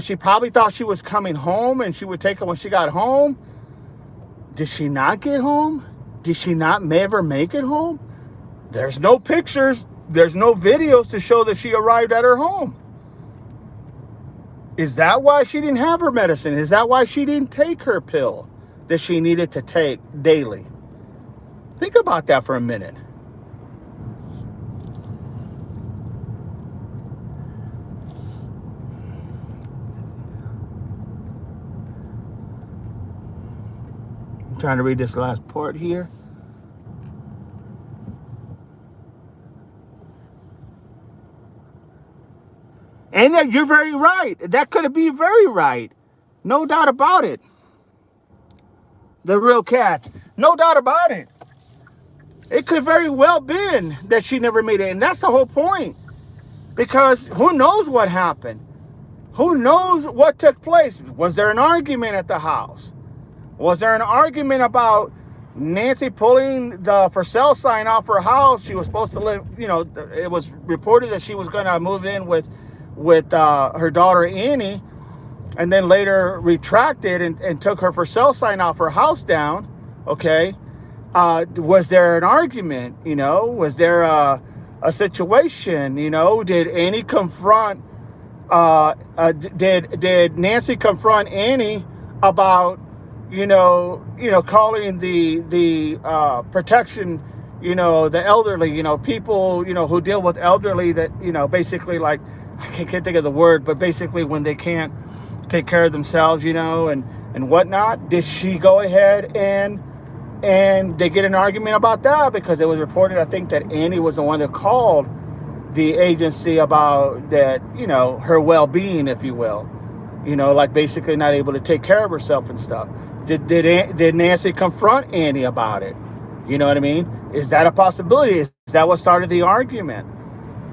She probably thought she was coming home and she would take it when she got home. Did she not get home? Did she not ever make it home? There's no pictures. There's no videos to show that she arrived at her home. Is that why she didn't have her medicine? Is that why she didn't take her pill that she needed to take daily? Think about that for a minute. trying to read this last part here. And you're very right. That could be very right. No doubt about it. The real cat. No doubt about it. It could very well been that she never made it. And that's the whole point. Because who knows what happened? Who knows what took place? Was there an argument at the house? Was there an argument about Nancy pulling the for sale sign off her house? She was supposed to live, it was reported that she was going to move in with her daughter Annie, and then later retracted and took her for sale sign off her house down. Okay. Was there an argument? Was there a situation? Did Annie confront, did Nancy confront Annie about, calling the protection, the elderly, people, who deal with elderly that, basically like, I can't think of the word, but basically when they can't take care of themselves, and whatnot. Did she go ahead and they get an argument about that? Because it was reported, I think, that Annie was the one that called the agency about that, her well-being, if you will, like basically not able to take care of herself and stuff. Did Nancy confront Annie about it? You know what I mean? Is that a possibility? Is that what started the argument?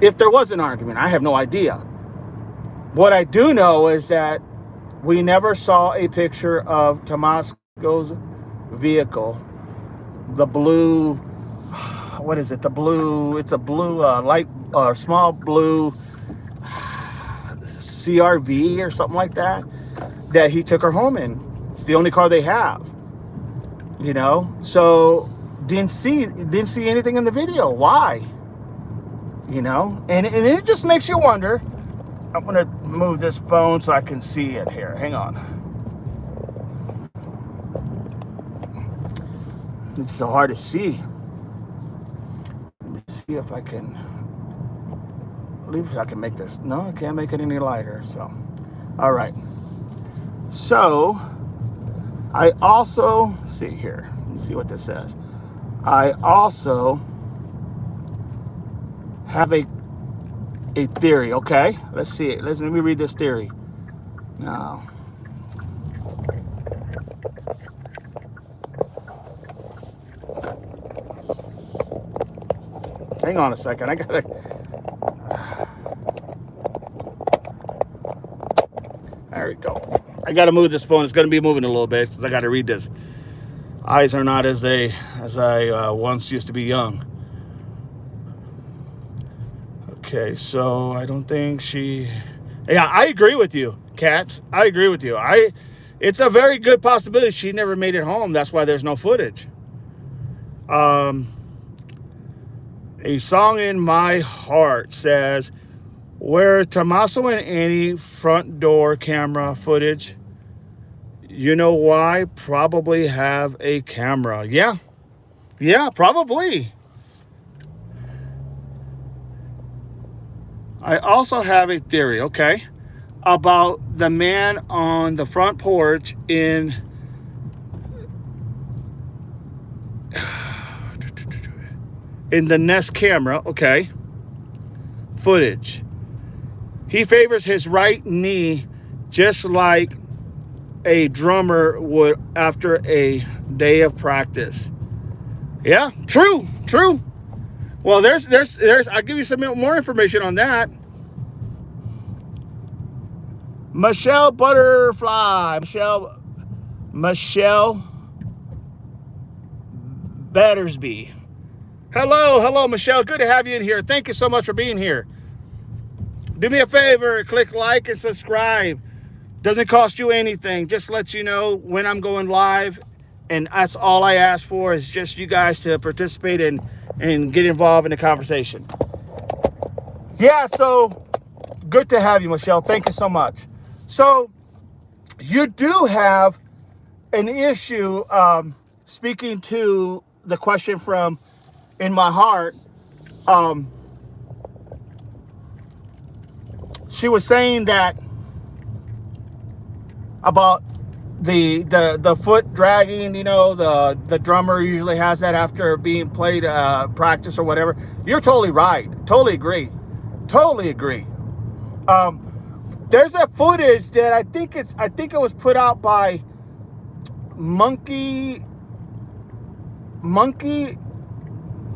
If there was an argument, I have no idea. What I do know is that we never saw a picture of Tomasco's vehicle. The blue, what is it? It's a blue, light, small blue CRV or something like that he took her home in. It's the only car they have, so didn't see anything in the video. Why? And it just makes you wonder. I'm going to move this phone so I can see it here. Hang on. It's so hard to see. Let's see if I can make this. No, I can't make it any lighter. So, all right. So, I also, see here. Let me see what this says. I also have a theory. Okay, let's see it. Let me read this theory. Now, hang on a second. I gotta. There we go. I gotta move this phone. It's gonna be moving a little bit because I gotta read this. Eyes are not as I once used to be young. Okay, so I don't think she... Yeah, I agree with you, Katz. I agree with you. It's a very good possibility she never made it home. That's why there's no footage. A Song in My Heart says, where Tommaso and Annie front door camera footage, you know why? Probably have a camera. Yeah, probably. I also have a theory, okay, about the man on the front porch in the Nest camera, okay, footage. He favors his right knee just like a drummer would after a day of practice. Yeah, true. Well, there's I'll give you some more information on that. Michelle Battersby. Hello, Michelle. Good to have you in here. Thank you so much for being here. Do me a favor, click like and subscribe. Doesn't cost you anything. Just let you know when I'm going live. And that's all I ask for, is just you guys to participate and get involved in the conversation. Yeah, so good to have you, Michelle. Thank you so much. So you do have an issue, speaking to the question from In My Heart. She was saying that about the foot dragging, the drummer usually has that after being played practice or whatever. You're totally right. Totally agree. Totally agree. There's that footage that I think it was put out by Monkey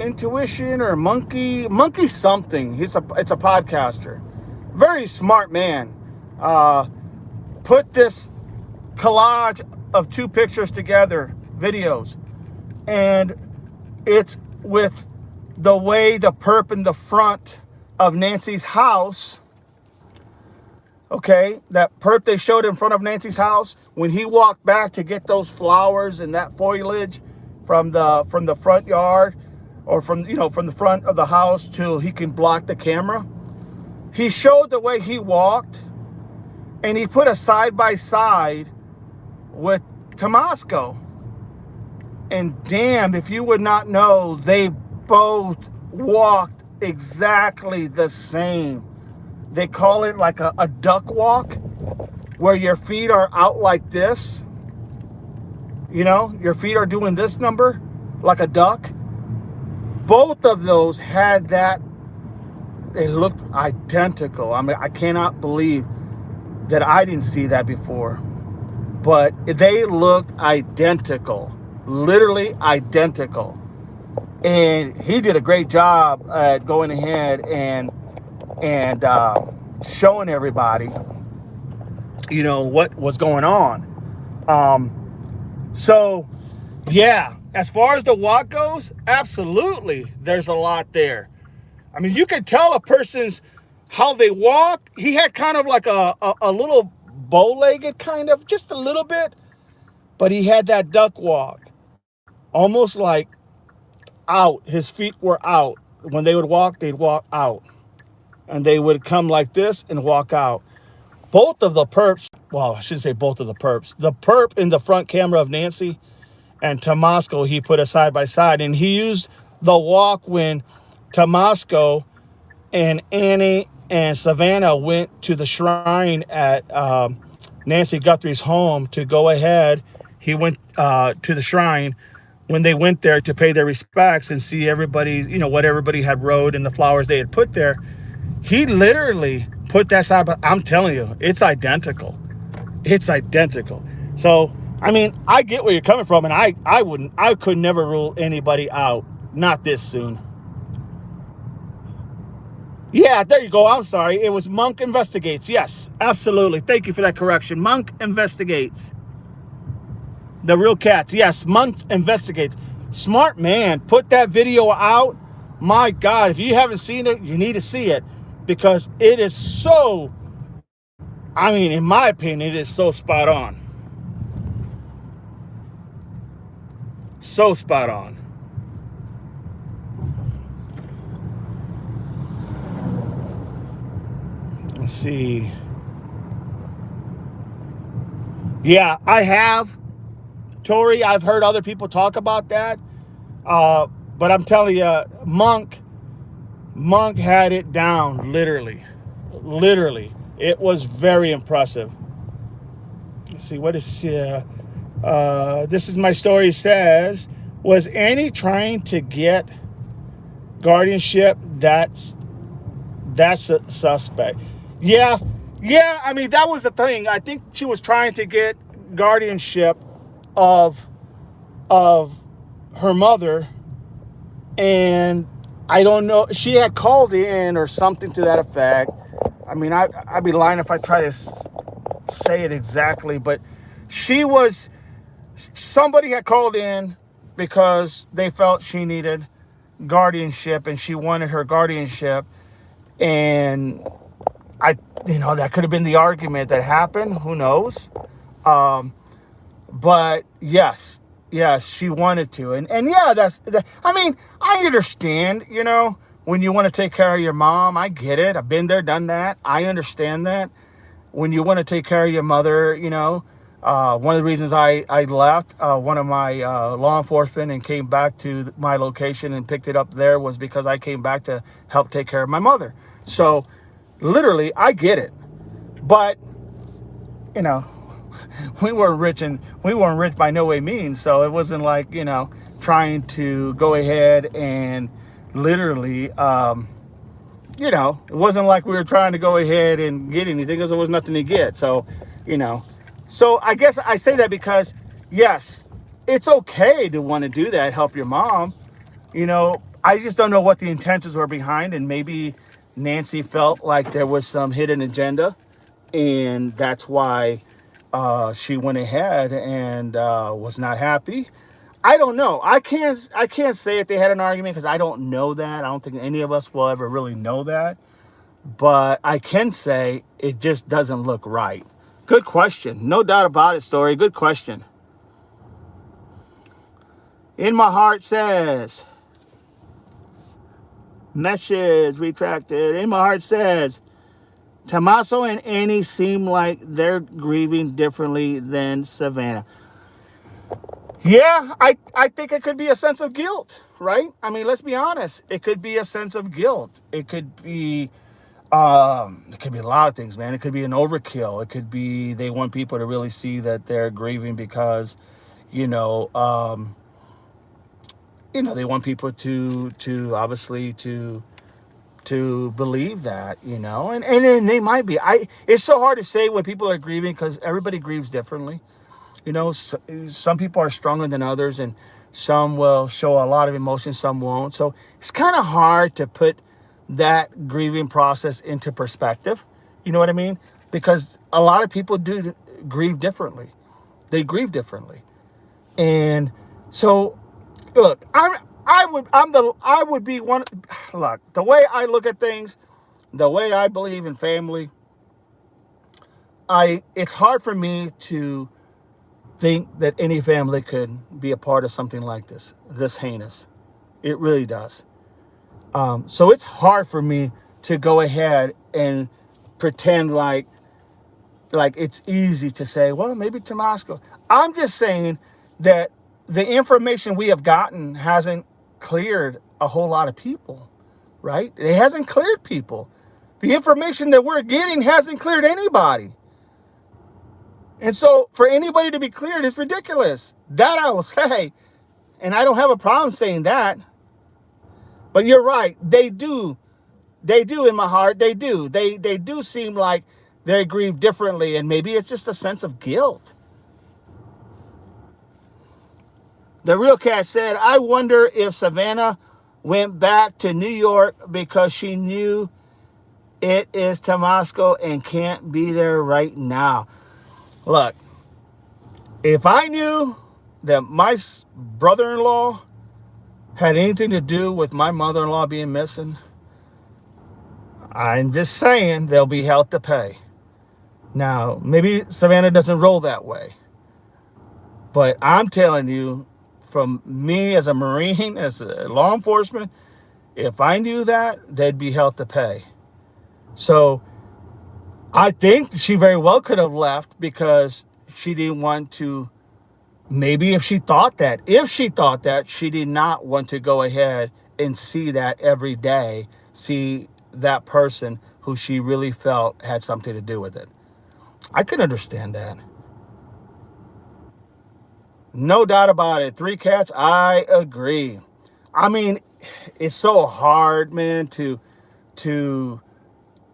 Intuition or Monkey something. It's a podcaster. Very smart man. Put this collage of two pictures together, videos, and it's with the way the perp in the front of Nancy's house. Okay, that perp they showed in front of Nancy's house, when he walked back to get those flowers and that foliage from the front yard, or from the front of the house till he can block the camera. He showed the way he walked, and he put a side by side with Tomasco. And damn, if you would not know, they both walked exactly the same. They call it like a duck walk, where your feet are out like this. Your feet are doing this number, like a duck. Both of those had that. They looked identical. I mean, I cannot believe that I didn't see that before. But they looked identical, literally identical. And he did a great job at going ahead and showing everybody, what was going on. So, yeah, as far as the walk goes, absolutely, there's a lot there. I mean, you can tell a person's how they walk. He had kind of like a little bow-legged kind of, just a little bit, but he had that duck walk, almost like out. His feet were out. When they would walk, they'd walk out, and they would come like this and walk out. Both of the perps, well, I shouldn't say both of the perps. The perp in the front camera of Nancy and Tomasco, he put a side by side, and he used the walk when Tomasco and Annie and Savannah went to the shrine at Nancy Guthrie's home to go ahead. He went to the shrine when they went there to pay their respects and see everybody, what everybody had wrote and the flowers they had put there. He literally put that side, but I'm telling you, it's identical. It's identical. So, I mean, I get where you're coming from, and I could never rule anybody out. Not this soon. Yeah, there you go. I'm sorry. It was Monk Investigates. Yes, absolutely. Thank you for that correction. Monk Investigates. The Real Cats. Yes, Monk Investigates. Smart man. Put that video out. My God, if you haven't seen it, you need to see it, because it is so, I mean, in my opinion, it is so spot on. So spot on. Let's see. Yeah, I have, Tori. I've heard other people talk about that. But I'm telling you, Monk had it down, literally. Literally. It was very impressive. Let's see, what is, this is my story says, was Annie trying to get guardianship? That's a suspect. Yeah, I mean, that was the thing. I think she was trying to get guardianship of her mother, and I don't know, she had called in or something to that effect. I mean, I'd be lying if I try to say it exactly, but somebody had called in because they felt she needed guardianship and she wanted her guardianship, and that could have been the argument that happened. Who knows? But yes, she wanted to. And yeah, I mean, I understand, when you want to take care of your mom. I get it. I've been there, done that. I understand that. When you want to take care of your mother, one of the reasons I left one of my law enforcement and came back to my location and picked it up there was because I came back to help take care of my mother. So literally, I get it. But, we weren't rich by no way means. So it wasn't like, trying to go ahead and literally, it wasn't like we were trying to go ahead and get anything because there was nothing to get. So, you know, so I guess I say that because, yes, it's okay to want to do that, help your mom. I just don't know what the intentions were behind, and maybe Nancy felt like there was some hidden agenda, and that's why she went ahead and was not happy. I don't know. I can't say if they had an argument because I don't know that. I don't think any of us will ever really know that. But I can say it just doesn't look right. Good question. No doubt about it, Story. Good question. In my heart says, message retracted. In my heart says, Tommaso and Annie seem like they're grieving differently than Savannah. Yeah, I think it could be a sense of guilt, right? I mean, let's be honest. It could be a sense of guilt. It could be a lot of things, man. It could be an overkill. It could be they want people to really see that they're grieving because, you know, they want people to obviously to believe that, and they might be. It's so hard to say when people are grieving because everybody grieves differently. Some people are stronger than others, and some will show a lot of emotion, some won't. So it's kind of hard to put that grieving process into perspective. You know what I mean? Because a lot of people do grieve differently. They grieve differently. And so, look, I would be one. Look, the way I look at things, the way I believe in family, it's hard for me to think that any family could be a part of something like this heinous. It really does. So it's hard for me to go ahead and pretend like it's easy to say, well, maybe Tomasco. I'm just saying that the information we have gotten hasn't cleared a whole lot of people, right? It hasn't cleared people. The information that we're getting hasn't cleared anybody. And so for anybody to be cleared is ridiculous. That I will say. And I don't have a problem saying that. But you're right. They do. They do in my heart. They do. They do seem like they grieve differently. And maybe it's just a sense of guilt. The Real Cat said, I wonder if Savannah went back to New York because she knew it is Tomasco and can't be there right now. Look, if I knew that my brother-in-law had anything to do with my mother-in-law being missing, I'm just saying there'll be hell to pay. Now, maybe Savannah doesn't roll that way. But I'm telling you, from me as a Marine, as a law enforcement, if I knew that, there'd be hell to pay. So I think she very well could have left because she didn't want to. Maybe if she thought that, she did not want to go ahead and see that every day, see that person who she really felt had something to do with it. I could understand that. No doubt about it. Three Cats, I agree. I mean, it's so hard, man, to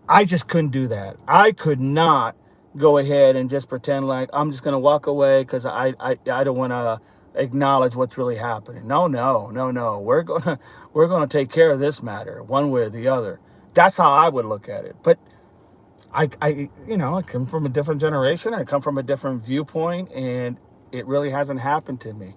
I just couldn't do that. I could not go ahead and just pretend like I'm just going to walk away because I don't want to acknowledge what's really happening. No. We're gonna take care of this matter one way or the other. That's how I would look at it. But I come from a different generation. I come from a different viewpoint, and it really hasn't happened to me.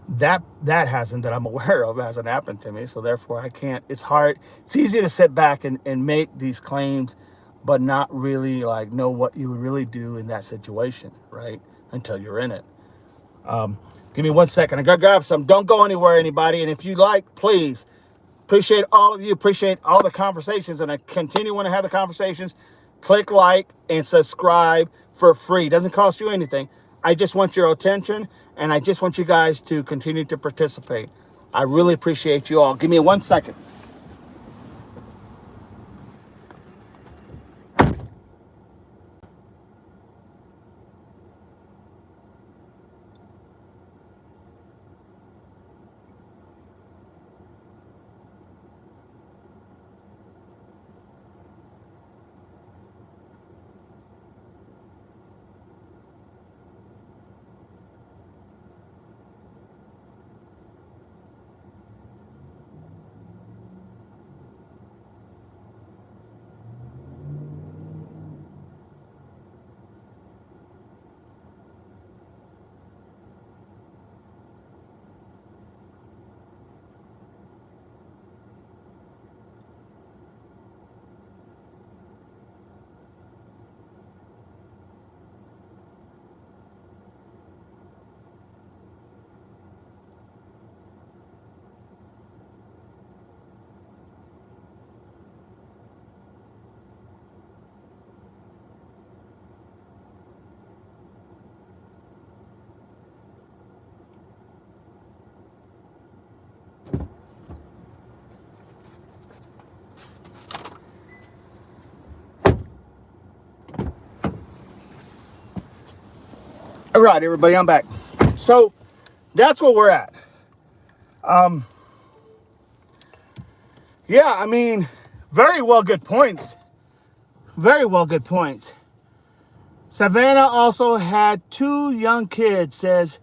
That hasn't, that I'm aware of, hasn't happened to me. So therefore I can't. It's hard. It's easy to sit back and make these claims, but not really know what you would really do in that situation, right? Until you're in it. Give me 1 second. I gotta grab some. Don't go anywhere, anybody. And if you like, please. Appreciate all of you. Appreciate all the conversations. And I continue want to have the conversations. Click like and subscribe for free. Doesn't cost you anything. I just want your attention, and I just want you guys to continue to participate. I really appreciate you all. Give me 1 second. All right, everybody, I'm back. So that's where we're at. Yeah, I mean, very well good points. Very well good points. Savannah also had 2 young kids, says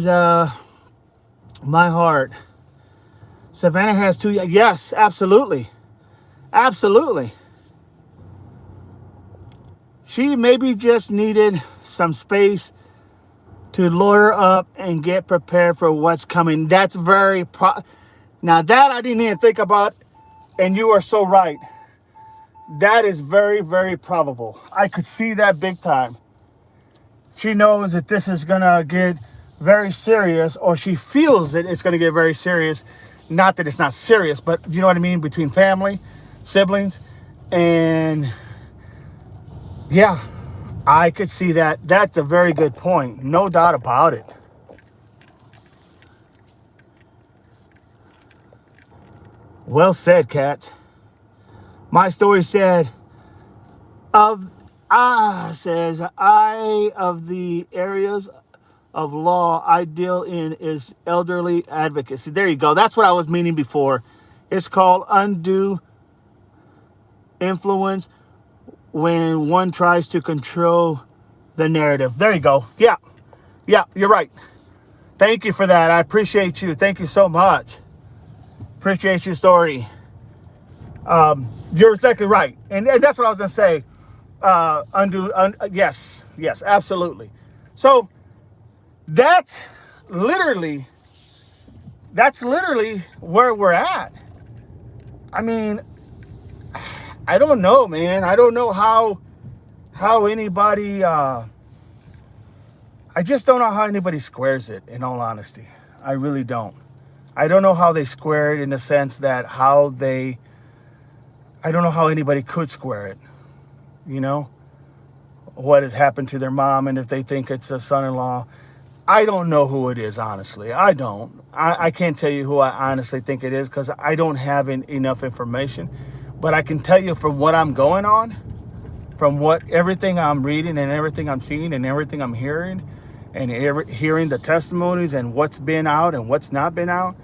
my heart. Savannah has 2. Yes, absolutely. Absolutely. She maybe just needed some space to lawyer up and get prepared for what's coming. That's very now that I didn't even think about, and you are so right. That is very, very probable. I could see that big time. She knows that this is gonna get very serious, or she feels that it's gonna get very serious. Not that it's not serious, but you know what I mean, between family, siblings, and yeah, I could see that. That's a very good point. No doubt about it. Well said, Kat. My story said, of the areas of law I deal in is elderly advocacy. There you go. That's what I was meaning before. It's called undue influence when one tries to control the narrative. There you go. Yeah, you're right. Thank you for that. I appreciate you. Thank you so much. Appreciate your story. You're exactly right. And that's what I was going to say. Yes, absolutely. So that's literally where we're at. I mean, I don't know, man. I don't know how anybody, I just don't know how anybody squares it, in all honesty. I really don't. I don't know how they square it, in the sense that I don't know how anybody could square it. You know, what has happened to their mom, and if they think it's a son-in-law. I don't know who it is, honestly. I don't. I can't tell you who I honestly think it is, because I don't have enough information. But I can tell you from what I'm going on, from everything I'm reading and everything I'm seeing and everything I'm hearing, and hearing the testimonies and what's been out and what's not been out.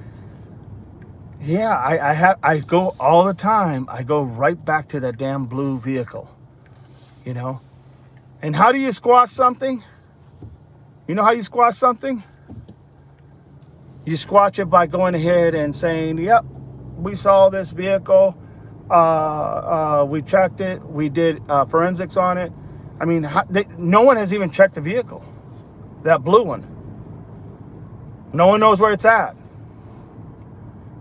Yeah, I go all the time. I go right back to that damn blue vehicle, you know. And how do you squash something? You know how you squash something? You squash it by going ahead and saying, yep, we saw this vehicle. We checked it. We did forensics on it. I mean, no one has even checked the vehicle, that blue one. No one knows where it's at.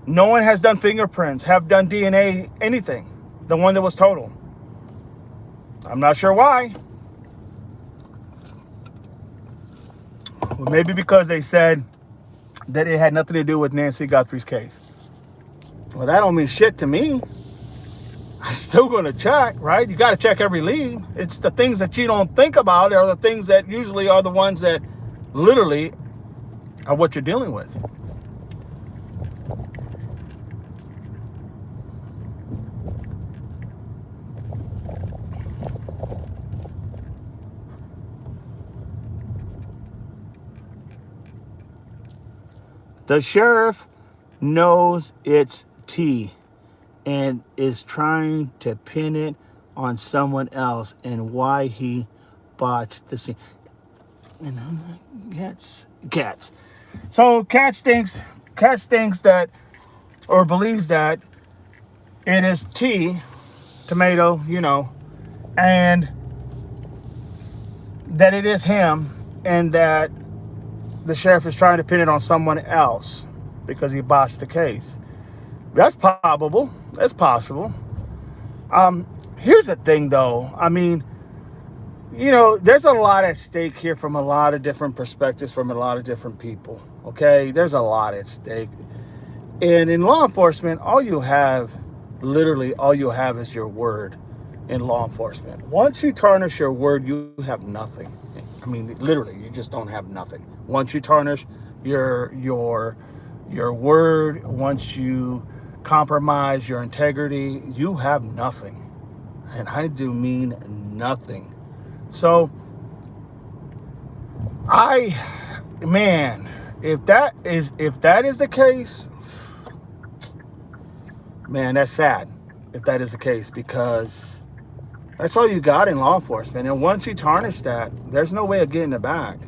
No one has done fingerprints, have done DNA, anything. The one that was totaled. I'm not sure why. Well, maybe because they said that it had nothing to do with Nancy Guthrie's case. Well, that don't mean shit to me. I'm still going to check, right? You got to check every lead. It's the things that you don't think about are the things that usually are the ones that literally are what you're dealing with. The sheriff knows it's T and is trying to pin it on someone else and why he botched the scene. And I'm like, cats. So Cat thinks that, or believes that it is T, tomato, you know, and that it is him, and that the sheriff is trying to pin it on someone else because he botched the case. That's probable. That's possible. Here's the thing, though. I mean, you know, there's a lot at stake here from a lot of different perspectives, from a lot of different people. Okay? There's a lot at stake. And in law enforcement, literally all you have is your word in law enforcement. Once you tarnish your word, you have nothing. I mean, literally, you just don't have nothing. Once you tarnish your word, once you compromise your integrity, you have nothing. And I do mean nothing. So Man, if that is the case, man, that's sad. If that is the case, because that's all you got in law enforcement. And once you tarnish that, there's no way of getting it back.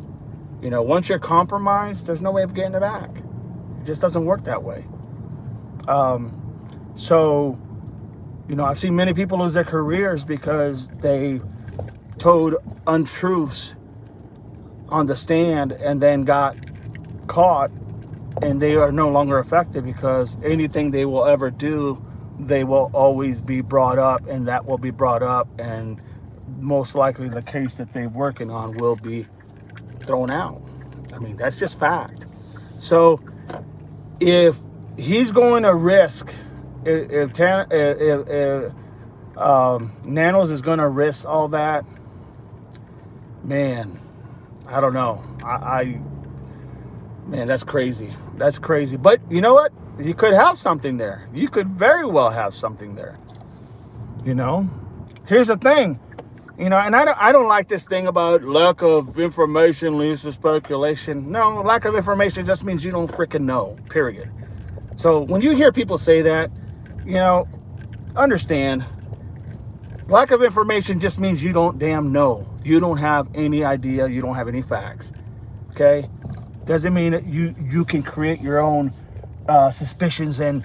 You know, once you're compromised, there's no way of getting it back. It just doesn't work that way. So, you know, I've seen many people lose their careers because they told untruths on the stand and then got caught, and they are no longer effective because anything they will ever do, they will always be brought up, and that will be brought up, and most likely the case that they're working on will be thrown out. I mean, that's just fact. So if he's going to risk, if Nanos is going to risk all that, man, I don't know. Man, that's crazy. That's crazy. But you know what? You could have something there. You could very well have something there. You know? Here's the thing. You know, and I don't like this thing about lack of information leads to speculation. No, lack of information just means you don't freaking know, period. So when you hear people say that, you know, understand, lack of information just means you don't damn know. You don't have any idea. You don't have any facts. Okay? Doesn't mean that you can create your own suspicions and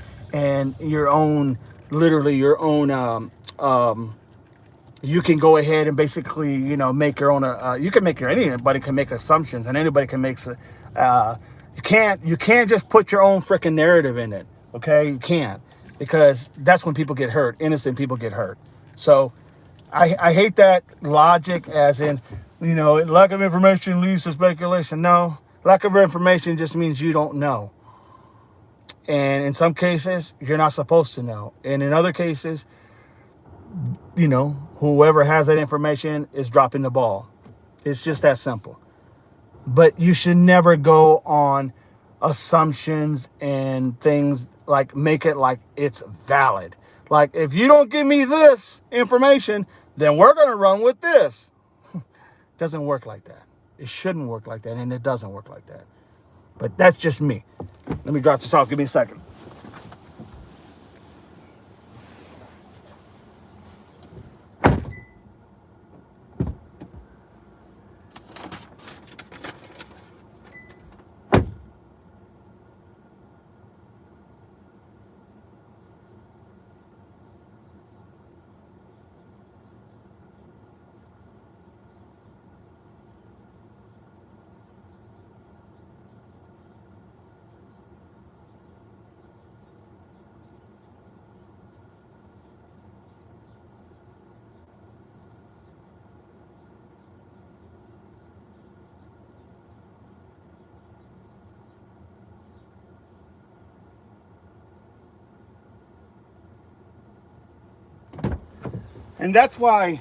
your own, literally your own, you can go ahead and basically, you know, make your own, you can make anybody can make assumptions, and anybody can make, you can't just put your own freaking narrative in it. Okay? You can't, because that's when people get hurt. Innocent people get hurt. So I hate that logic, as in, you know, lack of information leads to speculation. No, lack of information just means you don't know. And in some cases, you're not supposed to know. And in other cases, you know, whoever has that information is dropping the ball. It's just that simple. But you should never go on assumptions and things, like make it like it's valid. Like, if you don't give me this information, then we're going to run with this. It doesn't work like that. It shouldn't work like that, and it doesn't work like that. But that's just me. Let me drop this off. Give me a second. And that's why,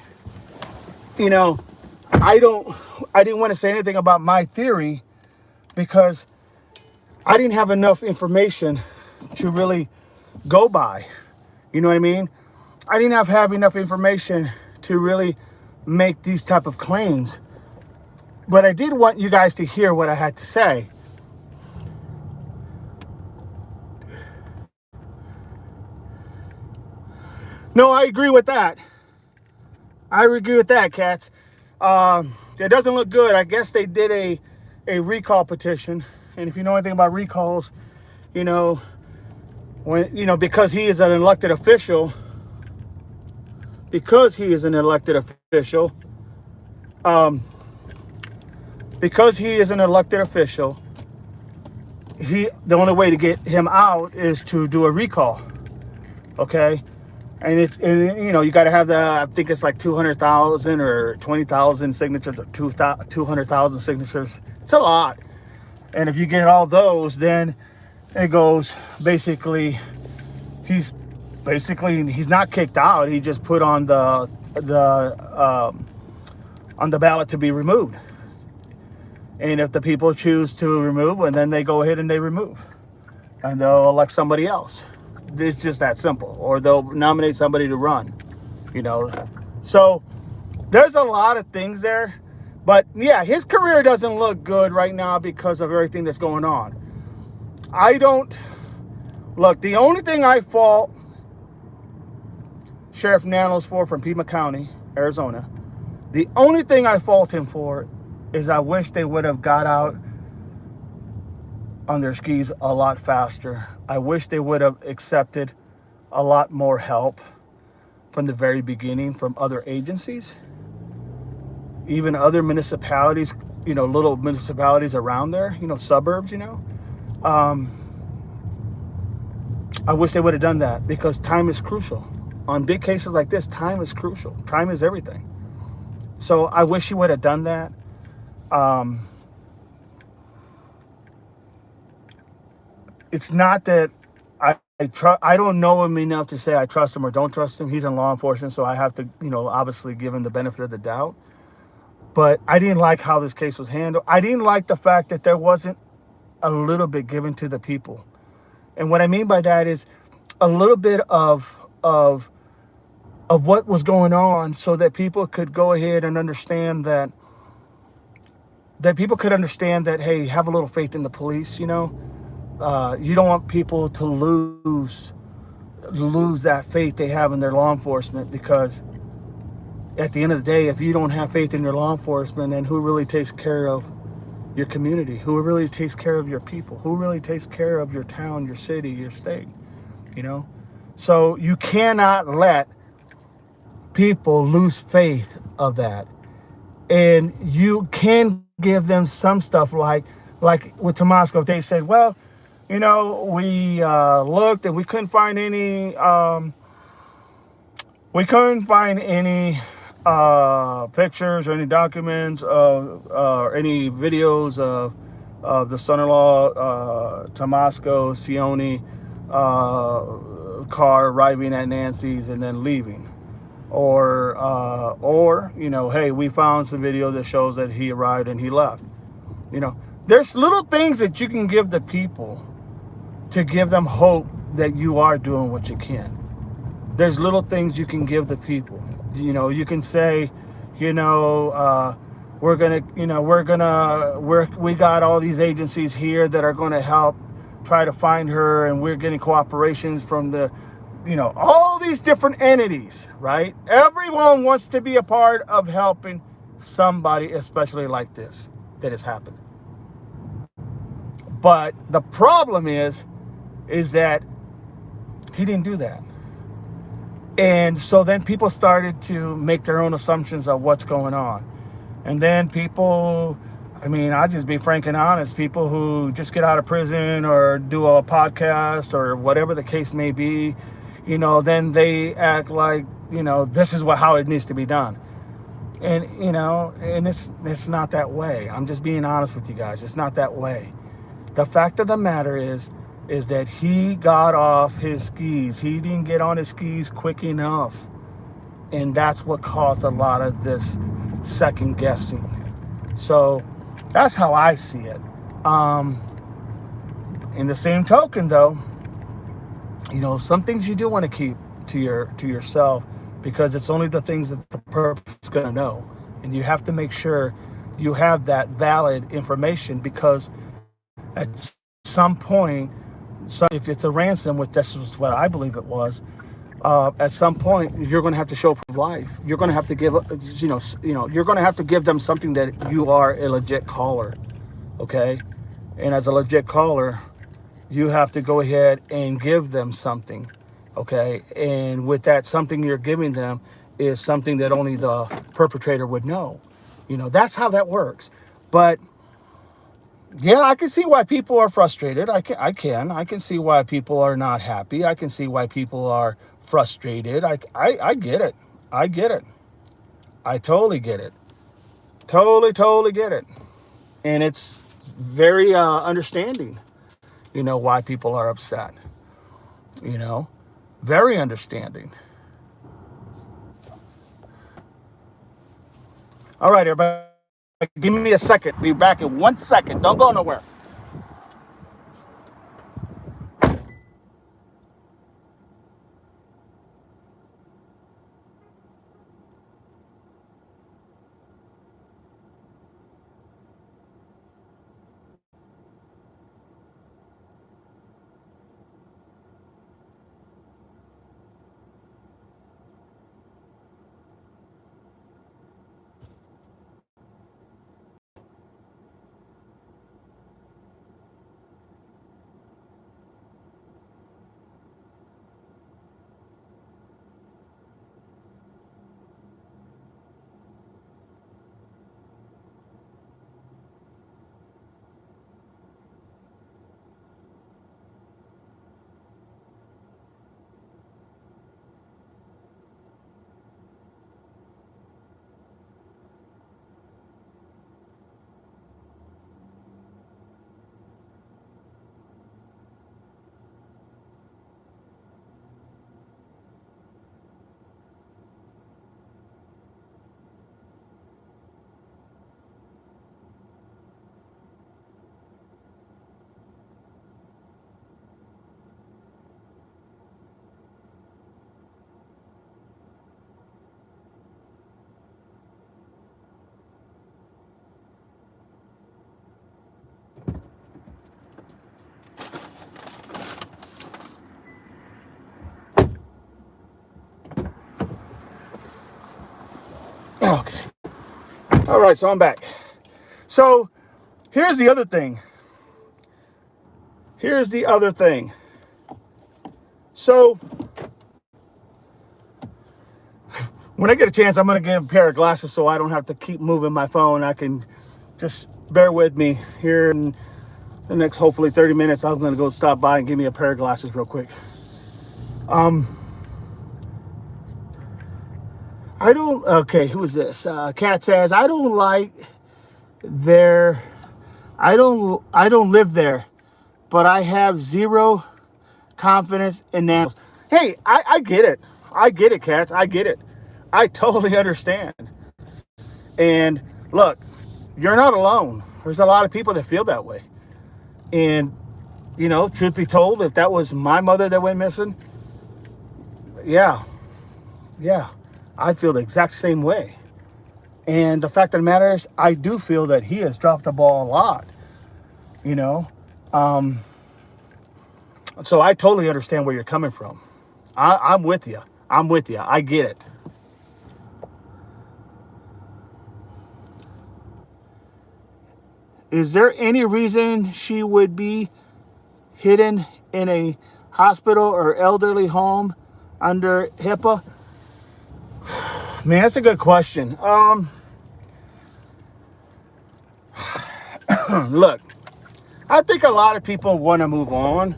you know, I didn't want to say anything about my theory, because I didn't have enough information to really go by. You know what I mean? I didn't have enough information to really make these type of claims. But I did want you guys to hear what I had to say. No, I agree with that. I agree with that, cats. It doesn't look good. I guess they did a recall petition. And if you know anything about recalls, you know, when, you know, because he is an elected official, because he is an elected official, the only way to get him out is to do a recall. Okay? And you know, you got to have I think it's like 200,000 or 20,000 signatures, or 200,000 signatures. It's a lot. And if you get all those, then it goes, basically, he's not kicked out. He just put on the ballot to be removed. And if the people choose to remove, and then they go ahead and they remove, and they'll elect somebody else. It's just that simple. Or they'll nominate somebody to run, you know. So there's a lot of things there, But yeah, his career doesn't look good right now because of everything that's going on. Look, the only thing I fault Sheriff Nanos for from Pima County, Arizona, the only thing I fault him for is I wish they would have got out on their skis a lot faster. I wish they would have accepted a lot more help from the very beginning from other agencies, even other municipalities, little municipalities around there, suburbs, I wish they would have done that because time is crucial. On big cases like this, time is crucial. Time is everything. So I wish he would have done that. It's not that I don't know him enough to say I trust him or don't trust him. He's in law enforcement, so I have to, obviously give him the benefit of the doubt. But I didn't like how this case was handled. I didn't like the fact that there wasn't a little bit given to the people. And what I mean by that is a little bit of what was going on so that people could go ahead and understand that people could understand that, hey, have a little faith in the police, you don't want people to lose that faith they have in their law enforcement, because at the end of the day, if you don't have faith in your law enforcement, then who really takes care of your community? Who really takes care of your people? Who really takes care of your town, your city, your state? So you cannot let people lose faith of that. And you can give them some stuff like with Tomasco, they said, well, we looked and we couldn't find any pictures or any documents or any videos of the son-in-law Tomasco Sione car arriving at Nancy's and then leaving, or hey, we found some video that shows that he arrived and he left. There's little things that you can give the people to give them hope that you are doing what you can. There's little things you can give the people. You can say, we got all these agencies here that are going to help try to find her, and we're getting cooperations from the, all these different entities, right? Everyone wants to be a part of helping somebody, especially like this, that has happened. But the problem is that he didn't do that. And so then people started to make their own assumptions of what's going on. And then people, I'll just be frank and honest, people who just get out of prison or do a podcast or whatever the case may be, then they act like, this is how it needs to be done. And, and it's not that way. I'm just being honest with you guys. It's not that way. The fact of the matter is that he got off his skis. He didn't get on his skis quick enough. And that's what caused a lot of this second guessing. So that's how I see it. In the same token, though, some things you do want to keep to yourself, because it's only the things that the person's is going to know. And you have to make sure you have that valid information, because at some point, if it's a ransom, which this was what I believe it was, at some point you're going to have to show proof of life. You're going to have to give, you're going to have to give them something that you are a legit caller, okay? And as a legit caller, you have to go ahead and give them something, okay? And with that, something you're giving them is something that only the perpetrator would know. That's how that works. But yeah, I can see why people are frustrated. I can see why people are not happy. I can see why people are frustrated. I get it. I get it. I totally get it. Totally get it. And it's very understanding, why people are upset. Very understanding. All right, everybody. Give me a second. Be back in 1 second. Don't go nowhere. All right, so I'm back. So here's the other thing. So when I get a chance, I'm going to get a pair of glasses so I don't have to keep moving my phone. I can just bear with me here in the next, hopefully 30 minutes. I'm going to go stop by and give me a pair of glasses real quick. Who is this? Kat says, I don't live there, but I have zero confidence in Nancy. Hey, I get it. I get it, Kat. I get it. I totally understand. And look, you're not alone. There's a lot of people that feel that way. And, truth be told, if that was my mother that went missing, yeah, I feel the exact same way. And the fact of the matter is, I do feel that he has dropped the ball a lot, So I totally understand where you're coming from. I'm with you. I get it. Is there any reason she would be hidden in a hospital or elderly home under HIPAA? Man, that's a good question. Look, I think a lot of people want to move on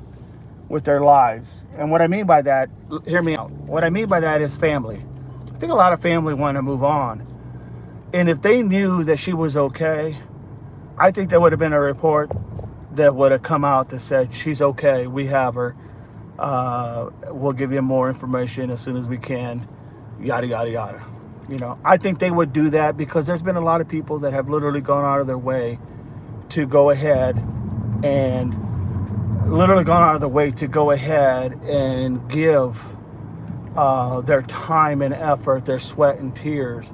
with their lives. And what I mean by that, hear me out. What I mean by that is family. I think a lot of family want to move on. And if they knew that she was okay, I think there would have been a report that would have come out that said, she's okay, we have her. We'll give you more information as soon as we can, yada, yada, yada. I think they would do that because there's been a lot of people that have literally gone out of their way to go ahead and give their time and effort, their sweat and tears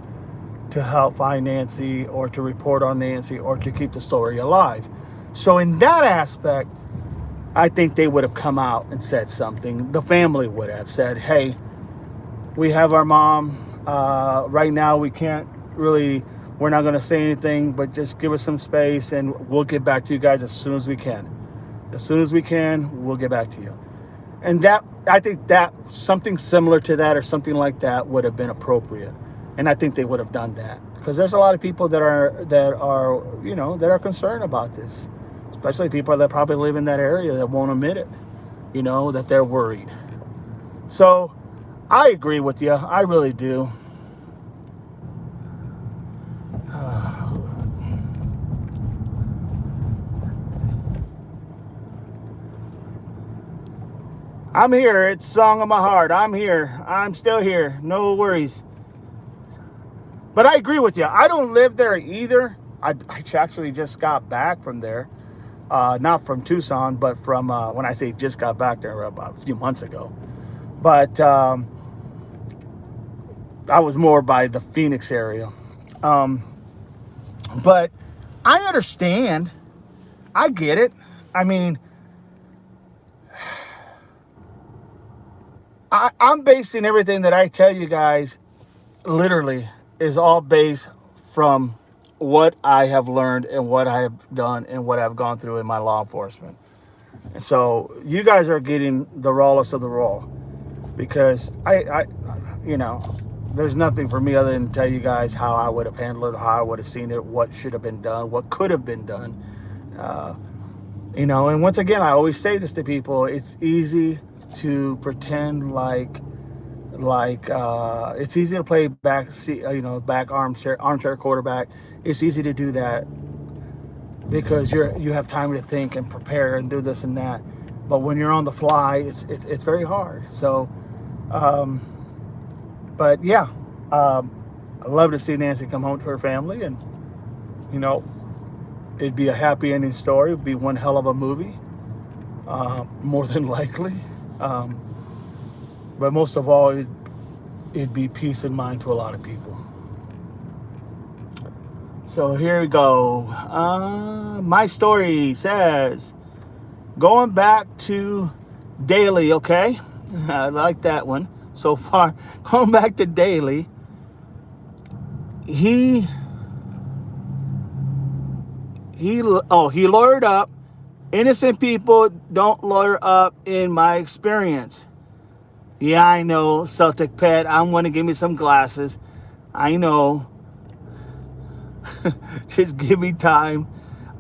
to help find Nancy or to report on Nancy or to keep the story alive. So in that aspect, I think they would have come out and said something. The family would have said, hey, we have our mom. Right now we can't really, we're not going to say anything, but just give us some space and we'll get back to you guys as soon as we can. As soon as we can, we'll get back to you. And that, I think that something similar to that or something like that would have been appropriate. And I think they would have done that because there's a lot of people that are concerned about this, especially people that probably live in that area that won't admit it, that they're worried. So I agree with you. I really do. I'm here. It's Song of My Heart. I'm here. I'm still here. No worries. But I agree with you. I don't live there either. I actually just got back from there. Not from Tucson, but from, when I say just got back there, about a few months ago. But I was more by the Phoenix area. But I understand. I get it. I mean, I'm basing everything that I tell you guys literally is all based from what I have learned and what I have done and what I've gone through in my law enforcement. And so you guys are getting the rawest of the raw because I there's nothing for me other than tell you guys how I would have handled it, how I would have seen it, what should have been done, what could have been done. And once again, I always say this to people, it's easy to pretend like it's easy to play back armchair quarterback. It's easy to do that because you have time to think and prepare and do this and that. But when you're on the fly, it's very hard. So, but yeah, I'd love to see Nancy come home to her family, and it'd be a happy ending story. It'd be one hell of a movie, more than likely. But most of all, it'd be peace of mind to a lot of people. So here we go. My story says, going back to Daly, okay? I like that one so far. Going back to Daly, he he lawyered up. Innocent people don't lawyer up in my experience. Yeah, I know, Celtic Pet. I'm going to give me some glasses. I know. Just give me time.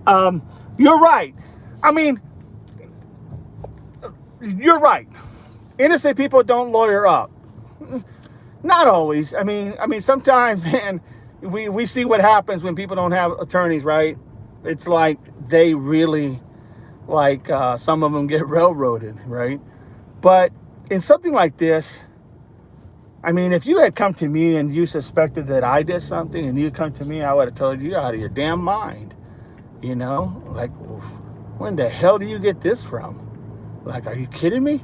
You're right. I mean, you're right. Innocent people don't lawyer up. Not always. I mean, sometimes, man, we see what happens when people don't have attorneys, right? It's like they really, like, some of them get railroaded, right? But in something like this, I mean, if you had come to me and you suspected that I did something and you come to me, I would have told you, you're out of your damn mind. You know, like, when the hell do you get this from? Like, are you kidding me?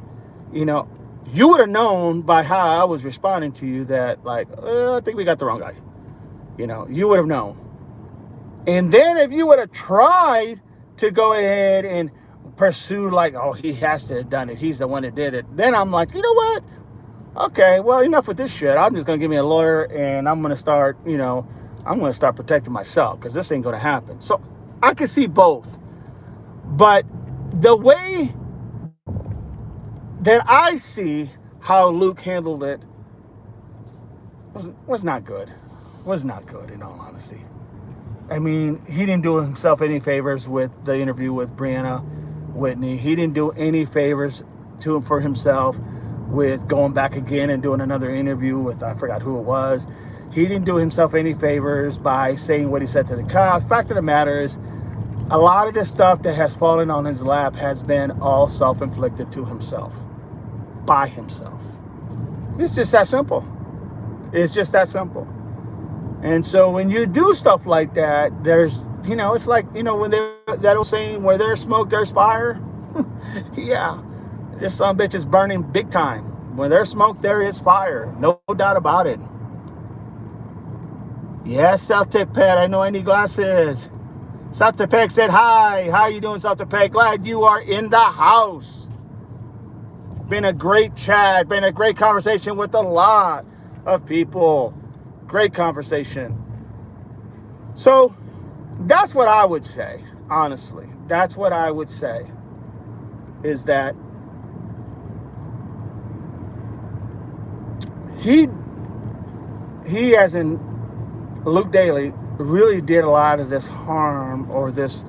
You know, you would have known by how I was responding to you that, like, I think we got the wrong guy. You know, you would have known. And then if you would have tried to go ahead and pursue, like, oh, he has to have done it, he's the one that did it, then I'm like, you know what? Okay, well, enough with this shit. I'm just going to give me a lawyer and I'm going to start, I'm going to start protecting myself because this ain't going to happen. So I can see both. But the way that I see how Luke handled it was not good. Was not good, in all honesty. I mean, he didn't do himself any favors with the interview with Brianna Whitney. He didn't do any favors for himself with going back again and doing another interview with, I forgot who it was. He didn't do himself any favors by saying what he said to the cops. Fact of the matter is, a lot of this stuff that has fallen on his lap has been all self-inflicted to himself, by himself. It's just that simple. It's just that simple. And so when you do stuff like that, there's, it's like, when that old saying, where there's smoke, there's fire. Yeah, this son bitch is burning big time. When there's smoke, there is fire. No doubt about it. Yes, Celtic Pet, I know I need glasses. Celtic Pet said, hi. How are you doing, Celtic Pet? Glad you are in the house. Been a great chat. Been a great conversation with a lot of people. Great conversation. So that's what I would say, honestly. That's what I would say, is that he as in Luke Daly, really did a lot of this harm, or this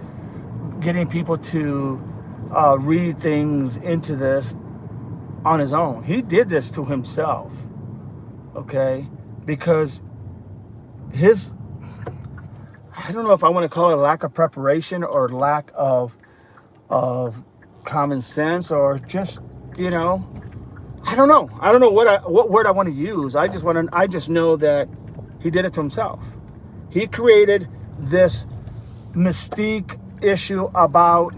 getting people to read things into this on his own. He did this to himself, okay? Because I don't know if I want to call it lack of preparation or lack of common sense, or just, I don't know. I don't know what word I want to use. I just know that he did it to himself. He created this mystique issue about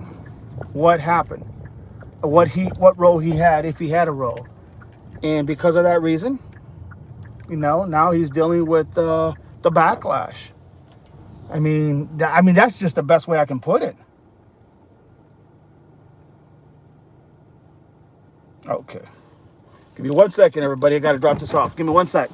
what happened, what role he had, if he had a role. And because of that reason, now he's dealing with the backlash. I mean, that's just the best way I can put it. Okay. Give me 1 second, everybody. I got to drop this off. Give me 1 sec.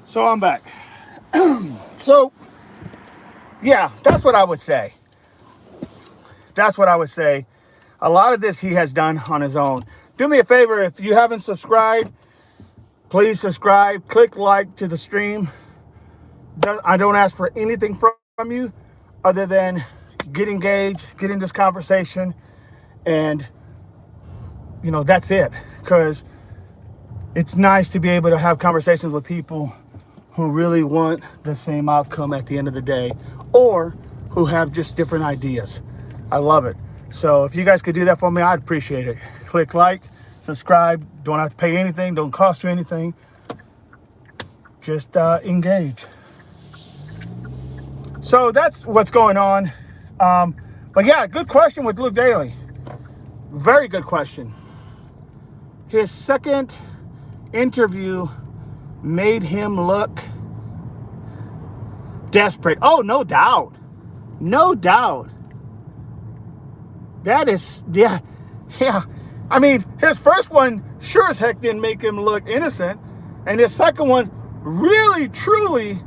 So I'm back. So, yeah, that's what I would say. that's what I would say. A lot of this he has done on his own. Do me a favor, if you haven't subscribed, please subscribe. Click like to the stream. I don't ask for anything from you other than get engaged, get in this conversation, and that's it. Because it's nice to be able to have conversations with people who really want the same outcome at the end of the day, or who have just different ideas. I love it. So if you guys could do that for me, I'd appreciate it. Click like, subscribe. Don't have to pay anything. Don't cost you anything. Just engage. So that's what's going on. But yeah, good question with Luke Daly. Very good question. His second interview made him look desperate. Oh, no doubt. No doubt. That is, yeah. I mean, his first one sure as heck didn't make him look innocent. And his second one really, truly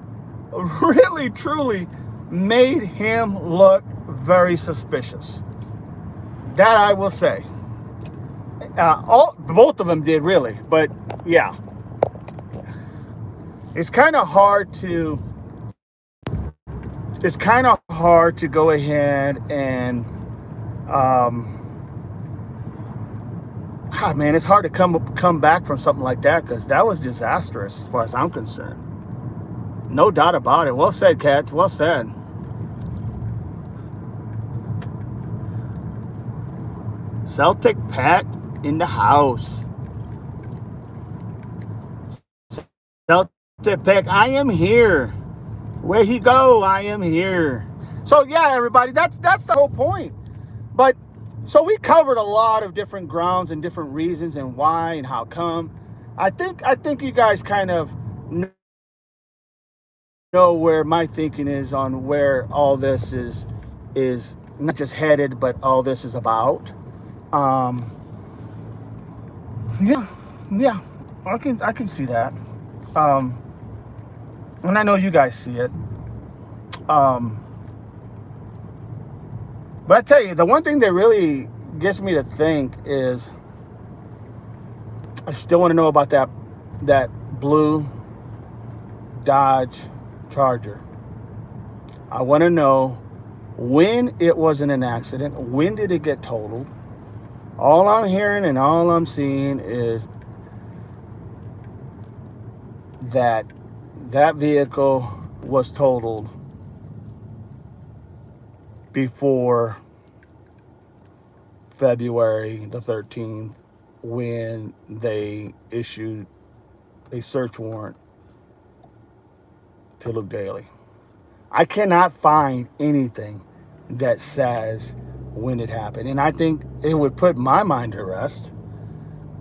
made him look very suspicious. That I will say. Both of them did, really. But yeah. It's kind of hard to go ahead and God, man, it's hard to come back from something like that, because that was disastrous as far as I'm concerned. No doubt about it. Well said, Cats. Well said. Celtic Pat in the house. Celtic Pat, I am here. Where he go, I am here. So yeah, everybody, that's the whole point. But so we covered a lot of different grounds and different reasons and why and how come. I think you guys kind of know where my thinking is on where all this is not just headed, but all this is about. Yeah, I can see that. And I know you guys see it. But I tell you, the one thing that really gets me to think is I still want to know about that blue Dodge Charger. I want to know when it was in an accident. When did it get totaled? All I'm hearing and all I'm seeing is that vehicle was totaled before February the 13th, when they issued a search warrant to Luke Daly. I cannot find anything that says when it happened. And I think it would put my mind to rest.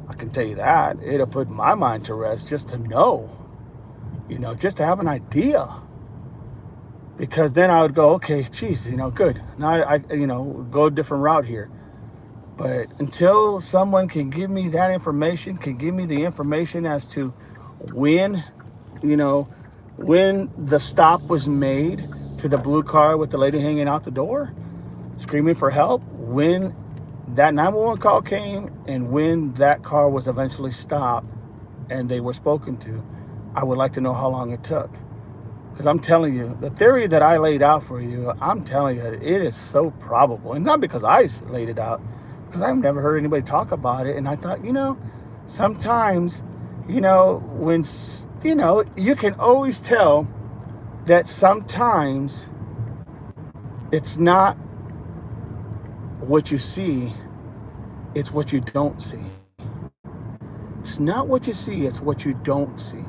I can tell you that. It'll put my mind to rest just to know, just to have an idea. Because then I would go, okay, geez, good. Now I go a different route here. But until someone can give me that information, can give me the information as to when the stop was made to the blue car with the lady hanging out the door, screaming for help, when that 911 call came, and when that car was eventually stopped and they were spoken to, I would like to know how long it took. Because I'm telling you, the theory that I laid out for you, I'm telling you, it is so probable. And not because I laid it out, because I've never heard anybody talk about it. And I thought, sometimes, when, you can always tell that sometimes it's not what you see, it's what you don't see. It's not what you see, it's what you don't see.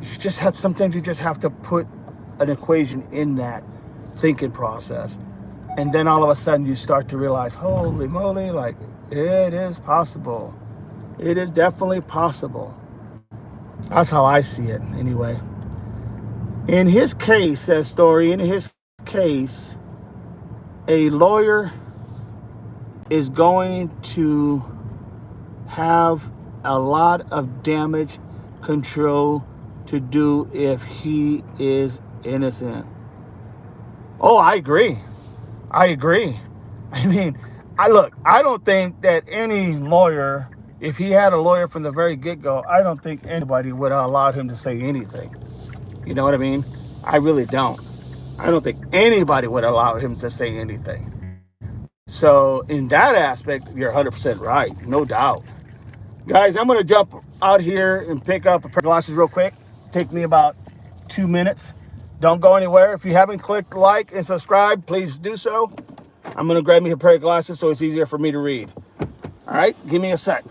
Sometimes you just have to put an equation in that thinking process. And then all of a sudden you start to realize, holy moly, like, it is possible. It is definitely possible. That's how I see it, anyway. In his case, says Story, in his case, a lawyer is going to have a lot of damage control to do if he is innocent. Oh, I agree. I agree. I mean, I don't think that any lawyer, if he had a lawyer from the very get go, I don't think anybody would have allowed him to say anything. You know what I mean? I really don't. I don't think anybody would allow him to say anything. So, in that aspect, you're 100% right. No doubt. Guys, I'm going to jump out here and pick up a pair of glasses real quick. Take me about 2 minutes. Don't go anywhere. If you haven't clicked like and subscribe, please do so. I'm going to grab me a pair of glasses so it's easier for me to read. All right, give me a sec.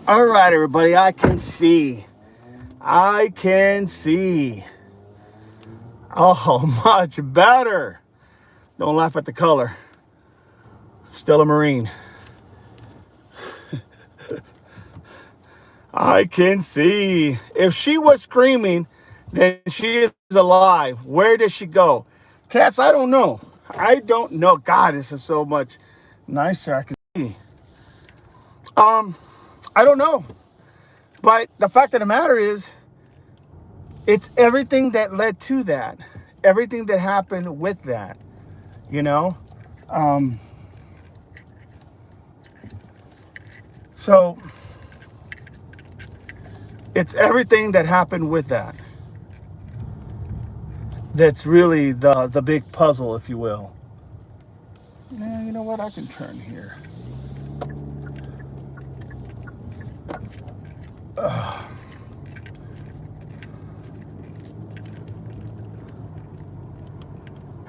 All right, everybody, I can see. I can see. Oh, much better. Don't laugh at the color. Still a Marine. I can see. If she was screaming, then she is alive. Where did she go? Cats, I don't know. I don't know. God, this is so much nicer. I can see. I don't know. But the fact of the matter is, it's everything that led to that. Everything that happened with that. You know? So it's everything that happened with that. That's really the big puzzle, if you will. Now, you know what? I can turn here.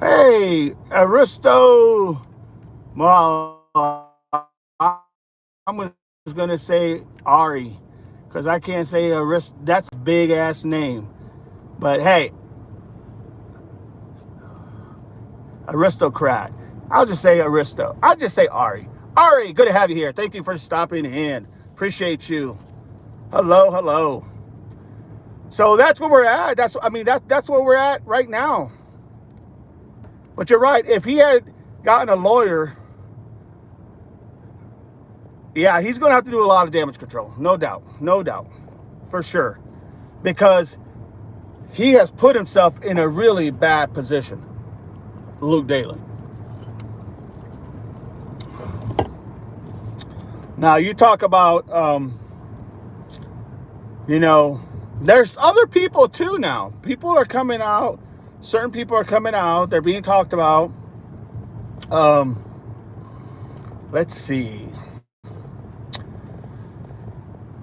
Hey, Aristo. Well, I'm just going to say Ari, because I can't say Aristo. That's a big ass name. But hey, aristocrat. I'll just say Aristo. I'll just say Ari. Ari, good to have you here. Thank you for stopping in. Appreciate you. Hello, hello. So that's where we're at. That's where we're at right now. But you're right. If he had gotten a lawyer, yeah, he's going to have to do a lot of damage control. No doubt. No doubt. For sure. Because he has put himself in a really bad position. Luke Daly. Now, you talk about, there's other people too now. People are coming out. Certain people are coming out. They're being talked about. Let's see.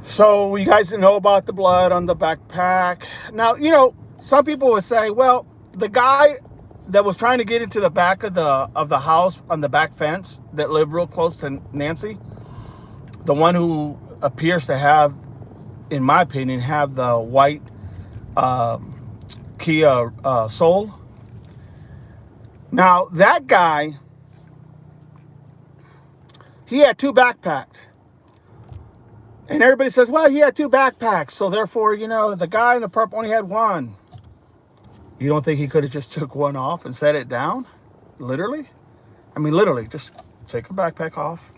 So you guys know about the blood on the backpack. Now, some people would say, well, the guy that was trying to get into the back of the house on the back fence that lived real close to Nancy, the one who appears to have, in my opinion, have the white Kia Soul. Now, that guy, he had 2 backpacks. And everybody says, well, he had 2 backpacks, so therefore, the guy in the purple only had 1. You don't think he could have just took 1 off and set it down? Literally? I mean, literally, just take a backpack off,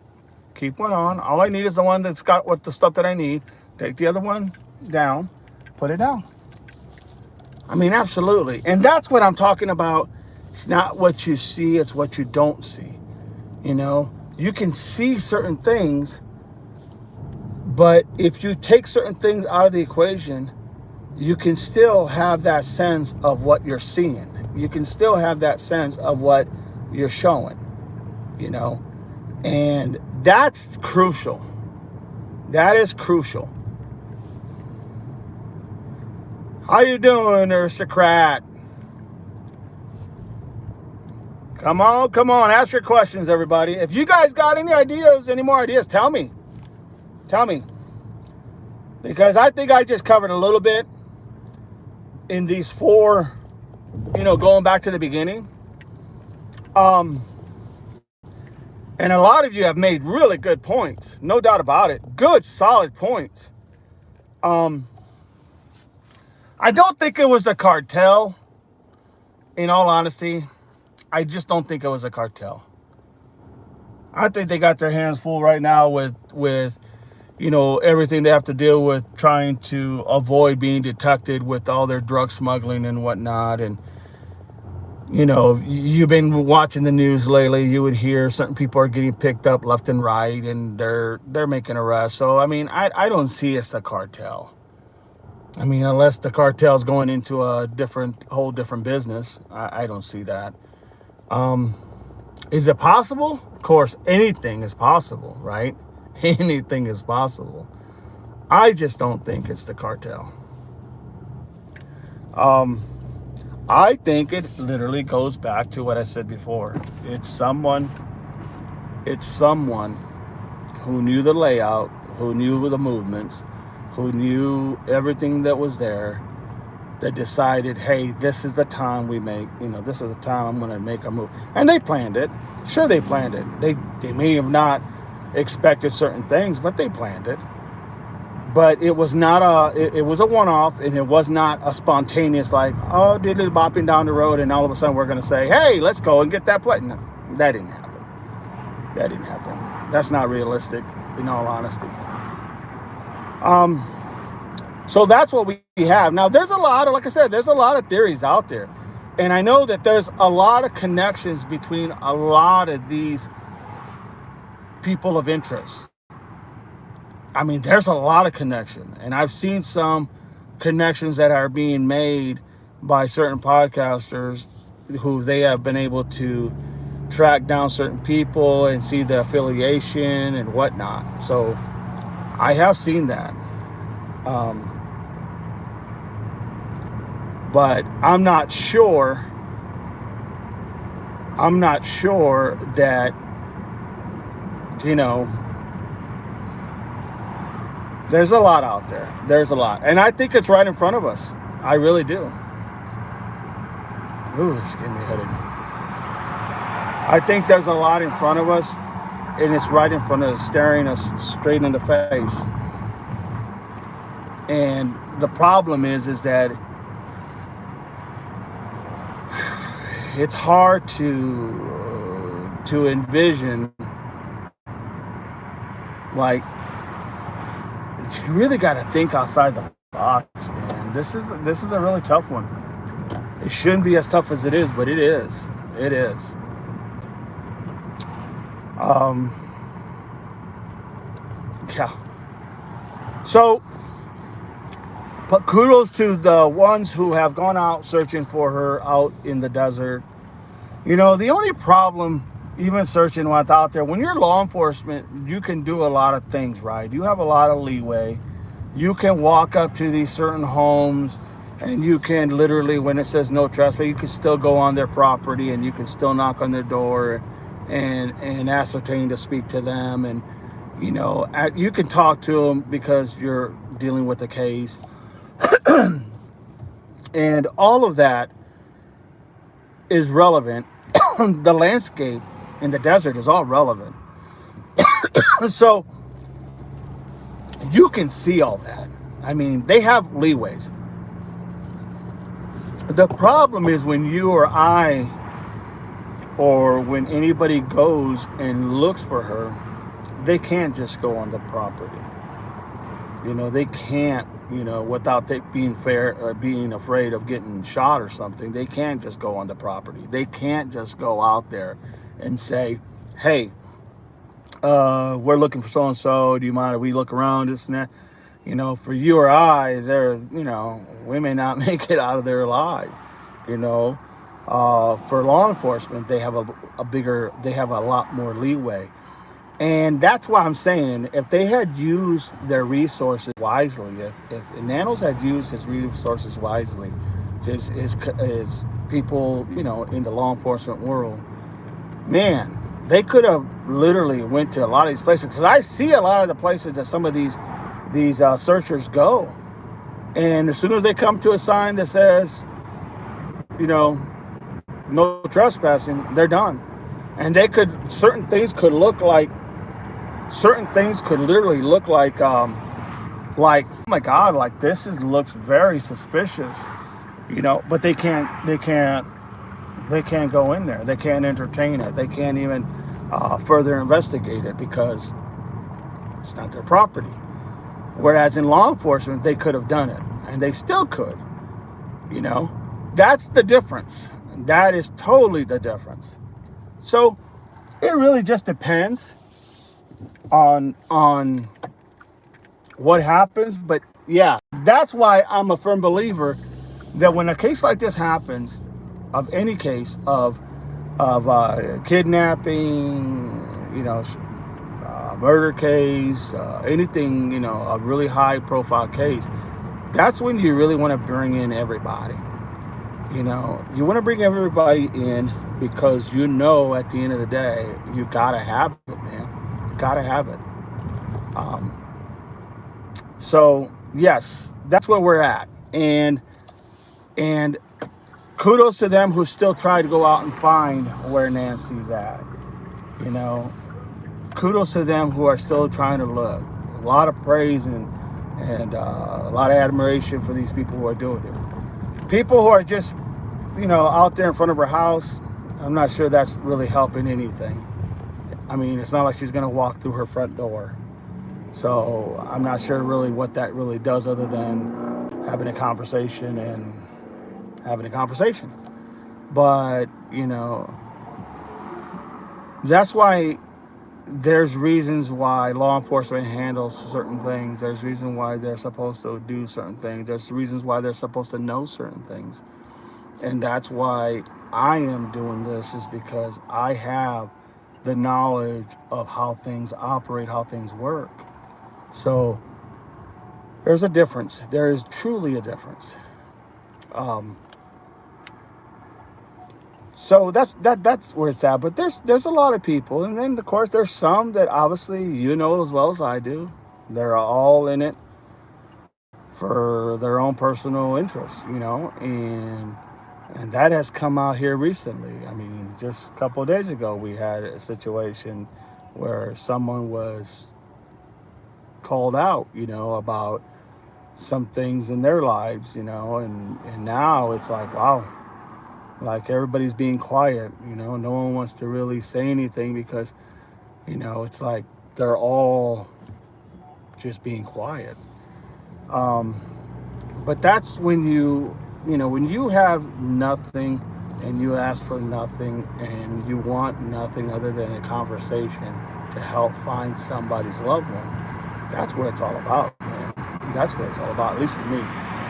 keep 1 on. All I need is the one that's got what the stuff that I need. Take the other one down, put it down. I mean, absolutely. And that's what I'm talking about. It's not what you see, it's what you don't see. You can see certain things, but if you take certain things out of the equation, you can still have that sense of what you're seeing. You can still have that sense of what you're showing, and that's crucial. That is crucial. How you doing, aristocrat? Come on, ask your questions, everybody. If you guys got any more ideas, tell me. Because I think I just covered a little bit in these 4, going back to the beginning. And a lot of you have made really good points. No doubt about it. Good, solid points. I don't think it was a cartel. In all honesty, I just don't think it was a cartel. I think they got their hands full right now with everything they have to deal with, trying to avoid being detected with all their drug smuggling and whatnot. And, you've been watching the news lately. You would hear certain people are getting picked up left and right, and they're making arrests. So, I mean, I don't see it's the cartel. I mean, unless the cartel's going into a whole different business, I don't see that. Is it possible? Of course, anything is possible, right? Anything is possible. I just don't think it's the cartel. I think it literally goes back to what I said before. It's someone who knew the layout, who knew the movements, who knew everything that was there, that decided, hey, this is the time this is the time I'm going to make a move. And they planned it. Sure, they planned it. They may have not expected certain things, but they planned it. But it was not it was a one-off, and it was not a spontaneous, like, oh, diddly bopping down the road, and all of a sudden we're going to say, hey, let's go and get that plate. No, that didn't happen. That didn't happen. That's not realistic, in all honesty. So that's what we have. Now, there's a lot of, like I said, there's a lot of theories out there. And I know that there's a lot of connections between a lot of these people of interest. I mean, there's a lot of connection. And I've seen some connections that are being made by certain podcasters who they have been able to track down certain people and see the affiliation and whatnot. So I have seen that. But I'm not sure that, there's a lot out there. There's a lot. And I think it's right in front of us. I really do. Ooh, it's getting me headed. I think there's a lot in front of us, and it's right in front of us, staring us straight in the face. And the problem is that it's hard to envision, like, you really got to think outside the box, man. This is a really tough one. It shouldn't be as tough as it is, but it is. It is. Yeah. So, but kudos to the ones who have gone out searching for her out in the desert. The only problem, even searching what's out there, when you're law enforcement, you can do a lot of things, right? You have a lot of leeway. You can walk up to these certain homes, and you can literally, when it says no trespass, you can still go on their property, and you can still knock on their door and ascertain to speak to them. And, you can talk to them because you're dealing with a case. And all of that is relevant. The landscape in the desert is all relevant. So you can see all that. I mean, they have leeways. The problem is when you or I, or when anybody goes and looks for her, they can't just go on the property. They can't, without being being afraid of getting shot or something. They can't just go on the property. They can't just go out there and say, hey, we're looking for so-and-so. Do you mind if we look around, this and that? For you or I, we may not make it out of there alive. For law enforcement, they have they have a lot more leeway. And that's why I'm saying, if they had used their resources wisely, if Nanos had used his resources wisely, his people, in the law enforcement world, man, they could have literally went to a lot of these places. Because I see a lot of the places that some of these searchers go. And as soon as they come to a sign that says, no trespassing, they're done. And certain things could literally look like, oh my God, like this looks very suspicious, but they can't go in there. They can't entertain it. They can't even further investigate it because it's not their property. Whereas in law enforcement, they could have done it, and they still could. That's the difference. That is totally the difference. So it really just depends on what happens. But yeah, that's why I'm a firm believer that when a case like this happens, of any case of kidnapping, murder case, anything, a really high profile case, that's when you really want to bring in everybody. You want to bring everybody in because at the end of the day, you gotta have it, man. You gotta have it. So yes, that's where we're at. And kudos to them who still try to go out and find where Nancy's at. You know, kudos to them who are still trying to look. A lot of praise and a lot of admiration for these people who are doing it. People who are just, out there in front of her house, I'm not sure that's really helping anything. I mean, it's not like she's going to walk through her front door. So I'm not sure really what that really does other than having a conversation and having a conversation. But, that's why there's reasons why law enforcement handles certain things. There's reasons why they're supposed to do certain things. There's reasons why they're supposed to know certain things. And that's why I am doing this, is because I have the knowledge of how things operate, how things work. So there's a difference. There is truly a difference. So that's where it's at. But there's a lot of people, and then of course there's some that obviously as well as I do. They're all in it for their own personal interests, and that has come out here recently. I mean, just a couple of days ago, we had a situation where someone was called out, about some things in their lives, and now it's like, wow, like everybody's being quiet, no one wants to really say anything because, it's like they're all just being quiet. But that's when when you have nothing and you ask for nothing and you want nothing other than a conversation to help find somebody's loved one, that's what it's all about, man. That's what it's all about, at least for me.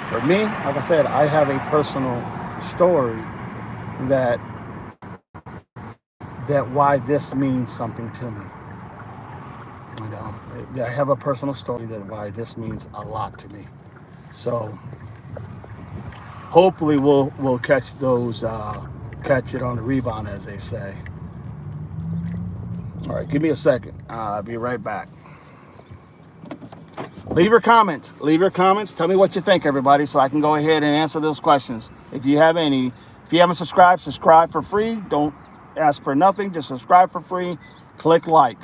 For me, like I said, I have a personal story that why this means something to me. I have a personal story that why this means a lot to me. So hopefully we'll catch catch it on the rebound, as they say. All right, give me a second. I'll be right back. Leave your comments. Tell me what you think, everybody, so I can go ahead and answer those questions. If you have any, if you haven't subscribed, subscribe for free. Don't ask for nothing. Just subscribe for free. Click like.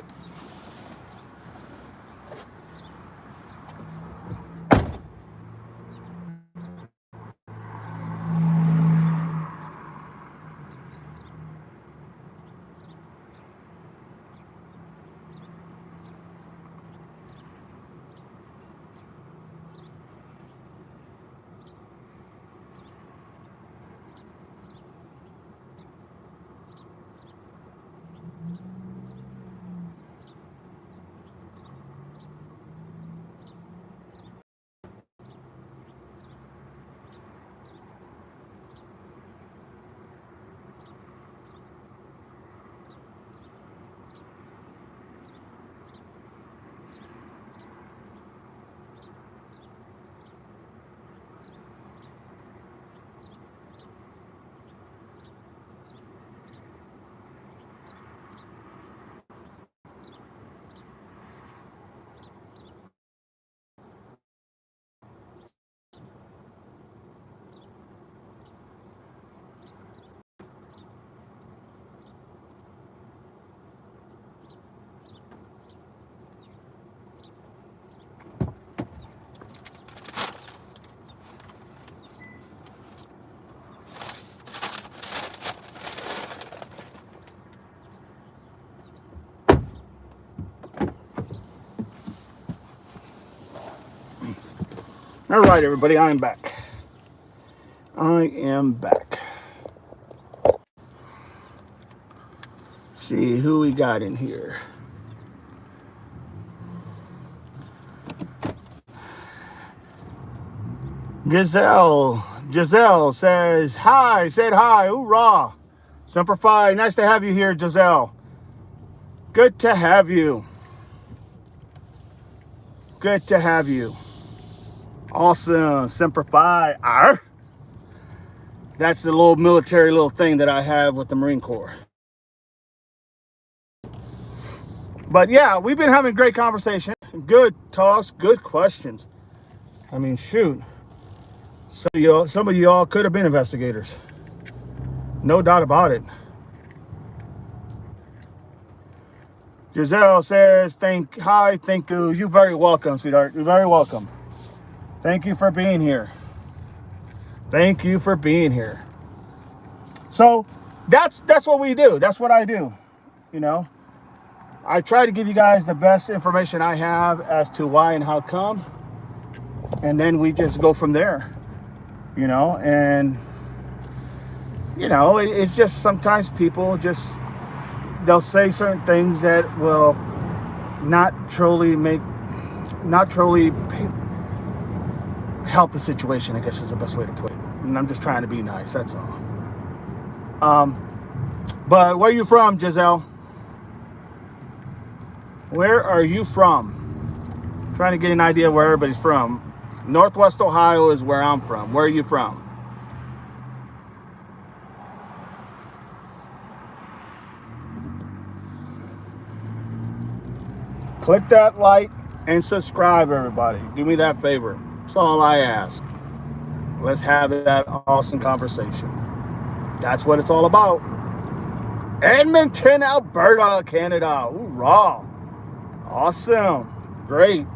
All right, everybody, I am back. See who we got in here. Giselle says hi. Said hi. Hoorah. Semper Fi. Nice to have you here, Giselle. Good to have you. Good to have you. Awesome. Semper Fi. Arr. That's the little military thing that I have with the Marine Corps. But yeah, we've been having great conversation. Good talks, good questions. I mean, shoot. Some of y'all could have been investigators. No doubt about it. Giselle says, hi, thank you. You're very welcome, sweetheart. You're very welcome. Thank you for being here. Thank you for being here. So that's what we do. That's what I do. You know, I try to give you guys the best information I have as to why and how come. And then we just go from there, you know, and, you know, it's just sometimes people just, they'll say certain things that will not truly help the situation, I guess is the best way to put it. And I'm just trying to be nice, that's all. But where are you from, Giselle? Where are you from? Trying to get an idea where everybody's from. Northwest Ohio is where I'm from. Where are you from? Click that like and subscribe, everybody. Do me that favor. That's all I ask. Let's have that awesome conversation. That's what it's all about. Edmonton, Alberta, Canada. Hoorah. Awesome. Great.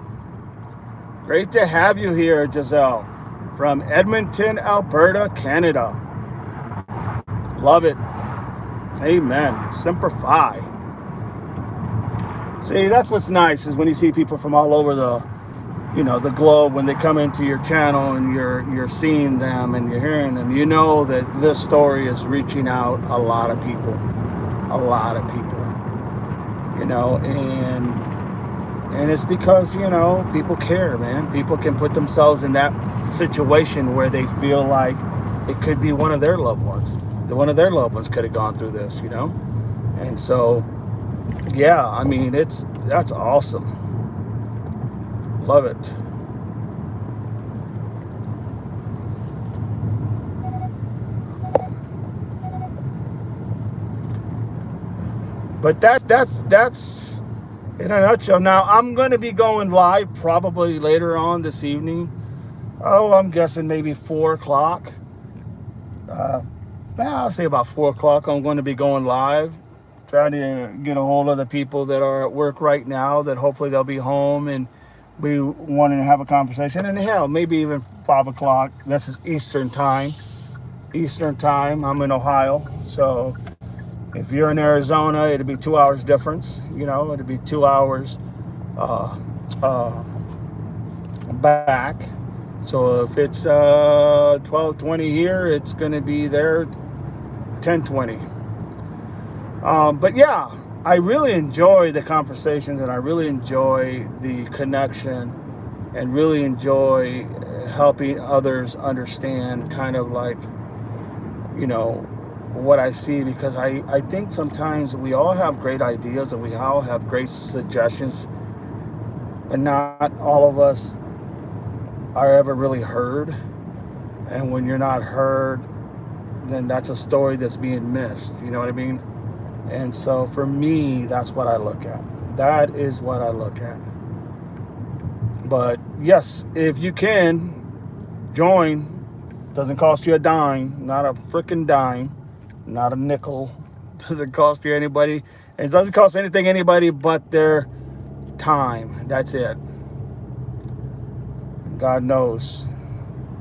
Great to have you here, Giselle. From Edmonton, Alberta, Canada. Love it. Amen. Semper Fi. See, that's what's nice is when you see people from all over the globe, when they come into your channel and you're seeing them and you're hearing them, you know that this story is reaching out a lot of people, you know, and it's because, you know, people care, man. People can put themselves in that situation where they feel like it could be one of their loved ones. One of their loved ones could have gone through this, you know, and so. Yeah, I mean, that's awesome. Love it. But that's in a nutshell. Now, I'm going to be going live probably later on this evening. Oh, I'm guessing maybe 4 o'clock. I'll say about 4 o'clock I'm going to be going live. Trying to get a hold of the people that are at work right now, that hopefully they'll be home and be wanting to have a conversation. And hell, maybe even 5 o'clock. This is Eastern time. I'm in Ohio. So if you're in Arizona, it'll be 2 hours difference. You know, it'll be 2 hours back. So if it's 12:20 here, it's going to be there 10:20. But yeah, I really enjoy the conversations, and I really enjoy the connection, and really enjoy helping others understand kind of like, you know, what I see, because I think sometimes we all have great ideas and we all have great suggestions, but not all of us are ever really heard. And when you're not heard, then that's a story that's being missed. You know what I mean? And so for me, that's what I look at. That is what I look at. But yes, if you can join, doesn't cost you a dime, not a freaking dime, not a nickel. Doesn't cost you anybody. It doesn't cost anybody but their time. That's it. God knows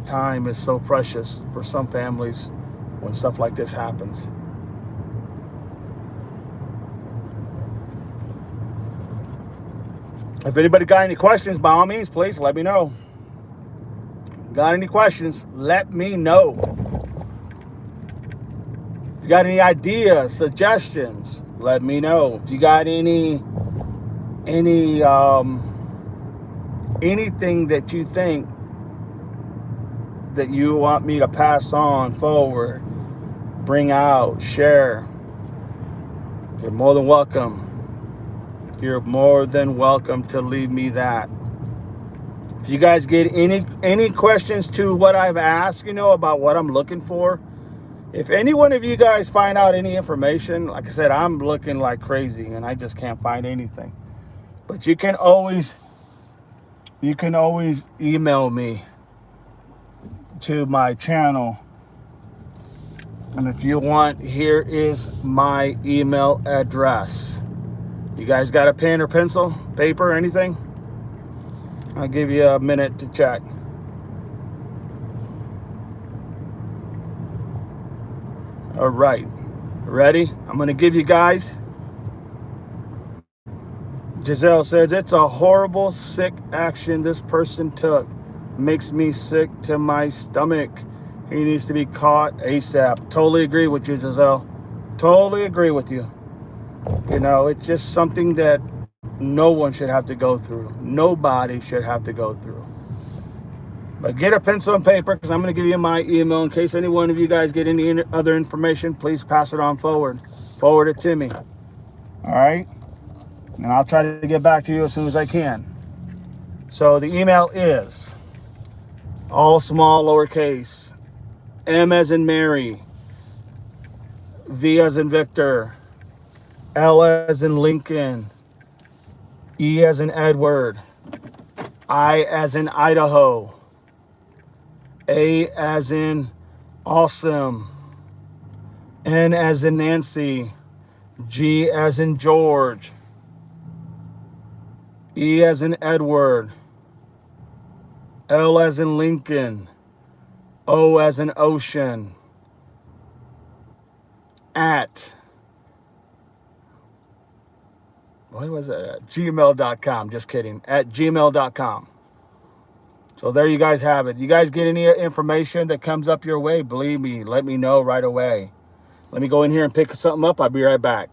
time is so precious for some families when stuff like this happens. If anybody got any questions, by all means, please let me know. Got any questions? Let me know. If you got any ideas, suggestions, let me know. If you got anything that you think that you want me to pass on forward, bring out, share, you're more than welcome. You're more than welcome to leave me that. If you guys get any questions to what I've asked, you know, about what I'm looking for, if any one of you guys find out any information, like I said, I'm looking like crazy and I just can't find anything. But you can always you can always email me to my channel. And if you want, here is my email address. You guys got a pen or pencil, paper, anything? I'll give you a minute to check. All right, ready? I'm gonna give you guys. Giselle says, it's a horrible, sick action this person took. Makes me sick to my stomach. He needs to be caught ASAP. Totally agree with you, Giselle. Totally agree with you. You know, it's just something that no one should have to go through. Nobody should have to go through. But get a pencil and paper, because I'm going to give you my email in case any one of you guys get any other information. Please pass it on forward. Forward it to me. All right? And I'll try to get back to you as soon as I can. So the email is all small lowercase, M as in Mary, V as in Victor, L as in Lincoln, E as in Edward, I as in Idaho, A as in awesome, N as in Nancy, G as in George, E as in Edward, L as in Lincoln, O as in ocean, at, what was it? At gmail.com. Just kidding. At gmail.com. So there you guys have it. You guys get any information that comes up your way, believe me, let me know right away. Let me go in here and pick something up. I'll be right back.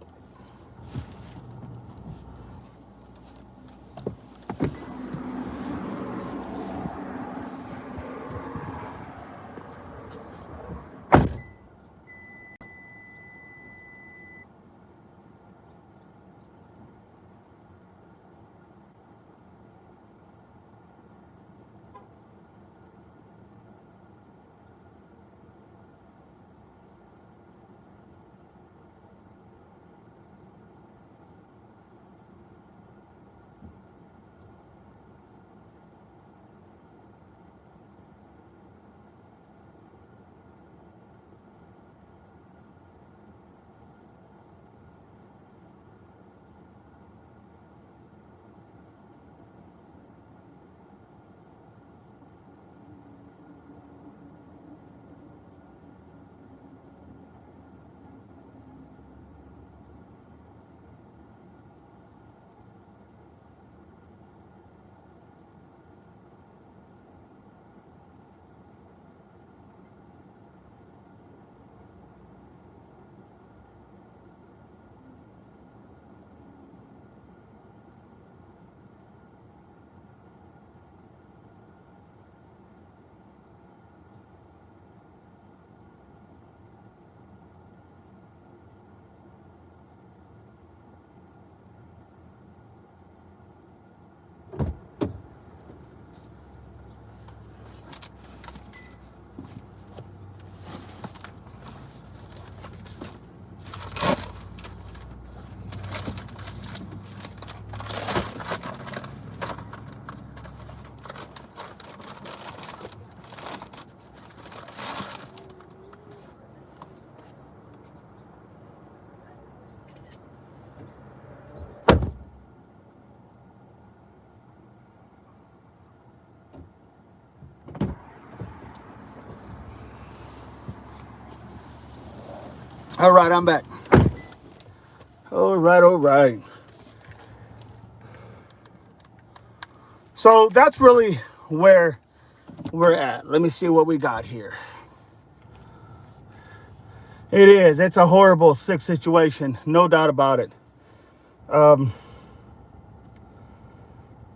All right, I'm back. All right. So that's really where we're at. Let me see what we got here. It is. It's a horrible, sick situation. No doubt about it.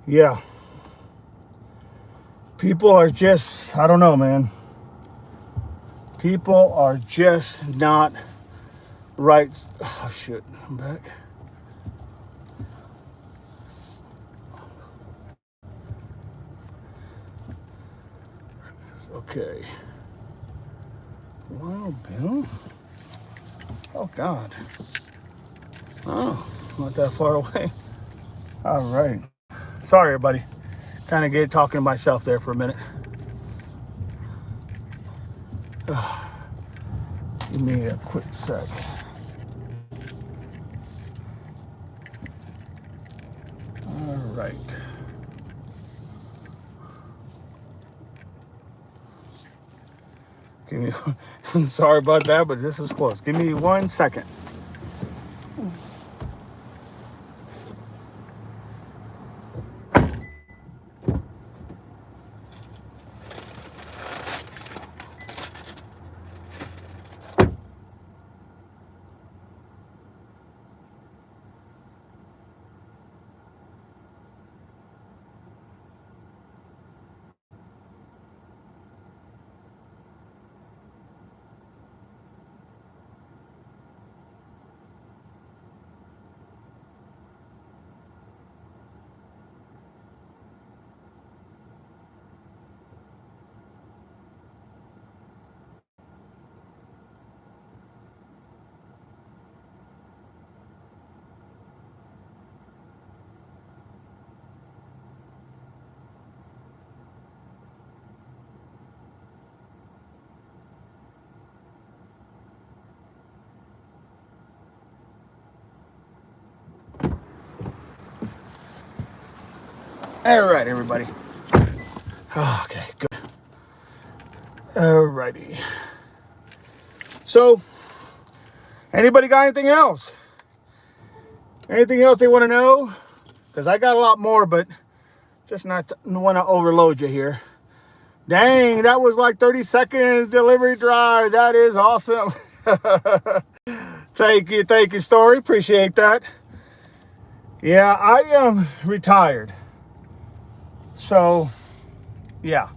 Yeah. People are just, I don't know, man. People are just not right. Oh, shit. I'm back. Okay. Wow, Bill. Oh, God. Oh, not that far away. All right. Sorry, everybody. kind of get talking to myself there for a minute. Give me a quick sec. All right. Give me, I'm sorry about that, but this is close. Give me 1 second. All right, everybody. Okay, good. All righty. So, anybody got anything else? Anything else they want to know? Because I got a lot more, but just not want to overload you here. Dang, that was like 30 seconds delivery drive. That is awesome. Thank you, Story. Appreciate that. Yeah, I am retired. So, yeah.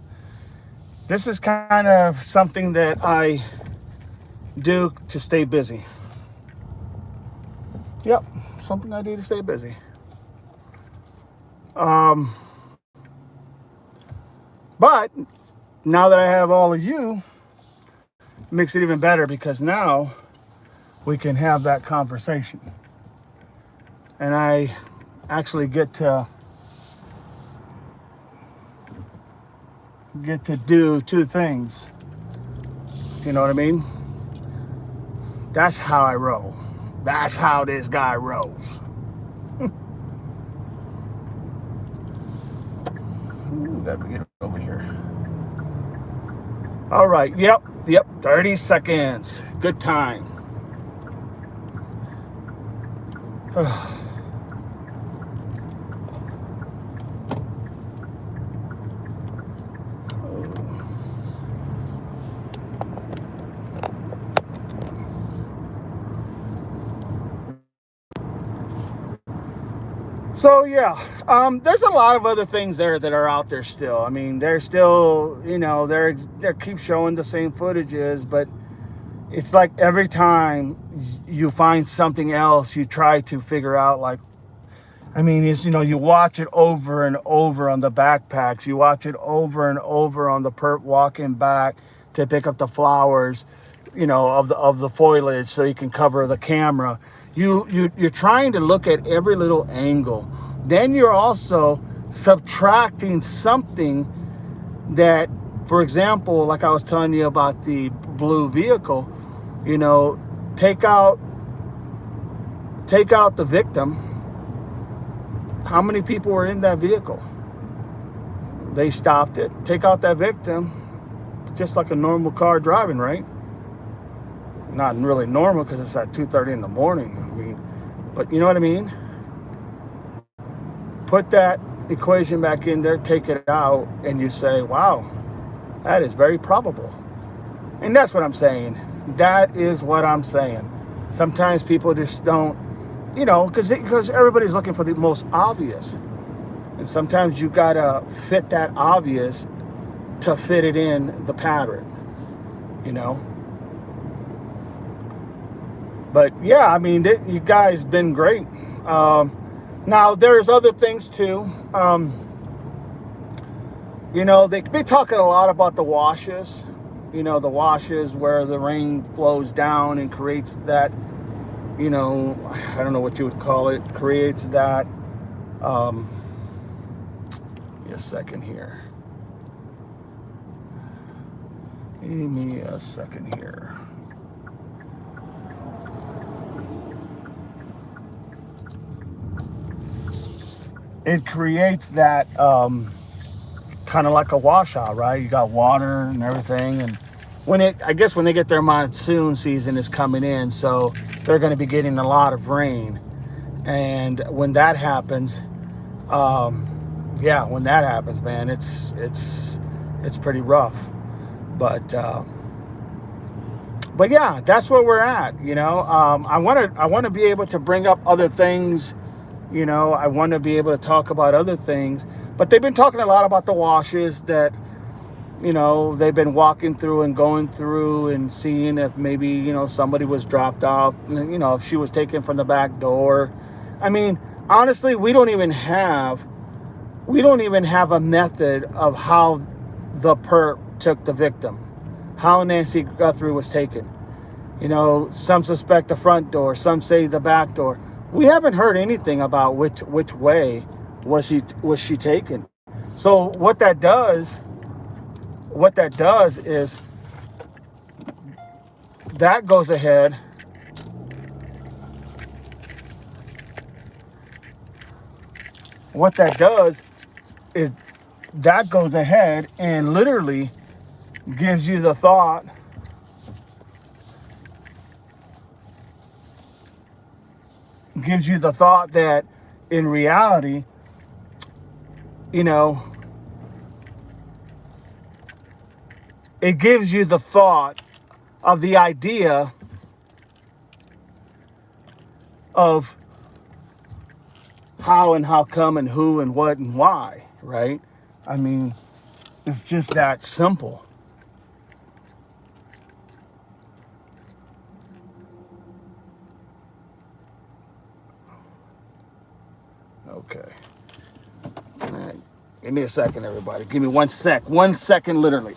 This is kind of something that I do to stay busy. Yep, something I do to stay busy. But now that I have all of you, it makes it even better because now we can have that conversation. And I actually get to do two things. You know what I mean? That's how I roll. That's how this guy rolls. Ooh, gotta get over here. All right, yep, 30 seconds. Good time. So yeah, there's a lot of other things there that are out there still. I mean, they're still, they keep showing the same footages, but it's like every time you find something else, you try to figure out like, I mean, you watch it over and over on the backpacks. You watch it over and over on the perp walking back to pick up the flowers, of the foliage so you can cover the camera. You're trying to look at every little angle. Then you're also subtracting something that, for example, like I was telling you about the blue vehicle, take out the victim. How many people were in that vehicle? They stopped it. Take out that victim, just like a normal car driving, right? Not really normal because it's at 2:30 in the morning. I mean, but you know what I mean? Put that equation back in there, take it out, and you say, wow, that is very probable. And that's what I'm saying. That is what I'm saying. Sometimes people just don't, because everybody's looking for the most obvious. And sometimes you got to fit that obvious to fit it in the pattern, But yeah, I mean, you guys been great. Now, there's other things too. They be talking a lot about the washes. The washes where the rain flows down and creates that, I don't know what you would call it, creates that, me a second here. Give me a second here. It creates that kind of like a washout, right? You got water and everything, and I guess when they get their monsoon season is coming in, so they're going to be getting a lot of rain, and when that happens, when that happens, man, it's pretty rough, but yeah, that's where we're at. I want to be able to bring up other things. I want to be able to talk about other things, but they've been talking a lot about the washes that, they've been walking through and going through and seeing if maybe, somebody was dropped off, if she was taken from the back door. I mean, honestly, we don't even have a method of how the perp took the victim, how Nancy Guthrie was taken. Some suspect the front door, some say the back door. We haven't heard anything about which way was she taken. So what that does is that goes ahead and literally gives you the thought that in reality, it gives you the thought of the idea of how and how come and who and what and why, right? I mean, it's just that simple. Okay. All right. Give me a second, everybody. Give me 1 sec. 1 second, literally.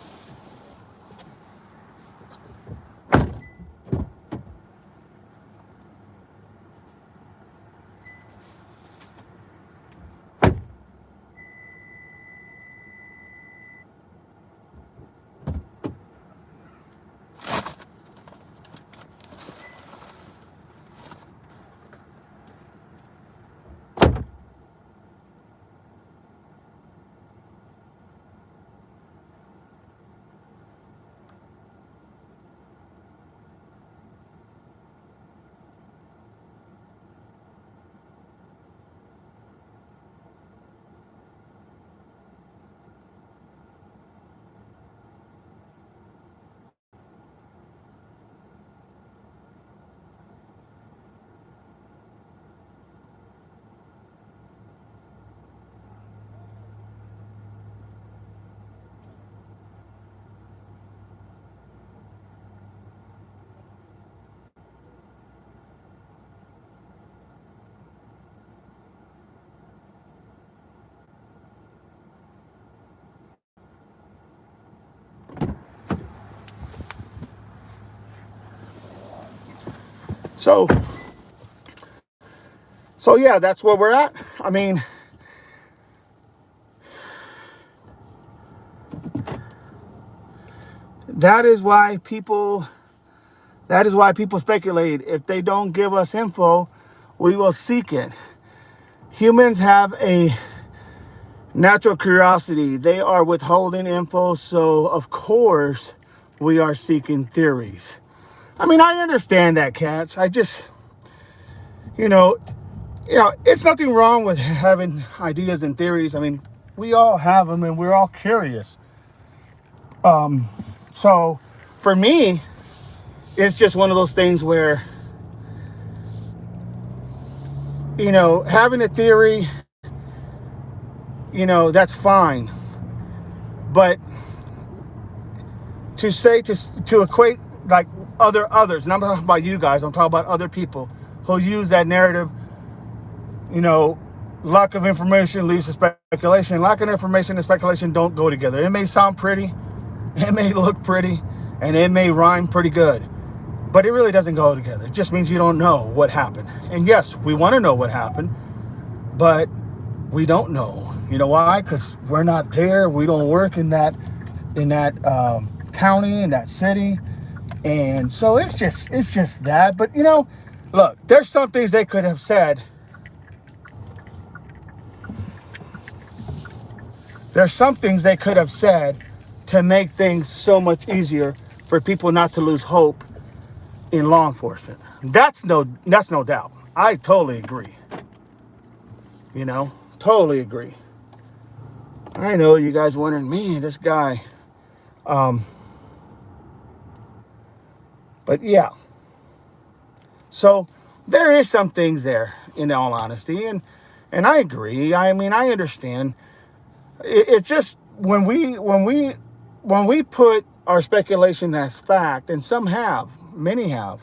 So yeah, that's where we're at. I mean, that is why people speculate. If they don't give us info, we will seek it. Humans have a natural curiosity. They are withholding info, so of course we are seeking theories. I mean, I understand that, cats. I just, it's nothing wrong with having ideas and theories. I mean, we all have them and we're all curious. So for me, it's just one of those things where, having a theory, that's fine. But to equate like others, and I'm not talking about you guys, I'm talking about other people who use that narrative, lack of information leads to speculation. Lack of information and speculation don't go together. It may sound pretty, it may look pretty, and it may rhyme pretty good, but it really doesn't go together. It just means you don't know what happened. And yes, we want to know what happened, but we don't know You know why? Because we're not there. We don't work in that county, in that city. And so it's just that. But, look, there's some things they could have said. There's some things they could have said to make things so much easier for people not to lose hope in law enforcement. That's no doubt. I totally agree. Totally agree. I know you guys wondering, man, this guy. But yeah. So there is some things there, in all honesty, and I agree. I mean, I understand. It's just when we put our speculation as fact, and many have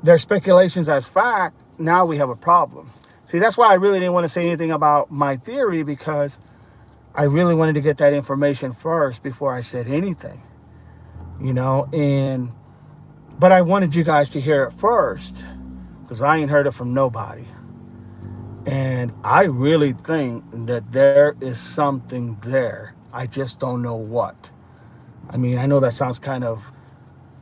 their speculations as fact, now we have a problem. See, that's why I really didn't want to say anything about my theory, because I really wanted to get that information first before I said anything, but I wanted you guys to hear it first, because I ain't heard it from nobody. And I really think that there is something there. I just don't know what. I mean, I know that sounds kind of,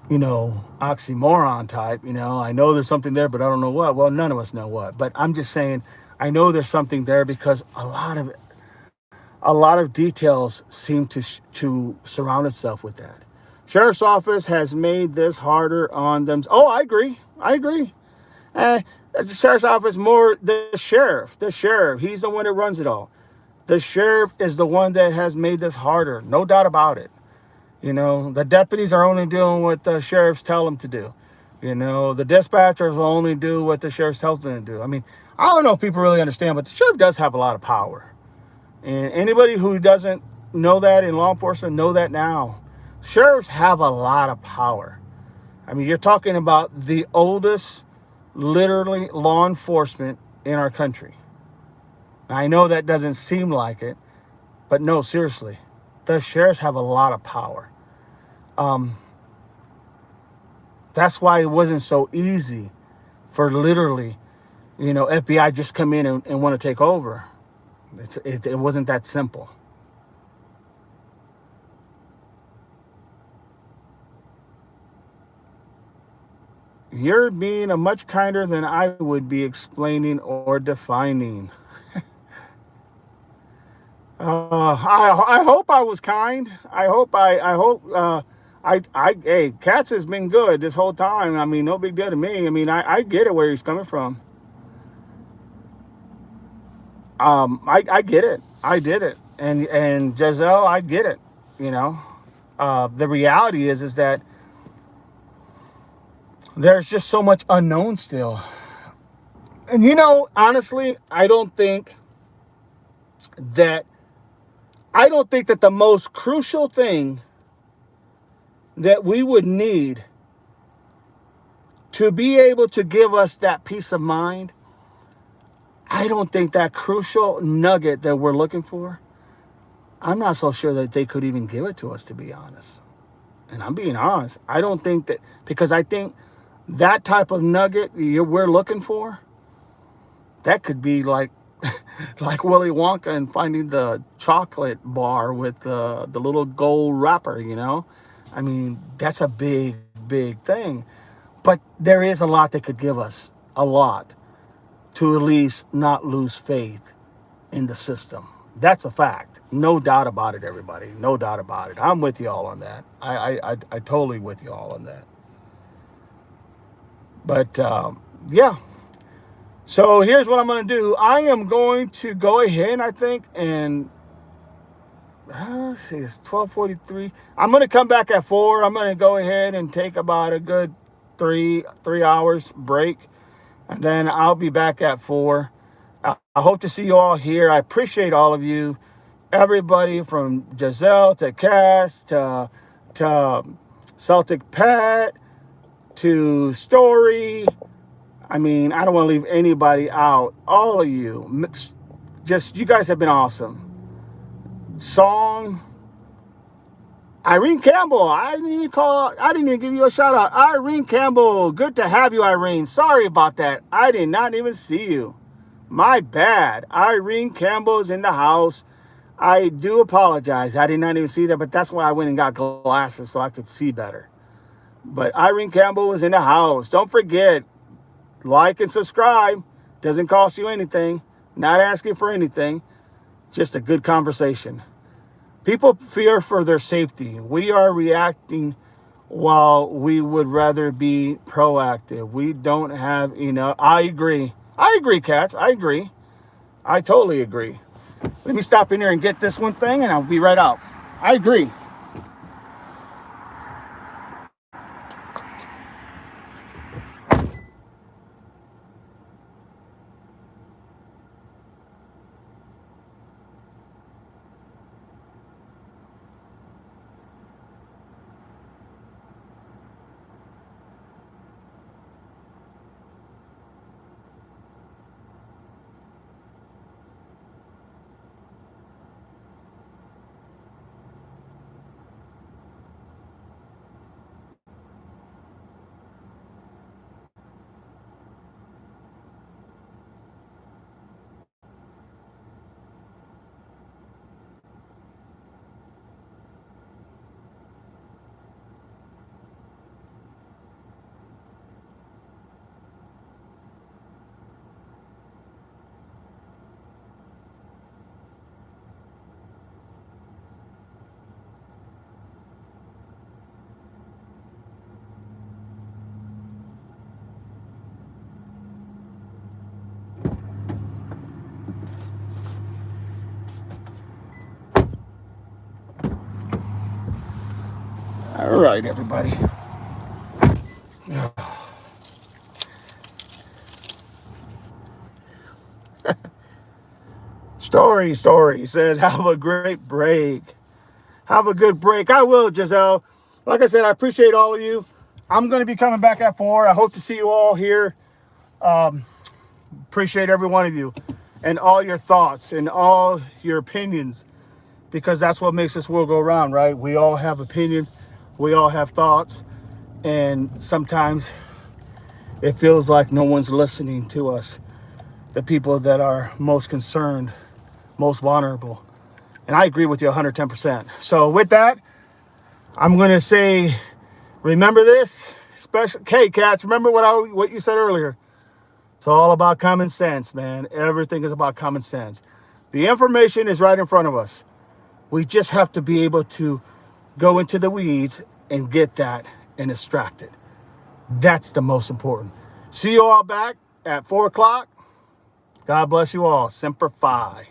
oxymoron type, I know there's something there, but I don't know what. Well, none of us know what. But I'm just saying, I know there's something there because a lot of details seem to surround itself with that. Sheriff's office has made this harder on them. Oh, I agree. The sheriff's office, more the sheriff, he's the one that runs it all. The sheriff is the one that has made this harder. No doubt about it. The deputies are only doing what the sheriffs tell them to do. The dispatchers will only do what the sheriff tells them to do. I mean, I don't know if people really understand, but the sheriff does have a lot of power. And anybody who doesn't know that in law enforcement, know that now. Sheriffs have a lot of power. I mean, you're talking about the oldest, literally, law enforcement in our country. Now, I know that doesn't seem like it, but no, seriously. The sheriffs have a lot of power. That's why it wasn't so easy for literally, FBI just come in and want to take over. It wasn't that simple. You're being a much kinder than I would be explaining or defining. I hope I was kind. Hey, Katz has been good this whole time. I mean, no big deal to me. I mean, I get it where he's coming from. I get it. I did it. And Giselle, I get it. The reality is that there's just so much unknown still. And honestly, I don't think that the most crucial thing that we would need to be able to give us that peace of mind, I don't think that crucial nugget that we're looking for, I'm not so sure that they could even give it to us, to be honest. And I'm being honest. I don't think that, because I think that type of nugget we're looking for, that could be like Willy Wonka and finding the chocolate bar with the little gold wrapper, I mean, that's a big, big thing. But there is a lot that could give us, a lot, to at least not lose faith in the system. That's a fact. No doubt about it, everybody. No doubt about it. I'm with y'all on that. I totally with y'all on that. But, yeah. So here's what I'm going to do. I am going to go ahead, I think, and let's see, it's 12:43. I'm going to come back at 4. I'm going to go ahead and take about a good 3 hours break, and then I'll be back at 4. I hope to see you all here. I appreciate all of you, everybody from Giselle to Cass to Celtic Pat to Story. I mean, I don't want to leave anybody out. All of you, you guys have been awesome. Song, Irene Campbell. I didn't even give you a shout out. Irene Campbell, good to have you, Irene. Sorry about that. I did not even see you. My bad. Irene Campbell's in the house. I do apologize. I did not even see that, but that's why I went and got glasses so I could see better. But Irene Campbell was in the house. Don't forget, like and subscribe. Doesn't cost you anything. Not asking for anything. Just a good conversation. People fear for their safety. We are reacting while we would rather be proactive. We don't have enough. I agree. I agree, Cats. I agree. I totally agree. Let me stop in here and get this one thing, and I'll be right out. I agree. All right, everybody. Story says, have a great break. Have a good break. I will, Giselle. Like I said, I appreciate all of you. I'm going to be coming back at 4. I hope to see you all here. Appreciate every one of you and all your thoughts and all your opinions, because that's what makes this world go around, right? We all have opinions. We all have thoughts. And sometimes it feels like no one's listening to us, the people that are most concerned, most vulnerable. And I agree with you 110%. So with that, I'm going to say, remember this, special. Hey, Cats, remember what you said earlier. It's all about common sense, man. Everything is about common sense. The information is right in front of us. We just have to be able to go into the weeds and get that and extract it. That's the most important. See you all back at 4 o'clock. God bless you all. Semper Fi.